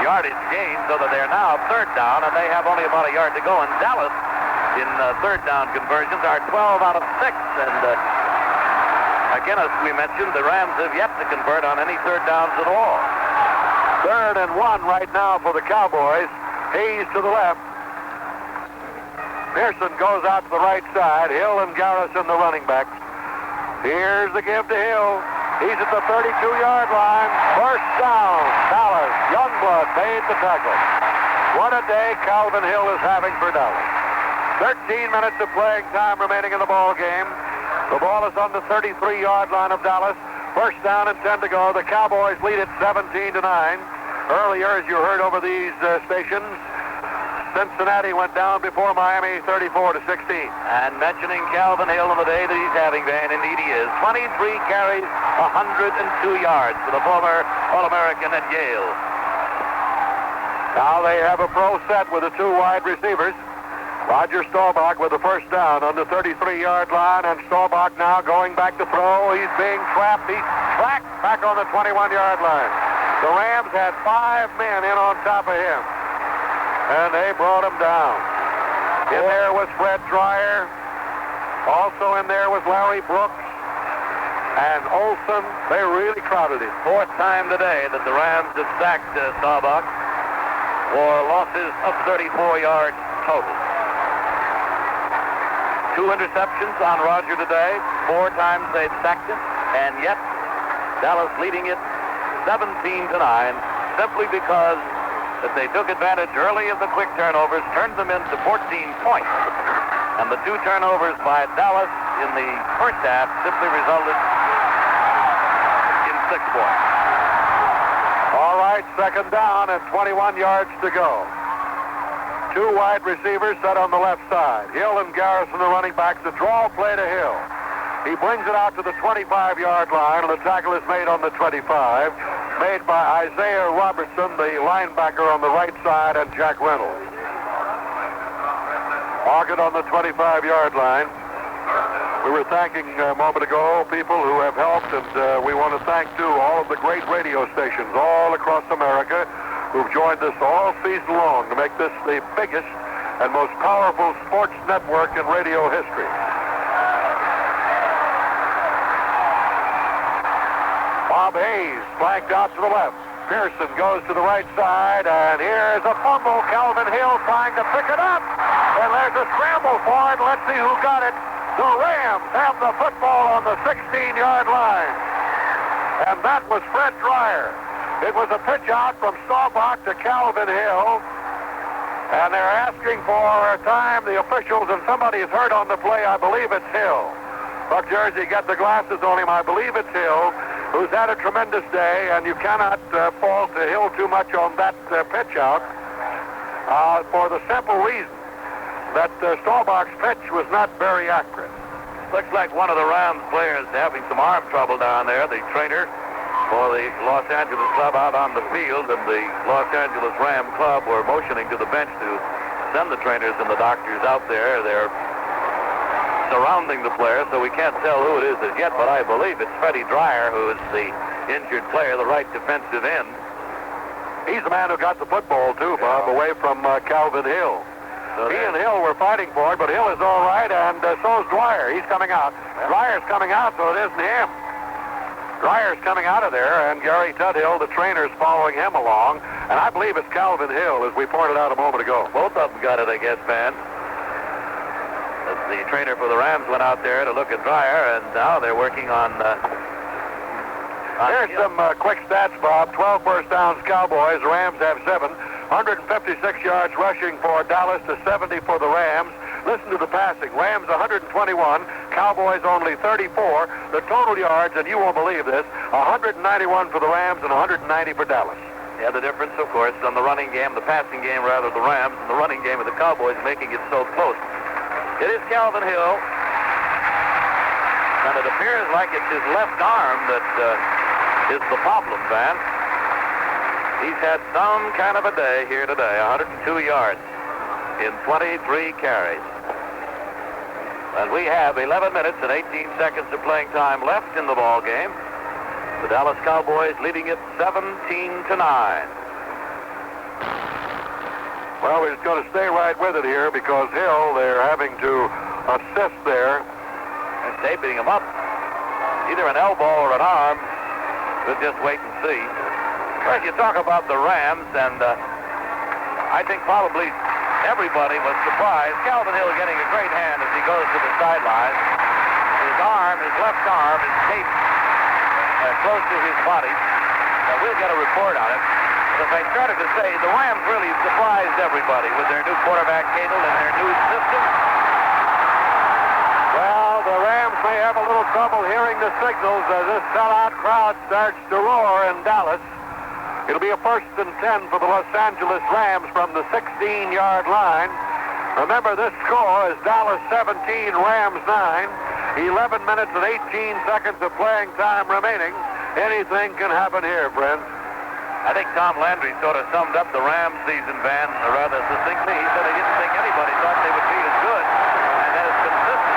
yardage gain, so that they're now third down, and they have only about a yard to go. And Dallas, in third down conversions, are 12 out of 6. And again, as we mentioned, the Rams have yet to convert on any third downs at all. 3rd and 1 right now for the Cowboys. Hayes to the left. Pearson goes out to the right side. Hill and Garrison, the running backs. Here's the give to Hill. He's at the 32-yard line. First down. Dallas. Youngblood made the tackle. What a day Calvin Hill is having for Dallas. 13 minutes of playing time remaining in the ball game. The ball is on the 33-yard line of Dallas. First down and 10 to go. The Cowboys lead it 17-9. Earlier, as you heard over these stations, Cincinnati went down before Miami 34-16. And mentioning Calvin Hill on the day that he's having, Van, indeed he is. 23 carries, 102 yards for the former All-American at Yale. Now they have a pro set with the 2 wide receivers. Roger Staubach with the first down on the 33-yard line, and Staubach now going back to throw. He's being trapped. He's tracked back on the 21-yard line. The Rams had 5 men in on top of him, and they brought him down. In there was Fred Dreyer. Also in there was Larry Brooks and Olson. They really crowded him. 4th time today that the Rams have sacked Staubach for losses of 34 yards total. 2 interceptions on Roger today. 4 times they've sacked him, and yet Dallas leading it 17-9, simply because that they took advantage early of the quick turnovers, turned them into 14 points. And the 2 turnovers by Dallas in the first half simply resulted in 6 points. All right, second down and 21 yards to go. 2 wide receivers set on the left side. Hill and Garrison, the running backs. The draw play to Hill. He brings it out to the 25-yard line, and the tackle is made on the 25, made by Isaiah Robertson, the linebacker on the right side, and Jack Reynolds. Market on the 25-yard line. We were thanking a moment ago people who have helped, and we want to thank, too, all of the great radio stations all across America who've joined us all season long to make this the biggest and most powerful sports network in radio history. Bob Hayes flanked out to the left. Pearson goes to the right side, and here's a fumble. Calvin Hill trying to pick it up, and there's a scramble for it. Let's see who got it. The Rams have the football on the 16-yard line, and that was Fred Dreyer. It was a pitch out from Staubach to Calvin Hill, and they're asking for time, the officials, and somebody is hurt on the play. I believe it's Hill. Buck Jersey, get the glasses on him. I believe it's Hill, who's had a tremendous day, and you cannot fault Hill too much on that pitch out for the simple reason that Staubach's pitch was not very accurate. Looks like one of the Rams players having some arm trouble down there. The trainer for the Los Angeles club out on the field, and the Los Angeles Ram club were motioning to the bench to send the trainers and the doctors out there. They're surrounding the player, so we can't tell who it is as yet, but I believe it's Freddie Dreyer, who is the injured player, the right defensive end. He's the man who got the football, too, Bob, away from Calvin Hill. So he and Hill were fighting for it, but Hill is all right, and so is Dreyer. He's coming out. Dryer's coming out, so it isn't him. Dryer's coming out of there, and Gary Tudhill, the trainer's following him along, and I believe it's Calvin Hill, as we pointed out a moment ago. Both of them got it, I guess, Van. As the trainer for the Rams went out there to look at Dreyer, and now they're working on here's some quick stats, Bob. 12 first downs, Cowboys. Rams have 7. 156 yards rushing for Dallas to 70 for the Rams. Listen to the passing. Rams 121, Cowboys only 34. The total yards, and you won't believe this, 191 for the Rams and 190 for Dallas. Yeah, the difference, of course, on the running game, the passing game, rather, the Rams, and the running game of the Cowboys making it so close. It is Calvin Hill, and it appears like it's his left arm that is the problem, Van. He's had some kind of a day here today, 102 yards in 23 carries. And we have 11 minutes and 18 seconds of playing time left in the ball game. The Dallas Cowboys leading it 17-9. Well, we're just going to stay right with it here because Hill, they're having to assist there. And taping him up. Either an elbow or an arm. We'll just wait and see. Well, you talk about the Rams, and I think probably everybody was surprised. Calvin Hill getting a great hand as he goes to the sideline. His left arm is taped close to his body. Now, we'll get a report on it. But as I started to say, the Rams really surprised everybody with their new quarterback, Cadle, and their new system. Well, the Rams may have a little trouble hearing the signals as this sellout crowd starts to roar in Dallas. It'll be a 1st and 10 for the Los Angeles Rams from the 16-yard line. Remember, this score is Dallas 17, Rams 9. 11 minutes and 18 seconds of playing time remaining. Anything can happen here, friends. I think Tom Landry sort of summed up the Rams season, Van, rather succinctly. He said he didn't think anybody thought they would be as good and as consistent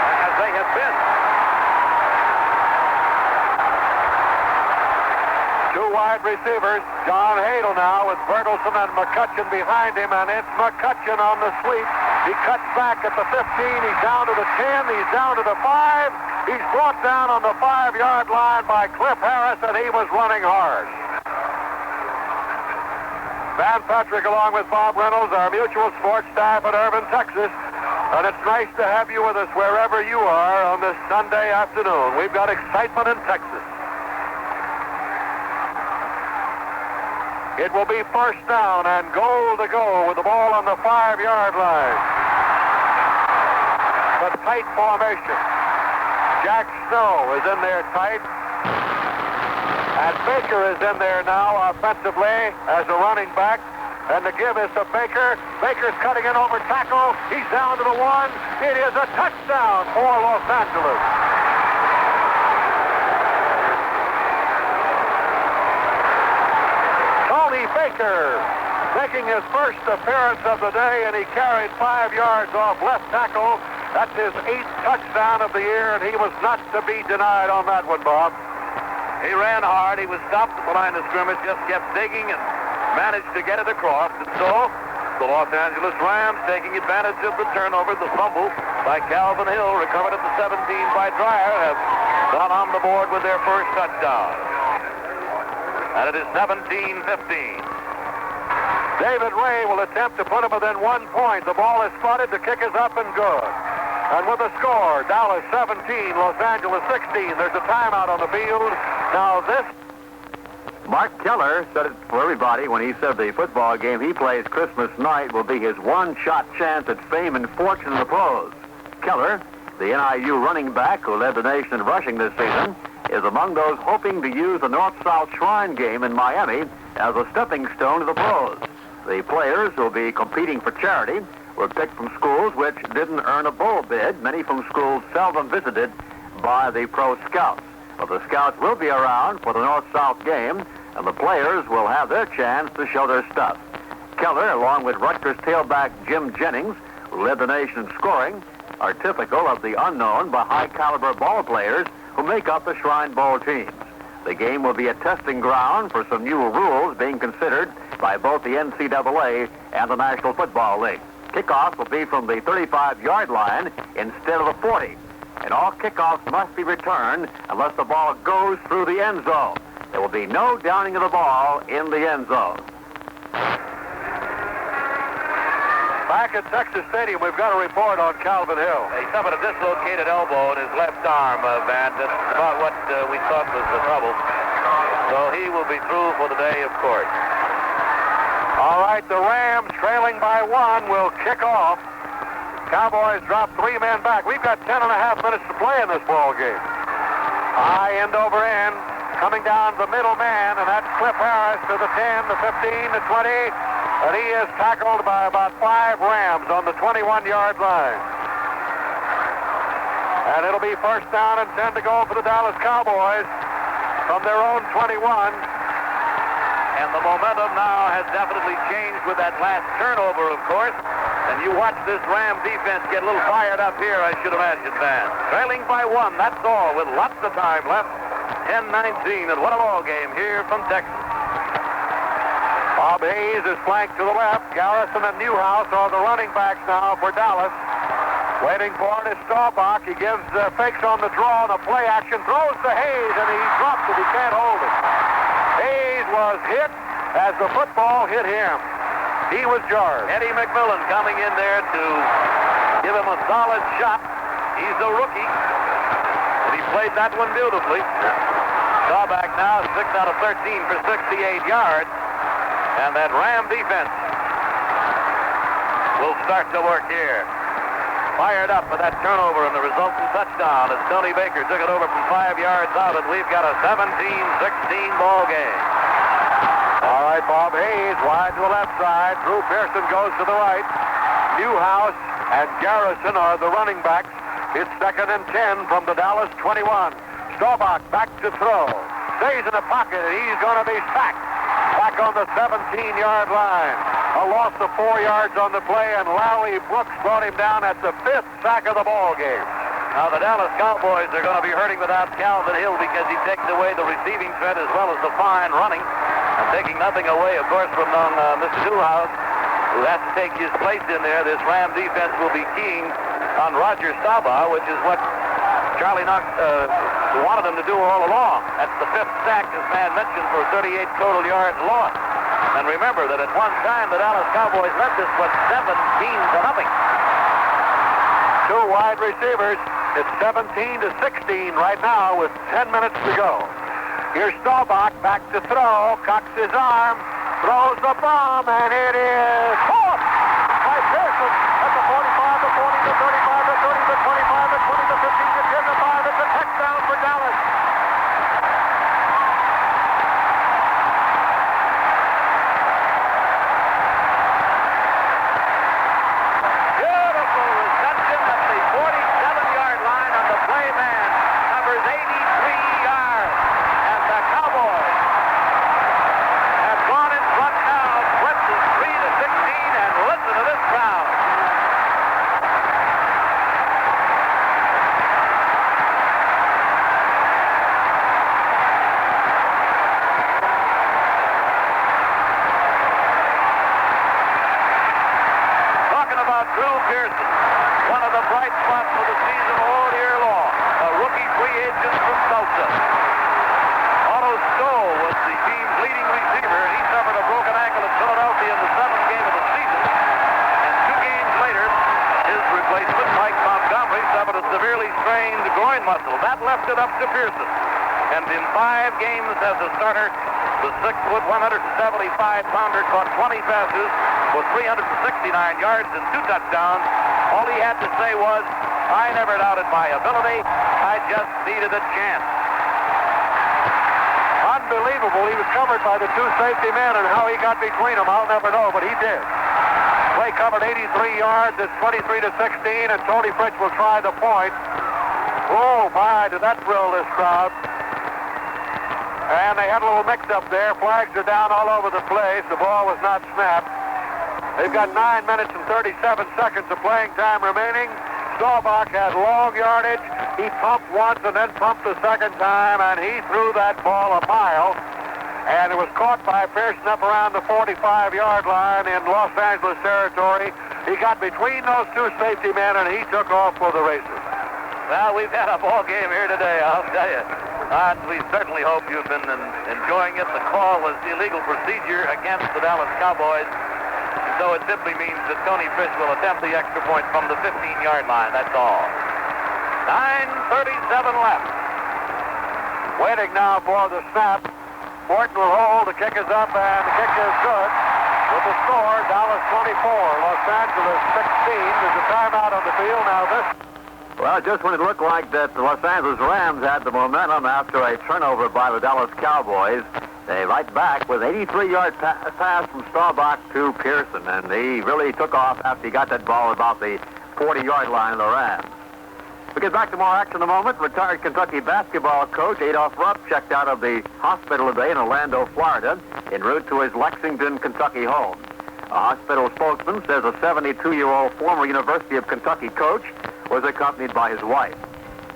as they have been. Two wide receivers. John Hadle now with Bertelson and McCutcheon behind him, and it's McCutcheon on the sweep. He cuts back at the 15. He's down to the 10. He's down to the 5. He's brought down on the 5-yard line by Cliff Harris, and he was running hard. Van Patrick along with Bob Reynolds, our mutual sports staff at Irving, Texas. And it's nice to have you with us wherever you are on this Sunday afternoon. We've got excitement in Texas. It will be 1st down and goal to go with the ball on the 5-yard line. The tight formation. Jack Snow is in there tight. And Baker is in there now offensively as a running back. And the give is to Baker. Baker's cutting in over tackle. He's down to the 1. It is a touchdown for Los Angeles. Tony Baker making his first appearance of the day, and he carried 5 yards off left tackle. That's his 8th touchdown of the year, and he was not to be denied on that one, Bob. He ran hard. He was stopped at the line of scrimmage, just kept digging and managed to get it across. And so the Los Angeles Rams, taking advantage of the turnover, the fumble by Calvin Hill, recovered at the 17 by Dreyer, have gone on the board with their first touchdown. And it is 17-15. David Ray will attempt to put him within 1 point. The ball is spotted. The kick is up and good. And with the score, Dallas 17, Los Angeles 16. There's a timeout on the field. Now this... Mark Keller said it for everybody when he said the football game he plays Christmas night will be his one-shot chance at fame and fortune in the pros. Keller, the NIU running back who led the nation in rushing this season, is among those hoping to use the North-South Shrine game in Miami as a stepping stone to the pros. The players who will be competing for charity were picked from schools which didn't earn a bowl bid, many from schools seldom visited by the pro scouts. But the scouts will be around for the North-South game, and the players will have their chance to show their stuff. Keller, along with Rutgers tailback Jim Jennings, who led the nation in scoring, are typical of the unknown but high-caliber ball players who make up the Shrine Bowl teams. The game will be a testing ground for some new rules being considered by both the NCAA and the National Football League. Kickoff will be from the 35-yard line instead of the 40. And all kickoffs must be returned unless the ball goes through the end zone. There will be no downing of the ball in the end zone. Back at Texas Stadium, we've got a report on Calvin Hill. He suffered a dislocated elbow in his left arm, Van. That's about what we thought was the trouble. So he will be through for the day, of course. All right, the Rams, trailing by 1, will kick off. Cowboys drop 3 men back. We've got 10 and a half minutes to play in this ball game. High end over end, coming down the middle man, and that's Cliff Harris to the 10, the 15, the 20, and he is tackled by about 5 Rams on the 21-yard line. And it'll be 1st down and 10 to go for the Dallas Cowboys from their own 21. And the momentum now has definitely changed with that last turnover, of course. And you watch this Ram defense get a little fired up here, I should imagine, Van. Trailing by 1, that's all, with lots of time left. 10-19, and what a ball game here from Texas. Bob Hayes is flanked to the left. Garrison and Newhouse are the running backs now for Dallas. Waiting for it is Staubach. He gives fakes on the draw and a play action. Throws to Hayes, and he drops it. He can't hold it. Hayes was hit as the football hit him. He was jarred. Eddie McMillan coming in there to give him a solid shot. He's a rookie, and he played that one beautifully. Staubach now 6 out of 13 for 68 yards. And that Ram defense will start to work here. Fired up with that turnover and the resultant touchdown as Tony Baker took it over from 5 yards out, and we've got a 17-16 ball game. All right, Bob Hayes wide to the left side. Drew Pearson goes to the right. Newhouse and Garrison are the running backs. It's 2nd and 10 from the Dallas 21. Staubach back to throw. Stays in the pocket, and he's going to be sacked. Back on the 17-yard line. A loss of 4 yards on the play, and Larry Brooks brought him down at the 5th sack of the ball game. Now the Dallas Cowboys are going to be hurting without Calvin Hill because he takes away the receiving threat as well as the fine running. And taking nothing away, of course, from Mr. Newhouse, who has to take his place in there. This Ram defense will be keying on Roger Staubach, which is what Charlie Knox wanted him to do all along. That's the 5th sack, as Van mentioned, for 38 total yards lost. And remember that at one time the Dallas Cowboys led this was 17-0. 2 wide receivers. It's 17-16 right now with 10 minutes to go. Here's Staubach back to throw. Cocks his arm. Throws the bomb, and it is caught by Pearson at the 45, the 40, the 35, the 30, the 25, the 20, the 15, the 10, the 5. It's a touchdown for Dallas. Beautiful reception at the 47-yard line on the play man. Covers 83 yards. And the Cowboys have gone in front now, 23-16, and listen to this crowd. Talking about Drew Pearson, one of the bright spots of the season all year long, a rookie free agent from Tulsa. Otto Stoll was the team's leading receiver, and he suffered a broken ankle at Philadelphia in the 7th game of the season. And 2 games later, his replacement, Mike Montgomery, suffered a severely strained groin muscle. That left it up to Pearson. And in 5 games as a starter, the 6-foot, 175-pounder caught 20 passes for 369 yards and 2 touchdowns. All he had to say was, I never doubted my ability. I just needed a chance. Unbelievable. He was covered by the 2 safety men, and how he got between them, I'll never know, but he did. Play covered 83 yards. It's 23-16, and Tony Fritz will try the point. Oh, my, did that thrill this crowd. And they had a little mix-up there. Flags are down all over the place. The ball was not snapped. They've got 9 minutes and 37 seconds of playing time remaining. Staubach had long yardage. He pumped once and then pumped the second time, and he threw that ball a mile. And it was caught by Pearson up around the 45-yard line in Los Angeles territory. He got between those 2 safety men, and he took off for the races. Well, we've had a ball game here today, I'll tell you. And we certainly hope you've been enjoying it. The call was illegal procedure against the Dallas Cowboys. So it simply means that Tony Fritz will attempt the extra point from the 15-yard line. That's all. 9:37 left. Waiting now for the snap. Morton will hold. The kick is up, and the kick is good. With the score, Dallas 24, Los Angeles 16. There's a timeout on the field. Now this... Well, just when it looked like that the Los Angeles Rams had the momentum after a turnover by the Dallas Cowboys, they right back with 83-yard pass from Staubach to Pearson, and he really took off after he got that ball about the 40-yard line of the Rams. We get back to more action in a moment. Retired Kentucky basketball coach Adolph Rupp checked out of the hospital today in Orlando, Florida, en route to his Lexington, Kentucky home. A hospital spokesman says a 72-year-old former University of Kentucky coach was accompanied by his wife.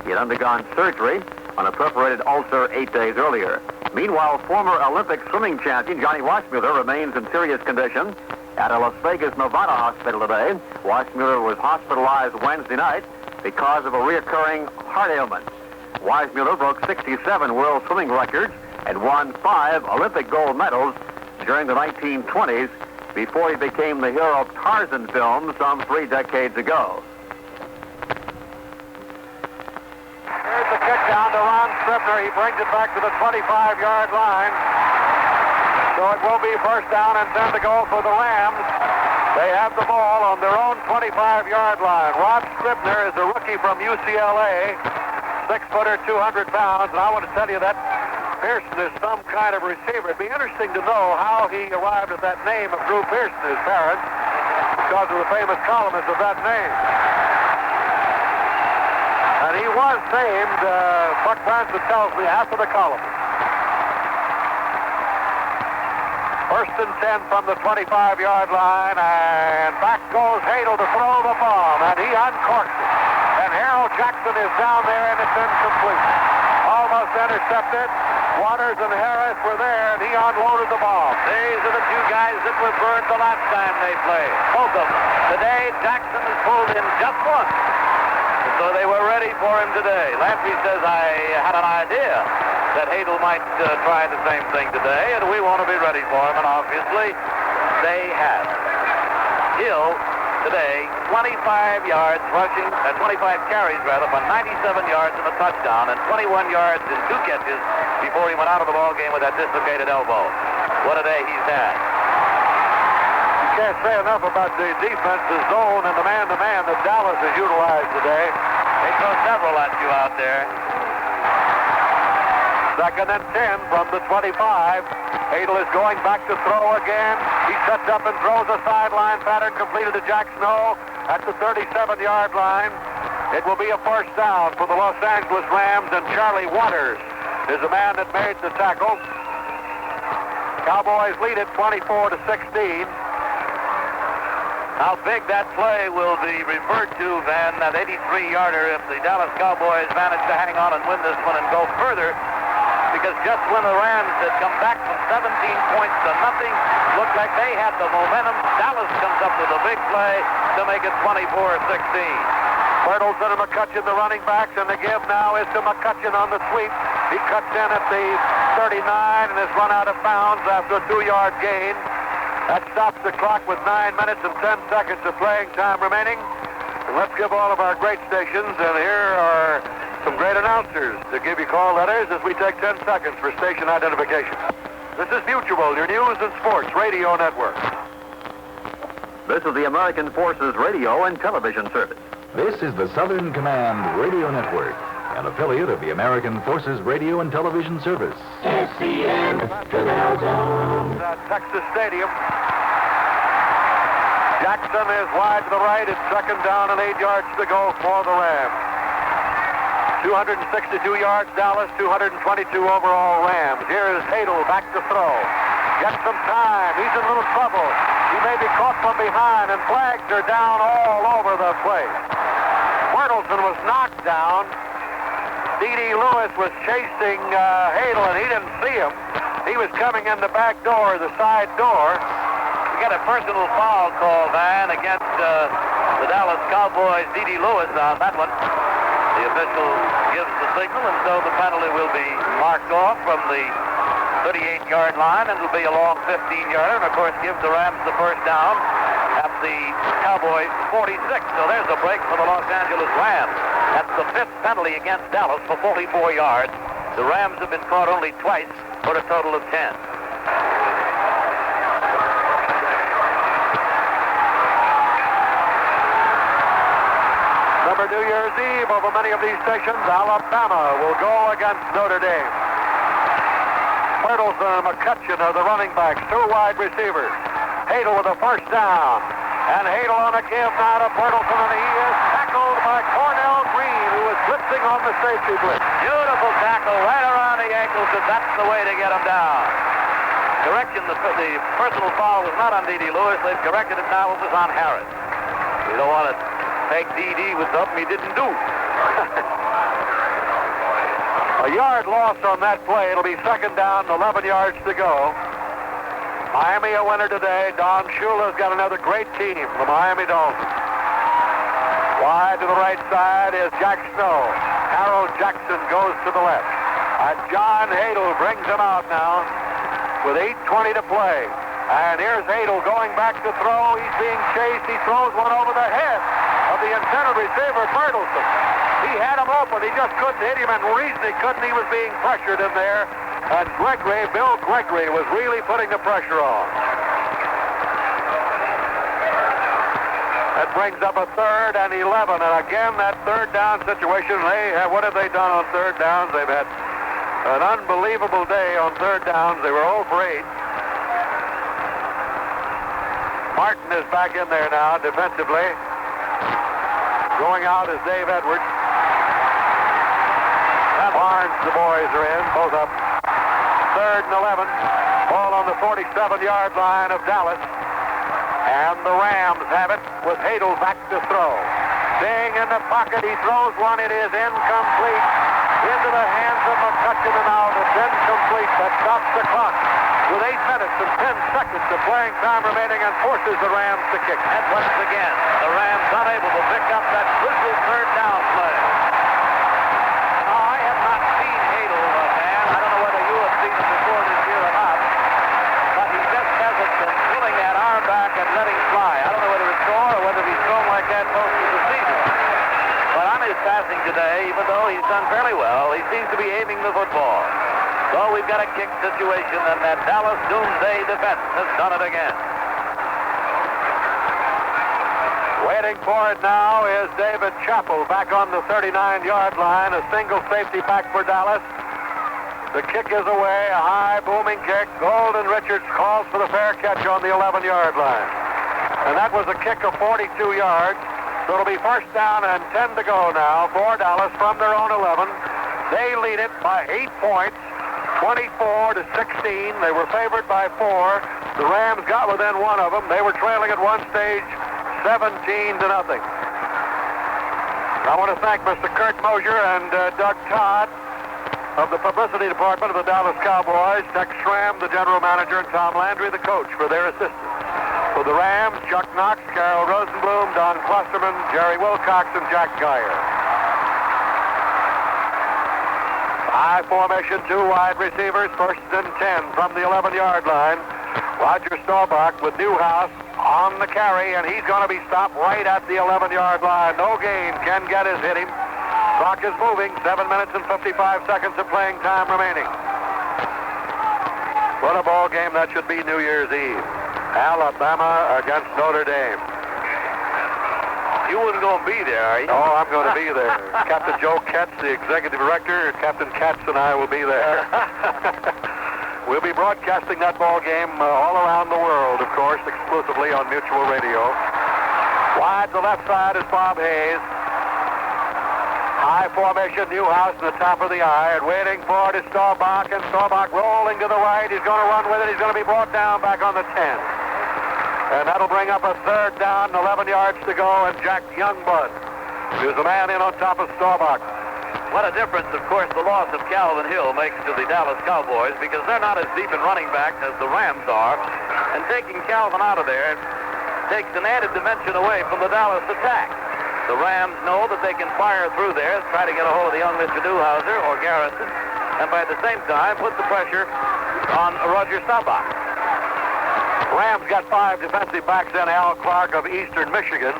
He had undergone surgery on a perforated ulcer 8 days earlier. Meanwhile, former Olympic swimming champion Johnny Washmuller remains in serious condition at a Las Vegas, Nevada hospital today. Washmuller was hospitalized Wednesday night because of a reoccurring heart ailment. Washmuller broke 67 world swimming records and won 5 Olympic gold medals during the 1920s before he became the hero of Tarzan films some 3 decades ago. Here's the kick down to Ron Scribner. He brings it back to the 25-yard line. So it will be first down and 10 to go for the Rams. They have the ball on their own 25-yard line. Ron Scribner is a rookie from UCLA, 6-footer, 200 pounds. And I want to tell you that Pearson is some kind of receiver. It'd be interesting to know how he arrived at that name of Drew Pearson, his parents, because of the famous columnist of that name. And he was named, Buck Branson tells me, after the columnist. First and 10 from the 25-yard line, and back goes Hadel to throw the bomb, and he uncorks it. And Harold Jackson is down there, and it's incomplete. Almost intercepted. Waters and Harris were there, and he unloaded the bomb. These are the two guys that were burned the last time they played. Both of them. Today, Jackson has pulled in just once. So they were ready for him today. Lampy says, I had an idea that Hadel might try the same thing today, and we want to be ready for him, and obviously they have. Hill today, 25 yards rushing, 25 carries rather, for 97 yards and a touchdown, and 21 yards in 2 catches before he went out of the ball game with that dislocated elbow. What a day he's had. You can't say enough about the defense, the zone, and the man-to-man that Dallas has utilized today. They throw several at you out there. Second and 10 from the 25. Hadel is going back to throw again. He sets up and throws a sideline pattern completed to Jack Snow at the 37-yard line. It will be a first down for the Los Angeles Rams, and Charlie Waters is the man that made the tackle. Cowboys lead it 24-16. How big that play will be referred to, Van, that 83-yarder, if the Dallas Cowboys manage to hang on and win this one and go further. Because just when the Rams had come back from 17 points to nothing, looked like they had the momentum, Dallas comes up with a big play to make it 24-16. Reynolds and McCutcheon, the running backs, and the give now is to McCutcheon on the sweep. He cuts in at the 39 and is run out of bounds after a 2-yard gain. That stops the clock with 9 minutes and 10 seconds of playing time remaining. And let's give all of our great stations, and here are some great announcers to give you call letters as we take 10 seconds for station identification. This is Mutual, your news and sports radio network. This is the American Forces Radio and Television Service. This is the Southern Command Radio Network, an affiliate of the American Forces Radio and Television Service. SCN to the zone. At Texas Stadium. Jackson is wide to the right. It's second down and 8 yards to go for the Rams. 262 yards Dallas, 222 overall Rams. Here is Hadel back to throw. Gets some time. He's in a little trouble. He may be caught from behind, and flags are down all over the place. Bertelsen was knocked down. D.D. Lewis was chasing Hadel, and he didn't see him. He was coming in the back door, the side door. We got a personal foul call, Van, against the Dallas Cowboys, D.D. Lewis on that one. The official gives the signal, and so the penalty will be marked off from the 38-yard line, and it'll be a long 15-yarder, and of course gives the Rams the first down at the Cowboys 46. So there's a break for the Los Angeles Rams. That's the 5th penalty against Dallas for 44 yards. The Rams have been caught only twice for a total of 10. Remember New Year's Eve over many of these stations, Alabama will go against Notre Dame. Bertelsen and McCutcheon are the running backs, 2 wide receivers. Hadel with a first down. And Hadel on a give now to Bertelsen, and he is tackled by Cornell Green, who is blitzing on the safety blitz. Beautiful tackle right around the ankles, and that's the way to get him down. Correction, the personal foul was not on D.D. Lewis. They've corrected it now. It was on Harris. We don't want to take D.D. with something he didn't do. A yard lost on that play. It'll be second down, 11 yards to go. Miami a winner today. Don Shula's got another great team, the Miami Dolphins. Wide to the right side is Jack Snow. Harold Jackson goes to the left. And John Hadle brings him out now with 8:20 to play. And here's Hadle going back to throw. He's being chased. He throws one over the head of the intended receiver, Bertelsen. He had him open. He just couldn't hit him, and the reason he couldn't, he was being pressured in there. And Bill Gregory was really putting the pressure on. That brings up a 3rd and 11. And again, that third down situation, what have they done on third downs? They've had an unbelievable day on third downs. They were 0 for 8. Martin is back in there now defensively. Going out is Dave Edwards. Barnes, the boys are in, both up. 3rd and 11. Ball on the 47-yard line of Dallas. And the Rams have it with Hadle back to throw. Staying in the pocket, he throws one. It is incomplete. Into the hands of McCutcheon and out. It's incomplete. That stops the clock with 8 minutes and 10 seconds of playing time remaining and forces the Rams to kick. And once again, the Rams unable to pick up that crucial third down play. Now, I have not seen Hadle, man. I don't know whether you have seen him before this year or not. But he just hasn't been pulling that arm back and letting fly. I don't know whether it's sore or whether he's thrown like that most of the season. But on his passing today, even though he's done fairly well, he seems to be aiming the football. So we've got a kick situation, and that Dallas Doomsday defense has done it again. Waiting for it now is David Chappell back on the 39-yard line. A single safety back for Dallas. The kick is away, a high booming kick. Golden Richards calls for the fair catch on the 11-yard line. And that was a kick of 42 yards. So it'll be first down and 10 to go now for Dallas from their own 11. They lead it by 8 points, 24 to 16. They were favored by 4. The Rams got within one of them. They were trailing at one stage 17 to nothing. I want to thank Mr. Kurt Mosier and Doug Todd of the publicity department of the Dallas Cowboys, Tex Schramm, the general manager, and Tom Landry, the coach, for their assistance. For the Rams, Chuck Knox, Carol Rosenblum, Don Klosterman, Jerry Wilcox, and Jack Geyer. High formation, 2 wide receivers, 1st and 10 from the 11-yard line. Roger Staubach with Newhouse on the carry, and he's going to be stopped right at the 11-yard line. No gain. Ken Geddes hit him. Clock is moving. 7 minutes and 55 seconds of playing time remaining. What a ball game that should be New Year's Eve. Alabama against Notre Dame. You wouldn't go and be there, are you? Oh, I'm going to be there. Captain Joe Katz, the executive director, Captain Katz and I will be there. We'll be broadcasting that ball game all around the world, of course, exclusively on Mutual Radio. Wide to the left side is Bob Hayes. High formation, Newhouse in the top of the eye, and waiting for it is Staubach, and Staubach rolling to the right. He's going to run with it. He's going to be brought down back on the 10. And that'll bring up a 3rd down, 11 yards to go, and Jack Youngblood is the man in on top of Staubach. What a difference, of course, the loss of Calvin Hill makes to the Dallas Cowboys, because they're not as deep in running backs as the Rams are. And taking Calvin out of there takes an added dimension away from the Dallas attack. The Rams know that they can fire through there, try to get a hold of the young Mr. Newhouser or Garrison, and by the same time put the pressure on Roger Staubach. Rams got 5 defensive backs in. Al Clark of Eastern Michigan,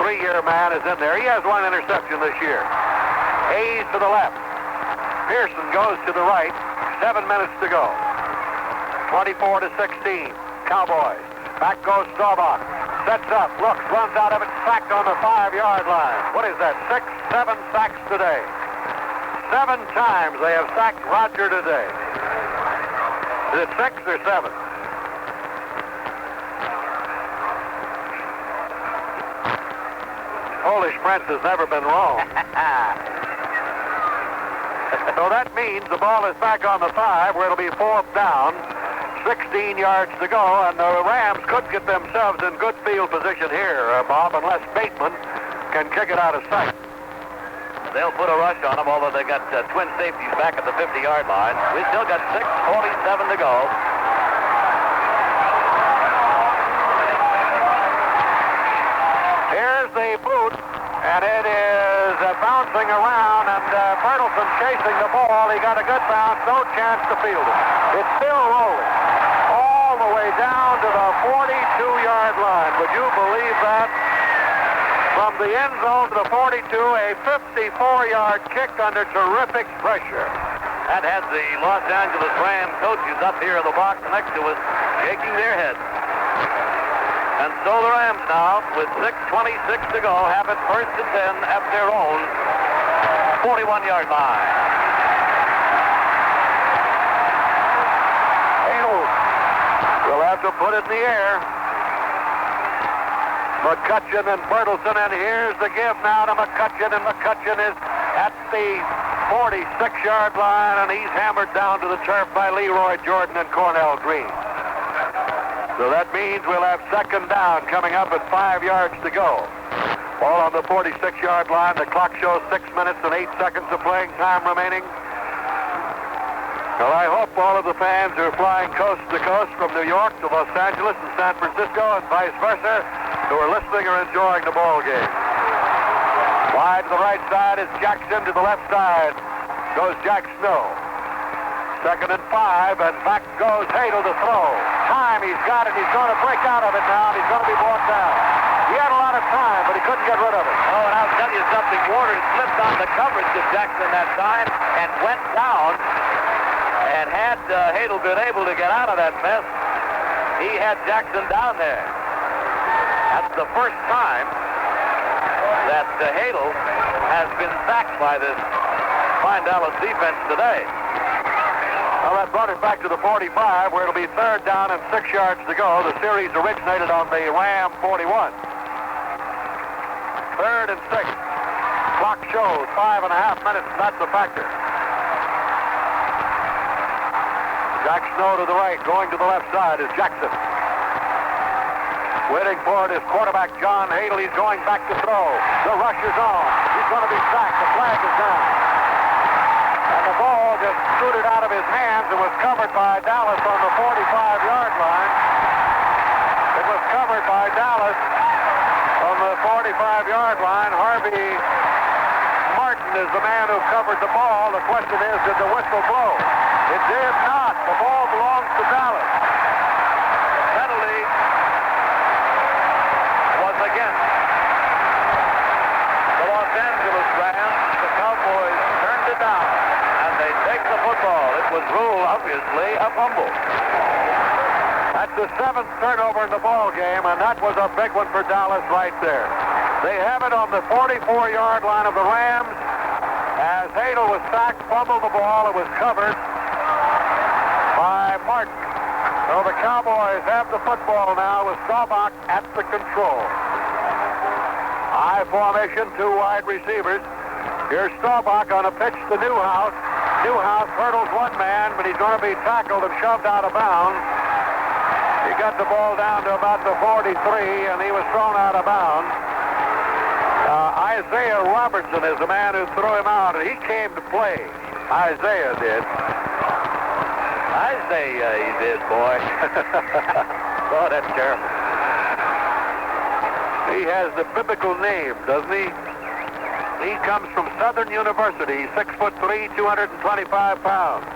3-year man, is in there. He has 1 interception this year. Hayes to the left. Pearson goes to the right. 7 minutes to go. 24 to 16. Cowboys. Back goes Staubach. Sets up, looks, runs out of it, sacked on the 5-yard line. What is that? 6, 7 sacks today. 7 times they have sacked Roger today. Is it 6 or 7? Polish Prince has never been wrong. So that means the ball is back on the 5, where it'll be 4th down. 16 yards to go, and the Rams could get themselves in good field position here, Bob, unless Bateman can kick it out of sight. They'll put a rush on them, although they got twin safeties back at the 50-yard line. We still got 6:47 to go. Here's the boot, and it is bouncing around, and Bertelsen chasing the ball. He got a good bounce, no chance to field it. It's still rolling all the way down to the 42-yard line. Would you believe that? From the end zone to the 42, a 54-yard kick under terrific pressure. That had the Los Angeles Rams coaches up here in the box next to us shaking their heads. And so the Rams now, with 6:26 to go, have it 1st and 10 at their own 41-yard line. Reynolds will have to put it in the air. McCutcheon and Bertelsen, and here's the give now to McCutcheon, and McCutcheon is at the 46-yard line, and he's hammered down to the turf by Leroy Jordan and Cornell Green. So that means we'll have 2nd down coming up at 5 yards to go. Ball on the 46-yard line. The clock shows 6 minutes and 8 seconds of playing time remaining. Well, I hope all of the fans who are flying coast to coast from New York to Los Angeles and San Francisco and vice versa, who are listening or enjoying the ball game. Wide to the right side is Jackson. To the left side goes Jack Snow. 2nd and 5, and back goes Hadel to throw. Time he's got it. He's going to break out of it now, and he's going to be brought down. He had a lot of time, but he couldn't get rid of it. Oh, and I'll tell you something. Warner slipped on the coverage of Jackson that time and went down. And had Hadel been able to get out of that mess, he had Jackson down there. That's the first time that Hadel has been sacked by this fine Dallas defense today. Well, that brought it back to the 45, where it'll be 3rd down and 6 yards to go. The series originated on the Ram 41. 3rd and 6. Clock shows 5.5 minutes, and that's a factor. Jack Snow to the right, going to the left side is Jackson. Waiting for it is quarterback John Hadel. He's going back to throw. The rush is on. He's going to be sacked. The flag is down. And the ball just scooted out of his hands and was covered by Dallas on the 45-yard line. It was covered by Dallas on the 45-yard line. Harvey Martin is the man who covered the ball. The question is, did the whistle blow? It did not. The ball belongs to Dallas. The penalty was against the Los Angeles Rams. The Cowboys turned it down, and they take the football. It was ruled, obviously, a fumble. That's the 7th turnover in the ball game, and that was a big one for Dallas right there. They have it on the 44-yard line of the Rams. As Hadel was sacked, fumbled the ball. It was covered by Martin. So the Cowboys have the football now with Staubach at the control. High formation, 2 wide receivers. Here's Staubach on a pitch to Newhouse. Newhouse hurdles one man, but he's going to be tackled and shoved out of bounds. He got the ball down to about the 43, and he was thrown out of bounds. Isaiah Robertson is the man who threw him out, and he came to play. Isaiah did. Isaiah, he did, boy. Oh, that's terrible. He has the biblical name, doesn't he? He comes from Southern University. He's 6'3", 225 pounds.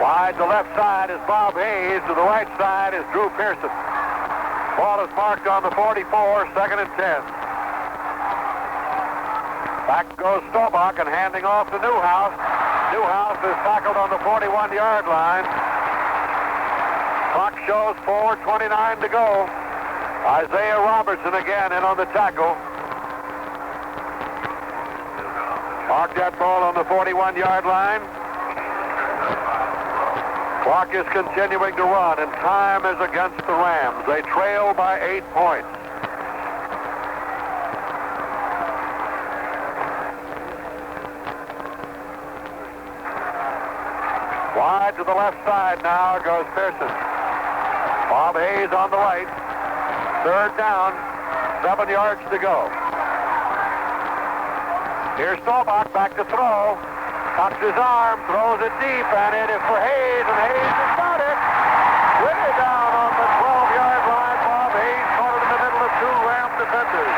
Wide to the left side is Bob Hayes. To the right side is Drew Pearson. Ball is marked on the 44, 2nd and 10. Back goes Staubach and handing off to Newhouse. Newhouse is tackled on the 41-yard line. Clock shows 4:29 to go. Isaiah Robertson again in on the tackle. Mark that ball on the 41-yard line. Clock is continuing to run, and time is against the Rams. They trail by 8 points. Wide to the left side now goes Pearson. Bob Hayes on the right. Third down, 7 yards to go. Here's Staubach back to throw. Cocks his arm, throws it deep, and it is for Hayes, and Hayes has got it. Way down on the 12-yard line. Bob Hayes caught it in the middle of two Ram defenders.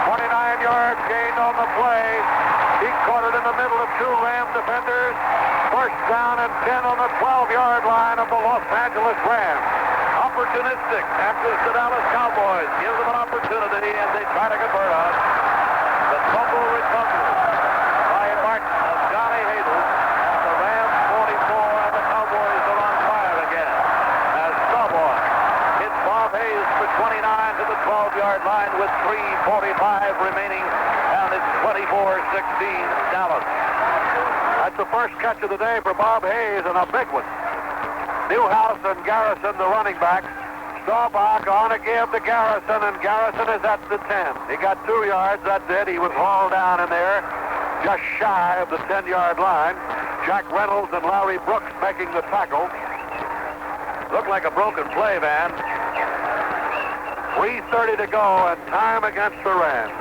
29 yards gained on the play. He caught it in the middle of two Ram defenders. First down and 10 on the 12-yard line of the Los Angeles Rams. Opportunistic after the Dallas Cowboys gives them an opportunity, and they try to convert on. The fumble recovery by Martin of Johnny Hadle. The Rams 44, and the Cowboys are on fire again. As Staubach hits Bob Hayes for 29 to the 12-yard line with 3:45 remaining, and it's 24-16 Dallas. That's the first catch of the day for Bob Hayes, and a big one. Newhouse and Garrison, the running backs. Staubach on a give to Garrison, and Garrison is at the 10. He got 2 yards, that's it. He was hauled down in there, just shy of the 10-yard line. Jack Reynolds and Larry Brooks making the tackle. Looked like a broken play, Van. 3:30 to go, and time against the Rams.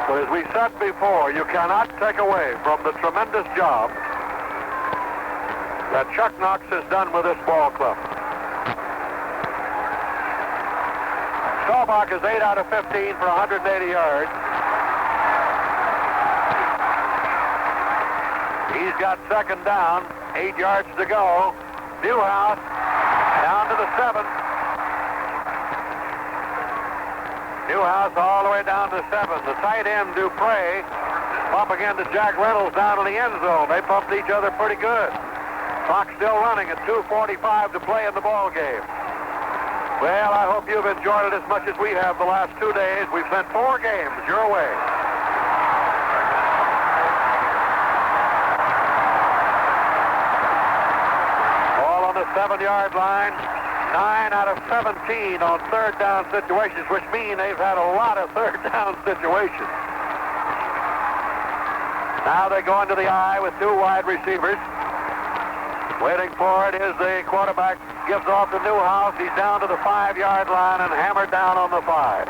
But as we said before, you cannot take away from the tremendous job that Chuck Knox has done with this ball club. Staubach is 8 out of 15 for 180 yards. He's got second down, 8 yards to go. Newhouse down to the 7. Newhouse all the way down to 7. The tight end, Dupre, pumping into Jack Reynolds down in the end zone. They pumped each other pretty good. Clock still running at 2:45 to play in the ball game. Well, I hope you've enjoyed it as much as we have the last 2 days. We've sent 4 games your way. Ball on the 7-yard line. 9 out of 17 on third down situations, which mean they've had a lot of third down situations. Now they go into the eye with 2 wide receivers. Waiting for it is the quarterback, gives off to Newhouse. He's down to the 5-yard line and hammered down on the 5.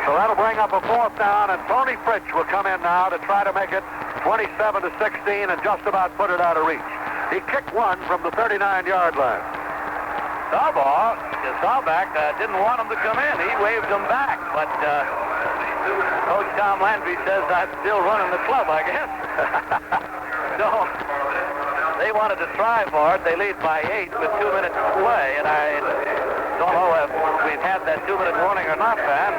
So that'll bring up a 4th down, and Tony Fritsch will come in now to try to make it 27-16 and just about put it out of reach. He kicked one from the 39-yard line. Staubach didn't want him to come in. He waved him back, but Coach Tom Landry says I'm still running the club, I guess. So they wanted to try for it. They lead by 8 with 2 minutes to play, and I don't know if we've had that 2-minute warning or not, Van.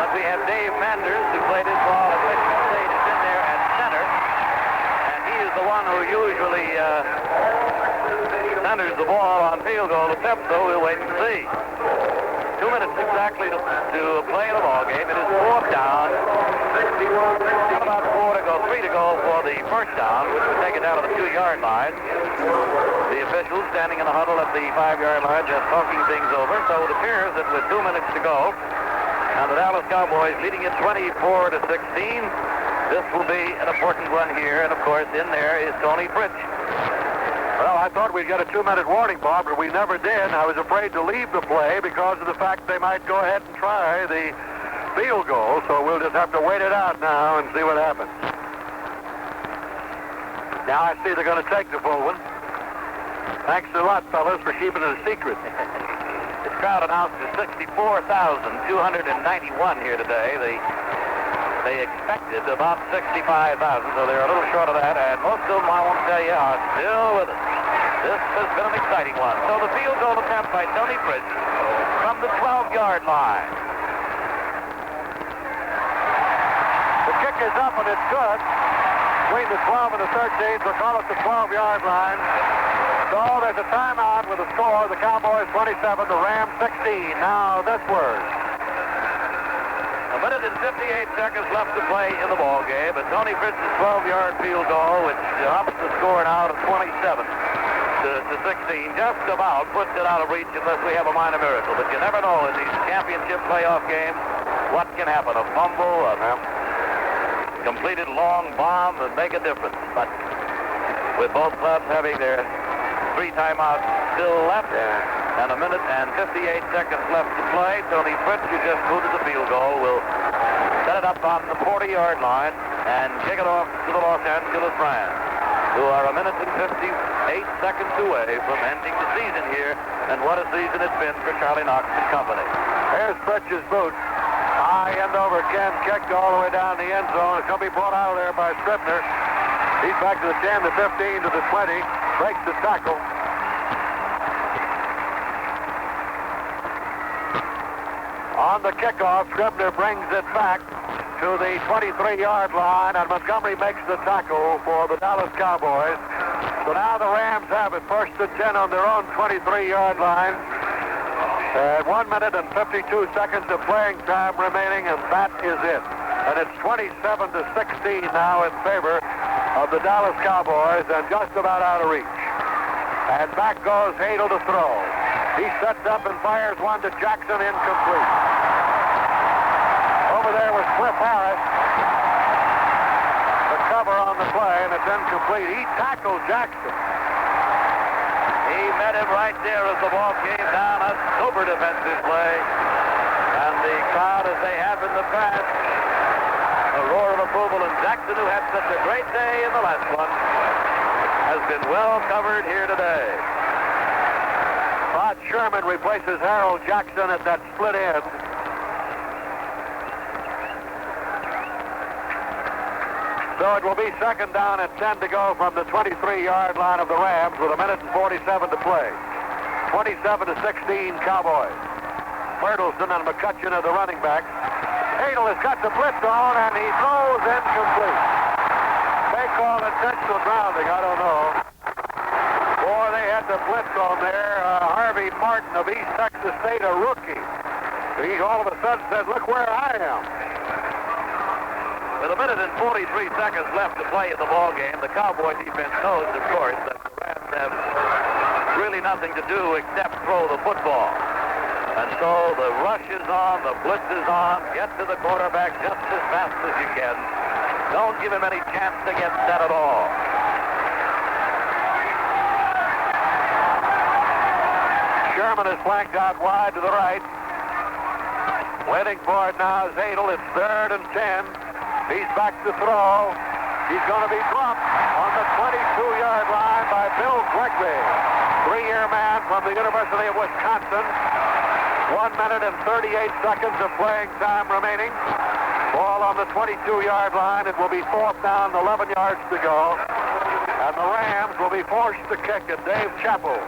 But we have Dave Manders, who played his ball at Michigan State, is in there at center, and he is the one who usually centers the ball on field goal attempt, so we'll wait and see. 2 minutes exactly to play the ball game. It is 4th down. About 3 to go for the first down, which would take it down to the 2-yard line. The officials standing in the huddle at the 5-yard line just talking things over. So it appears that with 2 minutes to go, and the Dallas Cowboys leading it 24-16, this will be an important one here. And of course, in there is Tony Fritsch. Well, I thought we'd get a 2-minute warning, Bob, but we never did. I was afraid to leave the play because of the fact they might go ahead and try the field goal, so we'll just have to wait it out now and see what happens. Now I see they're going to take the full one. Thanks a lot, fellas, for keeping it a secret. This crowd announced is 64,291 here today. They expected about 65,000, so they're a little short of that, and most of them, I won't tell you, are still with us. This has been an exciting one. So the field goal attempt by Tony Fritsch from the 12-yard line. The kick is up, and it's good. Between the 12 and the 13, we'll call it the 12-yard line. So there's a timeout with a score. The Cowboys 27, the Rams 16. Now this word. A minute and 58 seconds left to play in the ball game, but Tony Fritz's 12-yard field goal, which ups the score now to 27-16. to 16, just about puts it out of reach unless we have a minor miracle. But you never know in these championship playoff games what can happen. A fumble, a completed long bomb would make a difference. But with both clubs having their 3 timeouts still left, and a minute and 58 seconds left to play, Tony Fritz, who just booted the field goal, will set it up on the 40-yard line and kick it off to the Los Angeles Rams, who are a minute and 58 seconds away from ending the season here, and what a season it's been for Charlie Knox and company. Here's Fritz's boot. High end over Ken, kicked all the way down the end zone. It's going to be brought out of there by Scribner. He's back to the 10, the 15, to the 20. Breaks the tackle. On the kickoff, Scribner brings it back to the 23-yard line, and Montgomery makes the tackle for the Dallas Cowboys. So now the Rams have it, first and 10 on their own 23-yard line. 1 minute and 52 seconds of playing time remaining, and that is it. And it's 27 to 16 now in favor of the Dallas Cowboys, and just about out of reach. And back goes Hadel to throw. He sets up and fires one to Jackson, incomplete. Over there was Cliff Harris. The cover on the play, and it's incomplete. He tackled Jackson. He met him right there as the ball came down. A sober defensive play. And the crowd, as they have in the past, a roar of approval. And Jackson, who had such a great day in the last one, has been well covered here today. Rod Sherman replaces Harold Jackson at that split end. So it will be second down and 10 to go from the 23-yard line of the Rams with a minute and 47 to play. 27 to 16 Cowboys. Bertelsen and McCutcheon are the running backs. Hadel has got the blitz on, and he throws incomplete. They call intentional grounding, I don't know. Boy, they had the blitz on there. Harvey Martin of East Texas State, a rookie. He all of a sudden said, look where I am. With a minute and 43 seconds left to play in the ball game, the Cowboy defense knows, of course, that the Rams have really nothing to do except throw the football. And so the rush is on, the blitz is on. Get to the quarterback just as fast as you can. Don't give him any chance to get set at all. Sherman is flanked out wide to the right. Waiting for it now is Hadel. It's third and 10. He's back to throw. He's going to be dropped on the 22-yard line by Bill Gregory, 3-year man from the University of Wisconsin. 1 minute and 38 seconds of playing time remaining. Ball on the 22-yard line. It will be fourth down, 11 yards to go. And the Rams will be forced to kick, and Dave Chappell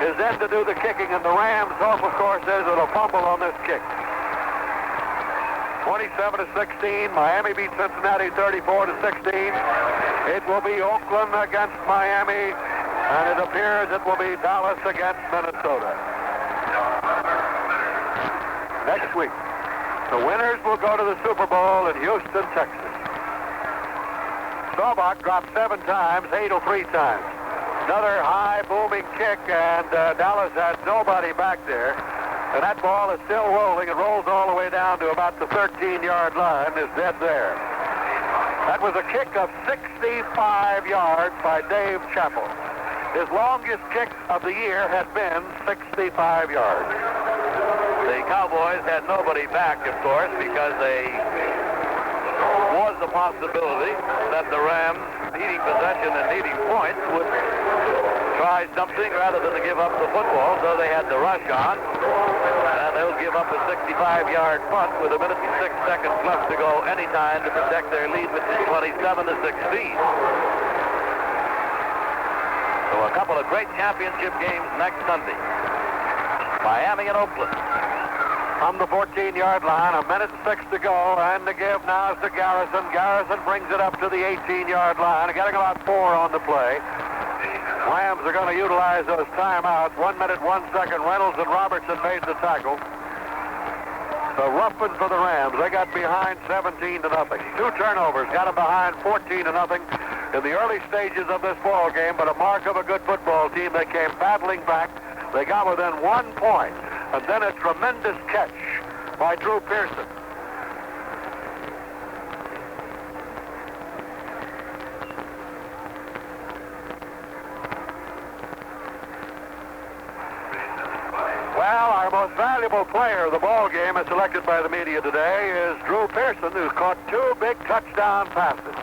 is in to do the kicking, and the Rams' hope, of course, is it'll fumble on this kick. 27 to 16. Miami beat Cincinnati 34 to 16. It will be Oakland against Miami, and it appears it will be Dallas against Minnesota. Next week, the winners will go to the Super Bowl in Houston, Texas. Staubach dropped 7 times, Hadel 3 times. Another high booming kick, and Dallas has nobody back there. And that ball is still rolling. It rolls all the way down to about the 13-yard line. Is dead there. That was a kick of 65 yards by Dave Chappell. His longest kick of the year has been 65 yards. The Cowboys had nobody back, of course, because they was the possibility that the Rams, needing possession and needing points, would try something rather than to give up the football, so they had the rush on. And they'll give up a 65-yard punt with a minute and 6 seconds left to go anytime to protect their lead, which is 27 to 16. So a couple of great championship games next Sunday. Miami and Oakland. From the 14-yard line, a minute and 6 to go, and the give now is to Garrison. Garrison brings it up to the 18-yard line, getting about 4 on the play. Rams are going to utilize those timeouts. 1 minute, 1 second. Reynolds and Robertson made the tackle. The roughing for the Rams. They got behind 17 to nothing. 2 turnovers. Got them behind 14 to nothing. in the early stages of this ball game, but a mark of a good football team. They came battling back. They got within 1 point, and then a tremendous catch by Drew Pearson. Well, our most valuable player of the ball game, as selected by the media today, is Drew Pearson, who's caught 2 big touchdown passes.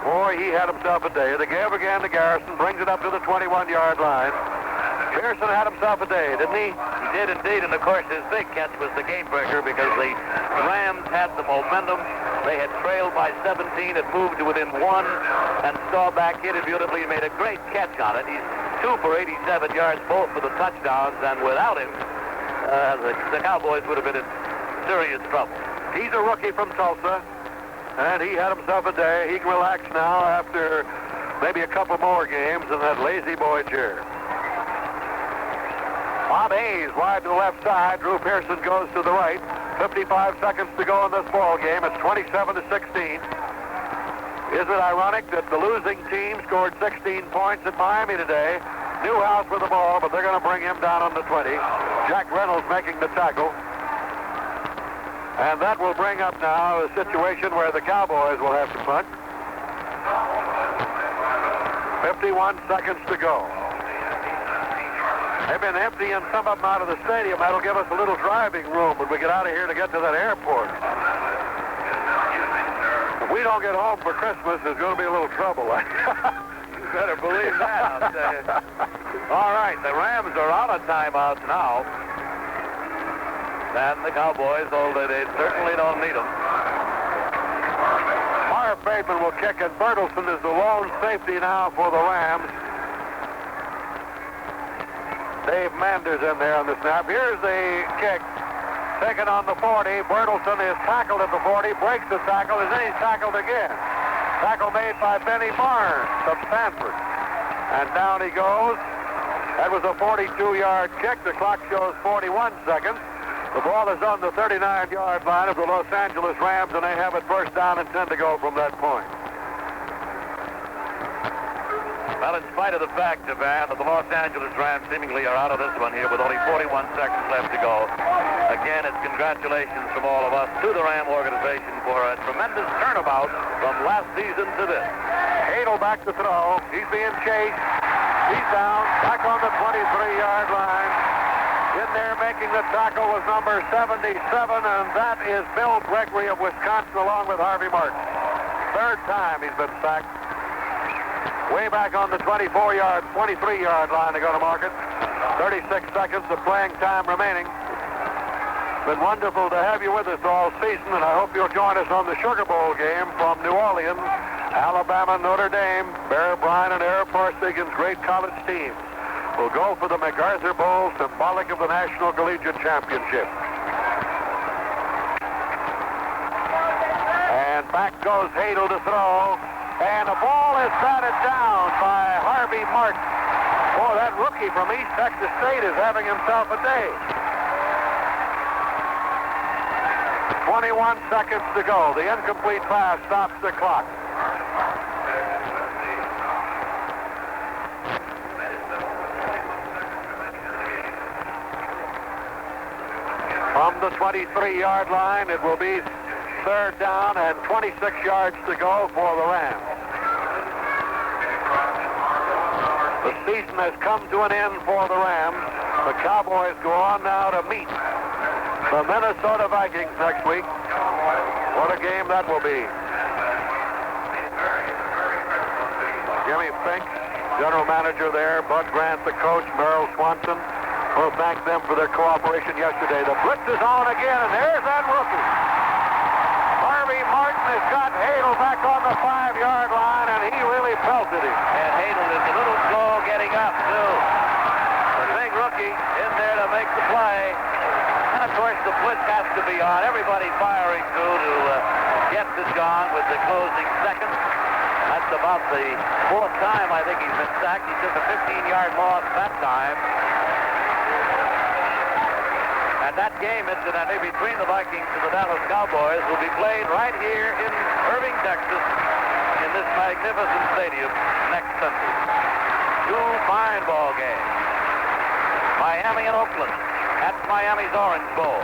Boy, he had himself a day. The give again to Garrison, brings it up to the 21-yard line. Pearson had himself a day, didn't he? He did indeed, and of course his big catch was the game breaker because the Rams had the momentum. They had trailed by 17, had moved to within 1, and Staubach hit it beautifully and made a great catch on it. He's 2 for 87 yards, both for the touchdowns, and without him, the Cowboys would have been in serious trouble. He's a rookie from Tulsa, and he had himself a day. He can relax now after maybe a couple more games in that lazy boy chair. Bob Hayes wide to the left side. Drew Pearson goes to the right. 55 seconds to go in this ball game. It's 27-16. Isn't it ironic that the losing team scored 16 points at Miami today? Newhouse with the ball, but they're going to bring him down on the 20. Jack Reynolds making the tackle. And that will bring up now a situation where the Cowboys will have to punt. 51 seconds to go. They've been emptying some of them out of the stadium. That'll give us a little driving room when we get out of here to get to that airport. If we don't get home for Christmas, there's going to be a little trouble. You better believe that, I'll tell you. All right, the Rams are out of timeouts now. And the Cowboys, although they certainly don't need them. Marv Bateman will kick, and Bertelson is the lone safety now for the Rams. Dave Manders in there on the snap. Here's the kick. Taken on the 40. Bertelson is tackled at the 40, breaks the tackle, and then he's tackled again. Tackle made by Benny Barnes of Stanford. And down he goes. That was a 42-yard kick. The clock shows 41 seconds. The ball is on the 39-yard line of the Los Angeles Rams, and they have it first down and 10 to go from that point. Well, in spite of the fact, Van, that the Los Angeles Rams seemingly are out of this one here with only 41 seconds left to go. Again, it's congratulations from all of us to the Ram organization for a tremendous turnabout from last season to this. Hadel back to throw. He's being chased. He's down. Back on the 23-yard line. In there making the tackle was number 77, and that is Bill Gregory of Wisconsin along with Harvey Martin. Third time he's been sacked. Way back on the 23-yard line to go to market. 36 seconds of playing time remaining. Been wonderful to have you with us all season, and I hope you'll join us on the Sugar Bowl game from New Orleans, Alabama, Notre Dame, Bear Bryant and Air Force-Higgins, great college teams. We'll go for the MacArthur Bowl, symbolic of the National Collegiate Championship. And back goes Hadel to throw. And the ball is batted down by Harvey Martin. Boy, that rookie from East Texas State is having himself a day. 21 seconds to go. The incomplete pass stops the clock. From the 23-yard line, it will be third down and 26 yards to go for the Rams. The season has come to an end for the Rams. The Cowboys go on now to meet the Minnesota Vikings next week. What a game that will be. Jimmy Fink, general manager there, Bud Grant, the coach, Merrill Swanson. We'll thank them for their cooperation yesterday. The blitz is on again, and there's that rookie. Harvey Martin has got Hadel back on the 5-yard line, and he really pelted him. And Hadel is a little slow getting up, too. The big rookie in there to make the play. And, of course, the blitz has to be on. Everybody firing through to get this gone with the closing seconds. That's about the 4th time I think he's been sacked. He took a 15-yard loss that time. And that game, incidentally, between the Vikings and the Dallas Cowboys will be played right here in Irving, Texas, in this magnificent stadium next Sunday. Two fine ball games. Miami and Oakland. That's Miami's Orange Bowl.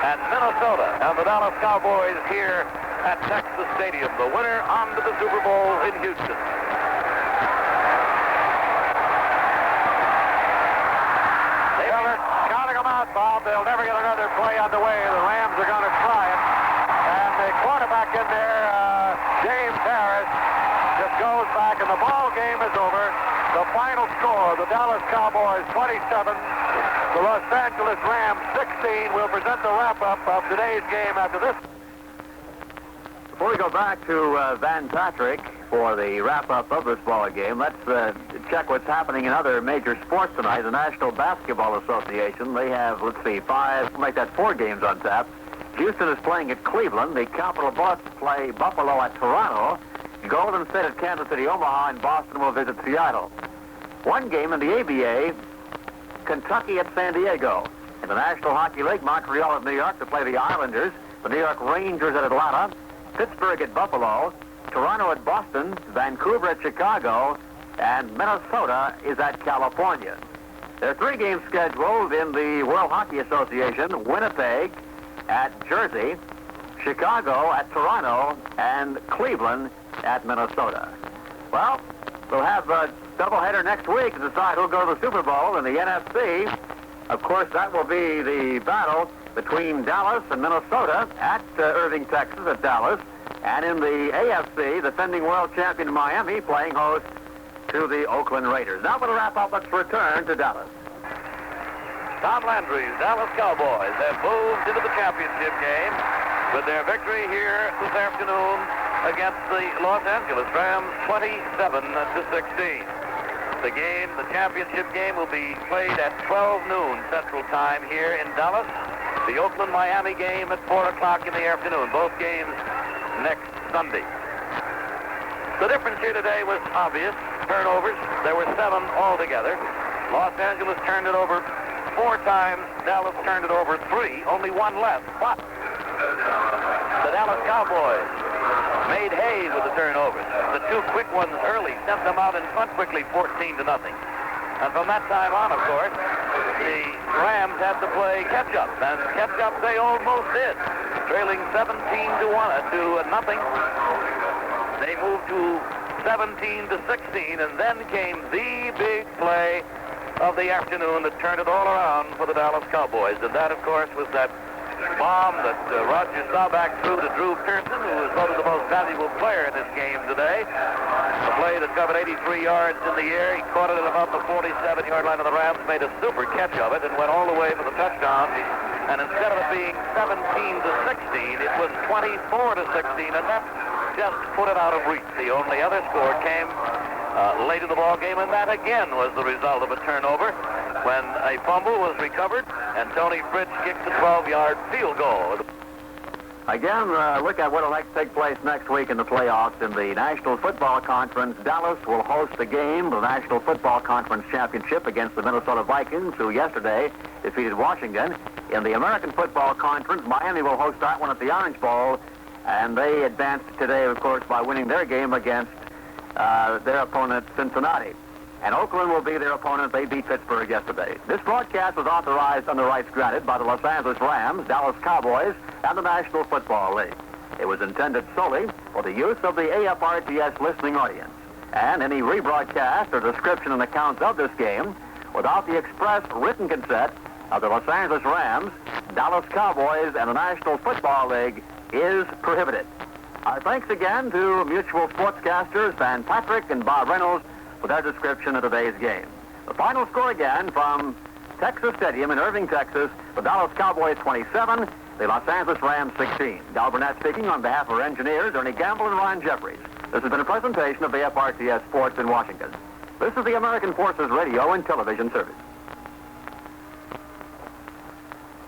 And Minnesota and the Dallas Cowboys here at Texas Stadium. The winner on to the Super Bowl in Houston. Bob, they'll never get another play on the way. The Rams are going to try it. And the quarterback in there, James Harris, just goes back, and the ball game is over. The final score, the Dallas Cowboys 27, the Los Angeles Rams 16. We'll present the wrap-up of today's game after this. Before we go back to Van Patrick for the wrap-up of this ball game, let's check what's happening in other major sports tonight. The National Basketball Association, they have, four games on tap. Houston is playing at Cleveland. The Capital Bucks play Buffalo at Toronto. Golden State at Kansas City, Omaha, and Boston will visit Seattle. One game in the ABA, Kentucky at San Diego. In the National Hockey League, Montreal at New York to play the Islanders. The New York Rangers at Atlanta. Pittsburgh at Buffalo. Toronto at Boston. Vancouver at Chicago. And Minnesota is at California. There are three games scheduled in the World Hockey Association. Winnipeg at Jersey. Chicago at Toronto. And Cleveland at Minnesota. Well, we'll have a doubleheader next week to decide who'll go to the Super Bowl in the NFC. Of course, that will be the battle between Dallas and Minnesota at Irving, Texas, at Dallas. And in the AFC, defending world champion Miami playing host to the Oakland Raiders. Now for the wrap-up, let's return to Dallas. Tom Landry's Dallas Cowboys have moved into the championship game with their victory here this afternoon against the Los Angeles Rams 27-16. The championship game, will be played at 12 noon Central Time here in Dallas. The Oakland-Miami game at 4 o'clock in the afternoon. Both games next Sunday. The difference here today was obvious. Turnovers. There were 7 altogether. Los Angeles turned it over 4 times. Dallas turned it over 3. Only 1 less. But the Dallas Cowboys made hay with the turnovers. The 2 quick ones early sent them out in front quickly, 14-0. And from that time on, of course, the Rams had to play catch-up. And catch-up they almost did. Trailing 17-1 to nothing. They moved to 17-16, and then came the big play of the afternoon that turned it all around for the Dallas Cowboys. And that, of course, was that bomb that Roger Staubach threw to Drew Pearson, who was voted the most valuable player in this game today. A play that covered 83 yards in the air. He caught it at about the 47-yard line of the Rams, made a super catch of it, and went all the way for the touchdown. And instead of it being 17-16, it was 24-16, and that just put it out of reach. The only other score came late in the ball game, and that again was the result of a turnover when a fumble was recovered and Tony Fritz kicked the 12-yard field goal. Again, look at what will take place next week in the playoffs. In the National Football Conference, Dallas will host the game, the National Football Conference Championship against the Minnesota Vikings, who yesterday defeated Washington. In the American Football Conference, Miami will host that one at the Orange Bowl, and they advanced today, of course, by winning their game against their opponent, Cincinnati. And Oakland will be their opponent. They beat Pittsburgh yesterday. This broadcast was authorized under rights granted by the Los Angeles Rams, Dallas Cowboys, and the National Football League. It was intended solely for the use of the AFRTS listening audience. And any rebroadcast or description and accounts of this game without the express written consent of the Los Angeles Rams, Dallas Cowboys, and the National Football League is prohibited. Our thanks again to mutual sportscasters Van Patrick and Bob Reynolds for their description of today's game. The final score again from Texas Stadium in Irving, Texas, the Dallas Cowboys 27, the Los Angeles Rams 16. Gal Burnett speaking on behalf of our engineers, Ernie Gamble and Ron Jeffries. This has been a presentation of the FRTS Sports in Washington. This is the American Forces Radio and Television Service.